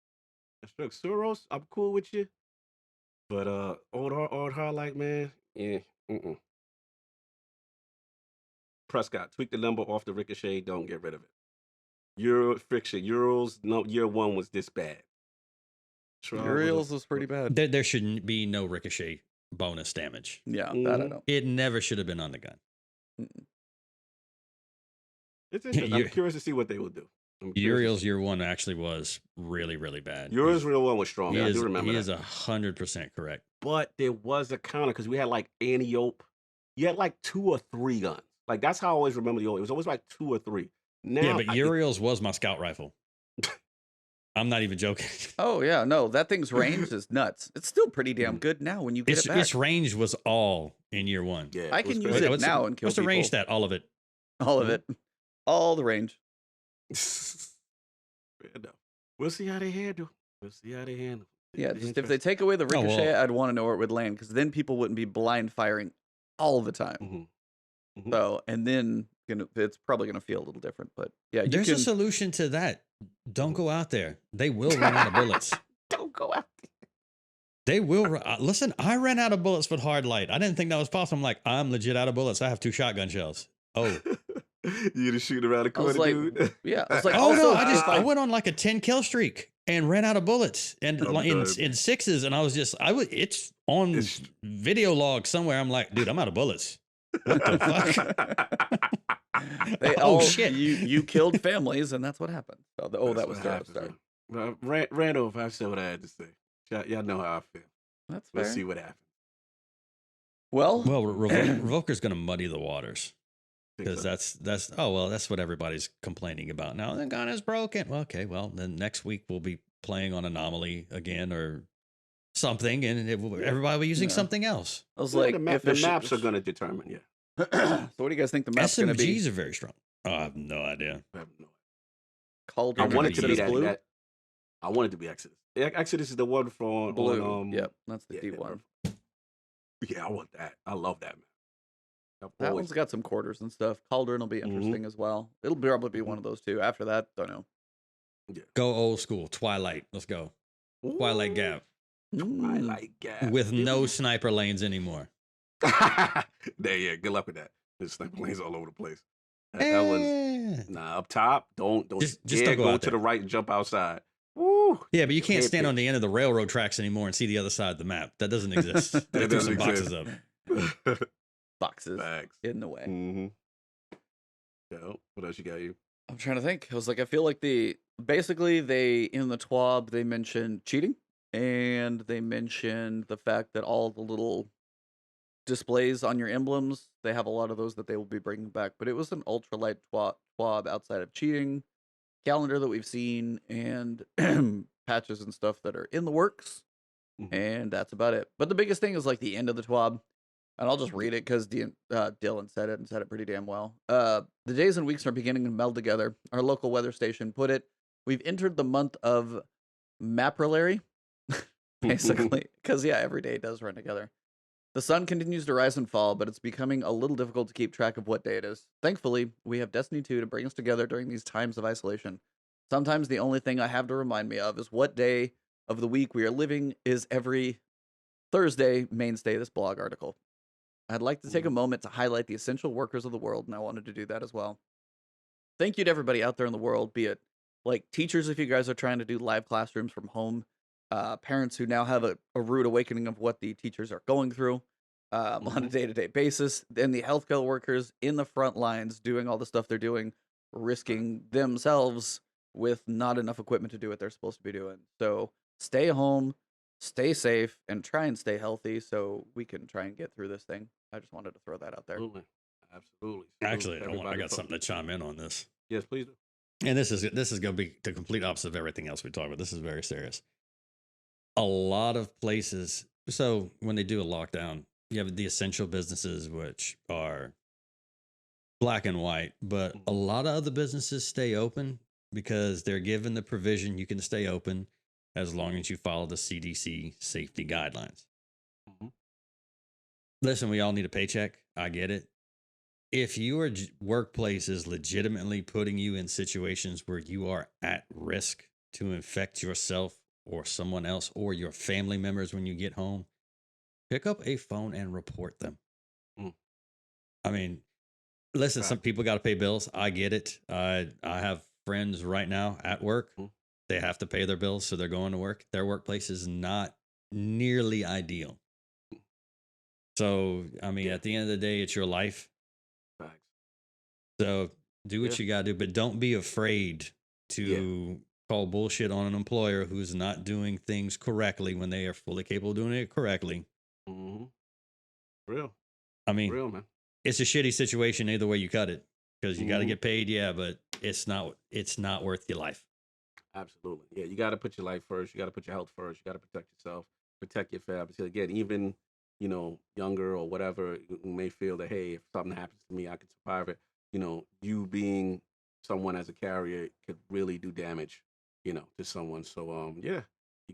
I struggle. Suros, I'm cool with you. But old Hardlight, man, yeah. Prescott, tweak the number off the ricochet. Don't get rid of it. Euros, no, year 1 was this bad. Uriel's was pretty bad. there shouldn't be no ricochet bonus damage. Yeah, that I Mhm. know. It never should have been on the gun. It's interesting. I'm Ur- curious to see what they will do. Uriel's year 1 actually was really, really bad. Yours real one was strong. He I is, do remember he that. is 100% correct. But there was a counter because we had like Antiope. You had like 2 or 3 guns. Like that's how I always remember the old. It was always like 2 or 3. Now, Yeah, but Uriel's was my scout rifle. I'm not even joking. Oh yeah, no, that thing's range is nuts. It's still pretty damn good now when you get it back. Its range was all in year 1. yeah, I it was can use crazy. it What's now the, and kill what's the range people. stat? All of it. All of it, all the range. Fair enough. We'll see how they handle. We'll see how they handle. Yeah, It'll be just if they take away the Oh, well. ricochet, I'd want to know where it would land because then people wouldn't be blind firing all the time. interesting. Mhm. So, and then it's probably gonna feel a little different. But yeah, you There's can. a solution to that. Don't go out there. They will run out of bullets. Don't go out. They will. Listen, I ran out of bullets with Hardlight. I didn't think that was possible. I'm like, I'm legit out of bullets. I have 2 shotgun shells. Oh, You just shoot around the I was corner, like, dude. yeah, I was like, oh no! also, I went on like a 10 kill streak and ran out of bullets and I'm in done. 6s. And I was just, it's on It's- video log somewhere. I'm like, dude, I'm out of bullets. What the fuck? they Oh, all shit. You killed families, and that's what happened. So, that That's was what Jarrett. happens, Sorry. man. Well, ran over. I said what I had to say. Y'all know how I feel. That's We'll fair. see what happens. Well, Revoker's going to muddy the waters Think because so. that's what everybody's complaining about now. The gun is broken. Well, okay, well then next week we'll be playing on Anomaly again or something, and everybody will be using Yeah. something else. I was Yeah, like, the maps are going to determine. Yeah, So what do you guys think the map's going to be? SMGs are very strong. Oh, I have no idea. I have no. Cauldron. I want it to be Exodus Blue. that. I want it to be Exodus. Exodus is the one from Blue. on, Yep, that's the yeah, D one. Yeah, I want that. I love that, man. I've That always- one's got some quarters and stuff. Cauldron will be interesting as well. It'll probably be one of those two. After that, don't know. Go old school. Twilight. Let's go. Twilight Ooh, Gap Twilight Gap with no sniper lanes anymore. There, yeah. Good luck with that. There's sniper lanes all over the place. That was up top. Don't Just yeah, don't go out to there. the right and jump outside. Woo. Yeah, but you can't stand pick. on the end of the railroad tracks anymore and see the other side of the map. That doesn't exist. They That threw doesn't some boxes exist. up. Boxes Facts. in the way. Mm-hmm. Yeah. What else you got? You? I'm trying to think. I was like, I feel like basically they in the TWAB they mentioned cheating and they mentioned the fact that all the little displays on your emblems, they have a lot of those that they will be bringing back. But it was an ultralight TWAB outside of cheating, calendar that we've seen, and patches and stuff that are in the works. Mhm. And that's about it. But the biggest thing is like the end of the TWAB. And I'll just read it because Dylan said it and said it pretty damn well. The days and weeks are beginning to meld together. Our local weather station put it. We've entered the month of Maprilary, basically. Because, yeah, every day does run together. The sun continues to rise and fall, but it's becoming a little difficult to keep track of what day it is. Thankfully, we have Destiny 2 to bring us together during these times of isolation. Sometimes the only thing I have to remind me of is what day of the week we are living is every Thursday mainstay of this blog article. I'd like to take a moment to highlight the essential workers of the world, and I wanted to do that as well. Thank you to everybody out there in the world, be it like teachers if you guys are trying to do live classrooms from home, parents who now have a rude awakening of what the teachers are going through on a day-to-day basis, and the healthcare workers in the front lines doing all the stuff they're doing, risking themselves with not enough equipment to do what they're supposed to be doing. So stay home, stay safe, and try and stay healthy so we can try and get through this thing. I just wanted to throw that out there. Absolutely. Actually, I got something to chime in on this. Yes, please do. And this is going to be the complete opposite of everything else we talk about. This is very serious. A lot of places, so when they do a lockdown, you have the essential businesses, which are black and white, but a lot of other businesses stay open because they're given the provision you can stay open as long as you follow the CDC safety guidelines. Mhm. Listen, we all need a paycheck. I get it. If your workplace is legitimately putting you in situations where you are at risk to infect yourself or someone else or your family members when you get home, pick up a phone and report them. I mean, listen, some people got to pay bills. I get it. I have friends right now at work. They have to pay their bills, so they're going to work. Their workplace is not nearly ideal. So, I mean, at the end of the day, it's your life. So do what you got to do, but don't be afraid to call bullshit on an employer who's not doing things correctly when they are fully capable of doing it correctly. Real. I mean, real, man. It's a shitty situation either way you cut it because you got to get paid. Yeah, but it's not worth your life. Absolutely. Yeah, you got to put your life first. You got to put your health first. You got to protect yourself, protect your family. So again, even, younger or whatever, who may feel that, hey, if something happens to me, I can survive it. You being someone as a carrier could really do damage, to someone. So, you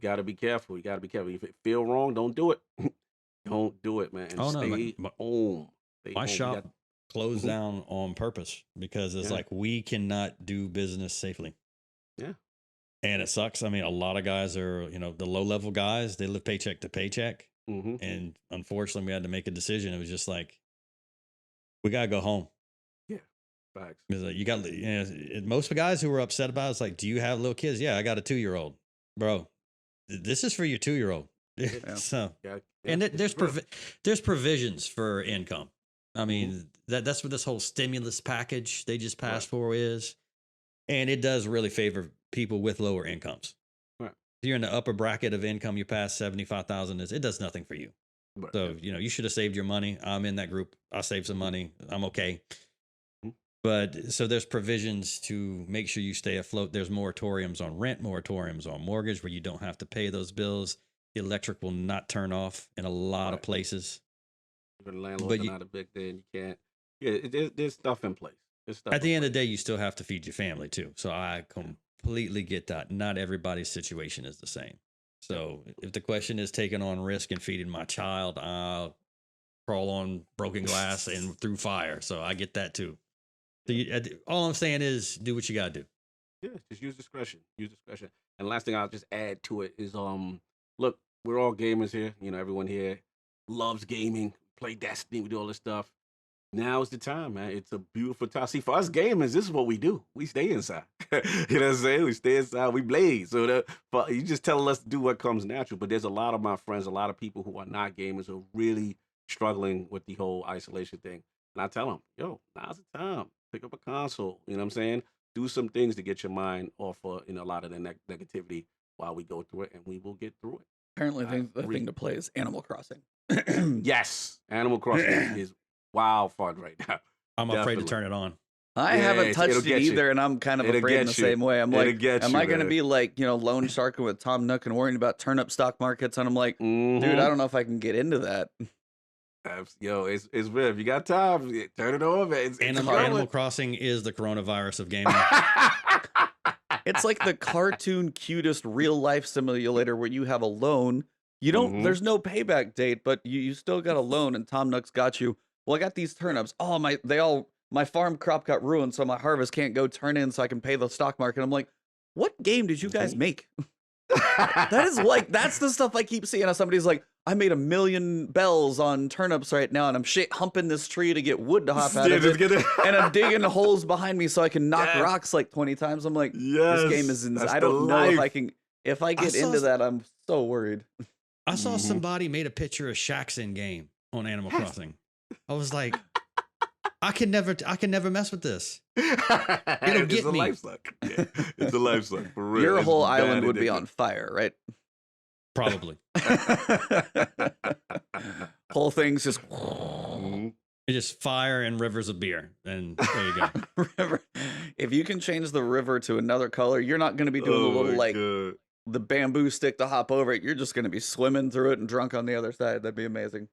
got to be careful. You got to be careful. If it feel wrong, don't do it. Don't do it, man. And stay home. My shop closed down on purpose because it's like we cannot do business safely. Yeah. And it sucks. I mean, a lot of guys are, the low level guys, they live paycheck to paycheck. And unfortunately, we had to make a decision. It was just like, we got to go home. Yeah. Facts. Because you got, most of the guys who were upset about it's like, do you have little kids? Yeah, I got a 2-year-old. Bro, this is for your 2-year-old. So, and there's provisions for income. I mean, that's what this whole stimulus package they just passed for is. And it does really favor people with lower incomes. Right. If you're in the upper bracket of income, you pass 75,000, it does nothing for you. Right. So, you should have saved your money. I'm in that group. I saved some money. I'm okay. Mhm. But so there's provisions to make sure you stay afloat. There's moratoriums on rent, moratoriums on mortgage where you don't have to pay those bills. The electric will not turn off in a lot of Right. places. If the landlords But are not evicted, you can't. Yeah, there's stuff in place. There's stuff at the in end of place. the day, you still have to feed your family too. So I completely get that. Not everybody's situation is the same. So if the question is taking on risk and feeding my child, I'll crawl on broken glass and through fire. So I get that too. So all I'm saying is do what you got to do. Yeah, just use discretion. Use discretion. And last thing I'll just add to it is look, we're all gamers here. Everyone here loves gaming, play Destiny, we do all this stuff. Now is the time, man. It's a beautiful time. See, for us gamers, this is what we do. We stay inside. You know what I'm saying? We stay inside. We blaze. So you just telling us to do what comes natural. But there's a lot of my friends, a lot of people who are not gamers who are really struggling with the whole isolation thing. And I tell them, yo, now's the time. Pick up a console. You know what I'm saying? Do some things to get your mind off of a lot of the negativity while we go through it, and we will get through it. Apparently, I the agree. thing to play is Animal Crossing. Yes, Animal Crossing is wild fun right now. I'm afraid to Definitely. turn it on. I haven't it'll touched it get you. either, and I'm kind of It'll afraid in get the you. same way. I'm It'll like, get am you, I going to man. be like, loan sharking with Tom Nook and worrying about turnip stock markets? And I'm like, dude, I don't know if I can get into that. Yo, it's real. If you got time, turn it on, man. It's Animal Crossing is the coronavirus of gaming. It's like the cartoon cutest real life simulator where you have a loan. You don't. Mhm. There's no payback date, but you still got a loan, and Tom Nook's got you. Well, I got these turnips. Oh my farm crop got ruined, so my harvest can't go turn in, so I can pay the stock market. I'm like, what game did you guys make? That's the stuff I keep seeing. Somebody's like, I made 1 million bells on turnips right now, and I'm humping this tree to get wood to hop out of it, and I'm digging holes behind me so I can knock rocks like 20 times. I'm like, this game is insane. I don't know if I can. If I get into that, I'm so worried. I saw somebody made a picture of Shaq's in game on Animal Crossing. I was like, I can never mess with this. It'll get me. Life suck. Yeah, it's a life suck for real. Your It's whole bad island would be addictive. on fire, right? Probably. Whole thing's just Mhm. It's just fire and rivers of beer. And there you go. river. If you can change the river to another color, you're not going to be doing the little my like God. the bamboo stick to hop over it. You're just going to be swimming through it and drunk on the other side. That'd be amazing.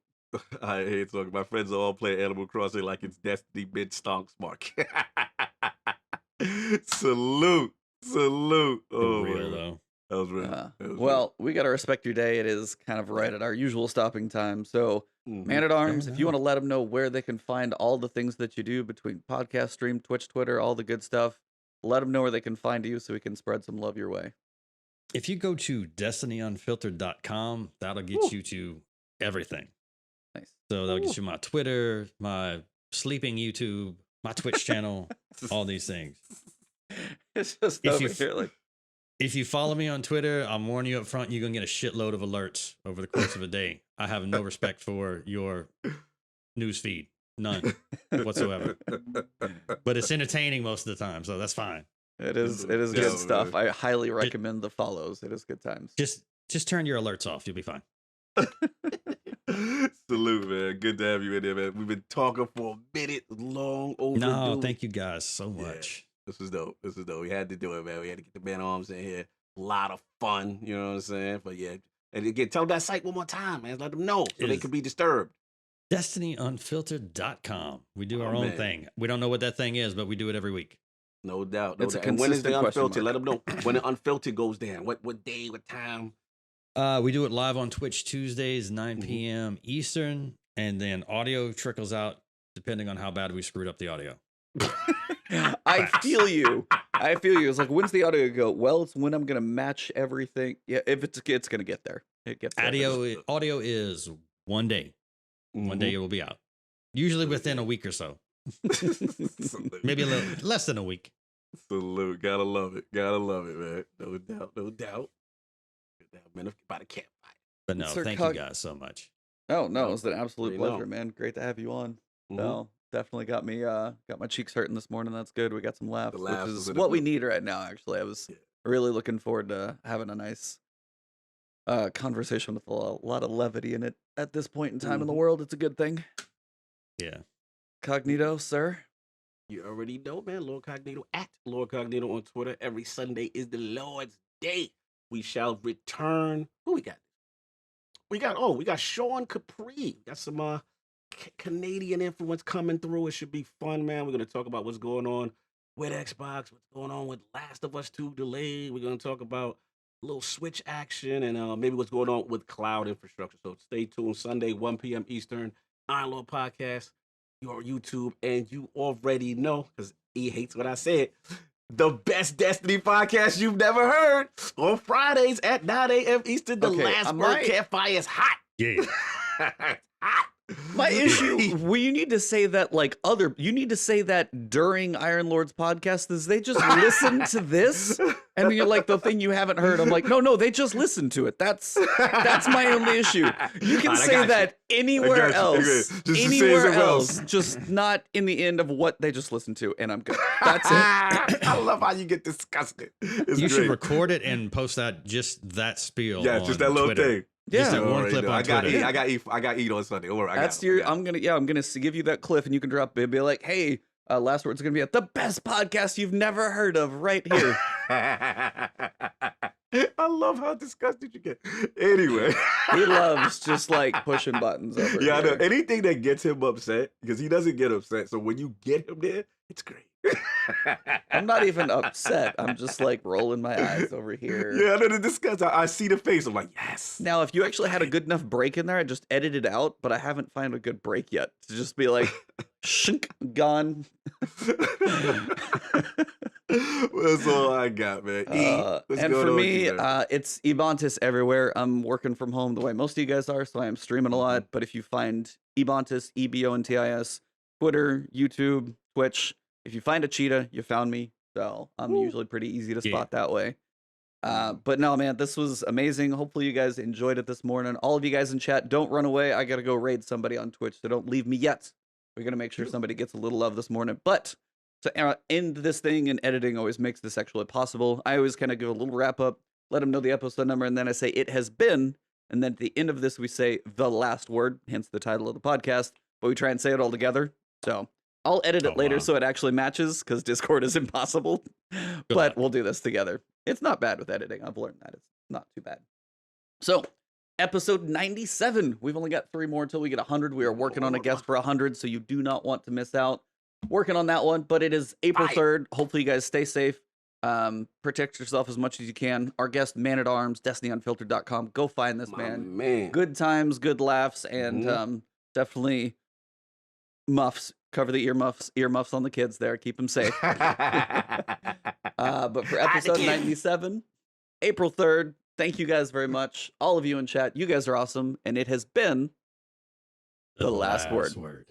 I hate talking. My friends all play Animal Crossing like it's Destiny mid stonks mark. Salute. Oh, real man. though. That was real. That was Well, we got to respect your day. It is kind of right at our usual stopping time. So, real. Man at Arms, Fair if you want to enough. let them know where they can find all the things that you do between podcast, stream, Twitch, Twitter, all the good stuff, let them know where they can find you so we can spread some love your way. If you go to destinyunfiltered.com, that'll get Woo. you to everything. Nice. So that'll get you my Twitter, my sleeping YouTube, my Twitch channel, all these things. It's just If over you here like, If you follow me on Twitter, I'm warning you up front, you're going to get a shitload of alerts over the course of a day. I have no respect for your news feed. None whatsoever. But it's entertaining most of the time, so that's fine. it is Yeah, good stuff. man. I highly recommend the follows. It is good times. Just turn your alerts off. You'll be fine. Salute, man. Good to have you in there, man. We've been talking for a minute, long overdue. No, thank you guys so Yeah. much. This is dope. We had to do it, man. We had to get the Man Arms in here. A lot of fun, you know what I'm saying? But yeah, and again, tell them that site one more time, man. Let them know so they Is- can be disturbed. DestinyUnfiltered.com. We do our Oh, own man. thing. We don't know what that thing is, but we do it every week. No doubt. It's a And when is the consistent question Unfiltered? mark. Let them know when the Unfiltered goes down. What day, what time? We do it live on Twitch Tuesdays, 9 Mhm. p.m. Eastern, and then audio trickles out depending on how bad we screwed up the audio. I feel you. It's like, when's the audio go? Well, it's when I'm gonna match everything. Yeah, if it's gonna get there. It gets there. Audio is one day. One day it will be out. Usually within a week or so. Salute. Maybe a little less than a week. Salute. Gotta love it, man. No doubt. Good to have men by the campfire. But no, Sir thank Cog- you guys so much. Oh no, it was an absolute You pleasure, know. man. Great to have you on. Mhm. No, definitely got my cheeks hurting this morning. That's good. We got some laughs, laughs which was is in the what we booth. need right now. Actually, I was Yeah. really looking forward to having a nice conversation with a lot of levity in it at this point in time in the Mhm. world. It's a good thing. Yeah. Cognito, sir. You already know, man. Lord Cognito at Lord Cognito on Twitter. Every Sunday is the Lord's Day. We shall return. Who we got? We got Sean Capri. We got some Canadian influence coming through. It should be fun, man. We're gonna talk about what's going on with Xbox, what's going on with Last of Us 2 delay. We're gonna talk about a little Switch action and maybe what's going on with cloud infrastructure. So stay tuned. Sunday, 1 p.m. Eastern, Iron Lord Podcast, your YouTube, and you already know because he hates what I said. The best Destiny podcast you've never heard on Fridays at 9 a.m. Eastern. The Okay, last word campfire is hot. Yeah. Hot. My issue, well, you need to say that you need to say that during Iron Lord's podcast is they just listen to this and you're like the thing you haven't heard. I'm like, no, they just listen to it. That's my only issue. You can say that anywhere else, just not in the end of what they just listened to, and I'm good. That's it. I love how you get disgusted. You should record it and post that spiel. Yeah, on just that little Twitter. thing. Just that You one already clip know. on I got Twitter. I got eat on Sunday. Don't worry, I'm gonna give you that cliff, and you can drop it. Be like, hey, last word's gonna be at the best podcast you've never heard of right here. I love how disgusted you get. Anyway, He loves just like pushing buttons over yeah, I know. here. Anything that gets him upset because he doesn't get upset. So when you get him there, it's great. I'm not even upset. I'm just like rolling my eyes over here. Yeah, I know the disgust. I see the face. I'm like, yes. Now, if you actually had a good enough break in there, I just edit it out, but I haven't found a good break yet to just be like, shink, gone. That's all I got, man. What's And going for on with me, you, man? it's Ebontis everywhere. I'm working from home the way most of you guys are, so I am streaming a lot. But if you find Ebontis, EBONTIS, Twitter, YouTube, Twitch, if you find a cheetah, you found me. So I'm usually pretty easy to spot that way. But no, man, this was amazing. Hopefully you guys enjoyed it this morning. All of you guys in chat, don't run away. I got to go raid somebody on Twitch, so don't leave me yet. We're going to make sure somebody gets a little love this morning. But to end this thing, and editing always makes this actually possible, I always kind of give a little wrap up, let them know the episode number, and then I say it has been. And then at the end of this, we say the last word, hence the title of the podcast. But we try and say it all together. So I'll edit it later so it actually matches because Discord is impossible. But we'll do this together. It's not bad with editing. I've learned that. It's not too bad. So, episode 97. We've only got 3 more until we get 100. We are working on a guest for 100, so you do not want to miss out. Working on that one, but it is April 3rd. Hopefully, you guys stay safe. Protect yourself as much as you can. Our guest, Man at Arms, DestinyUnfiltered.com. Go find this man. Good times, good laughs, and definitely muffs. Cover the earmuffs on the kids there. Keep them safe. But for episode 97, April 3rd, thank you guys very much. All of you in chat, you guys are awesome. And it has been the last word.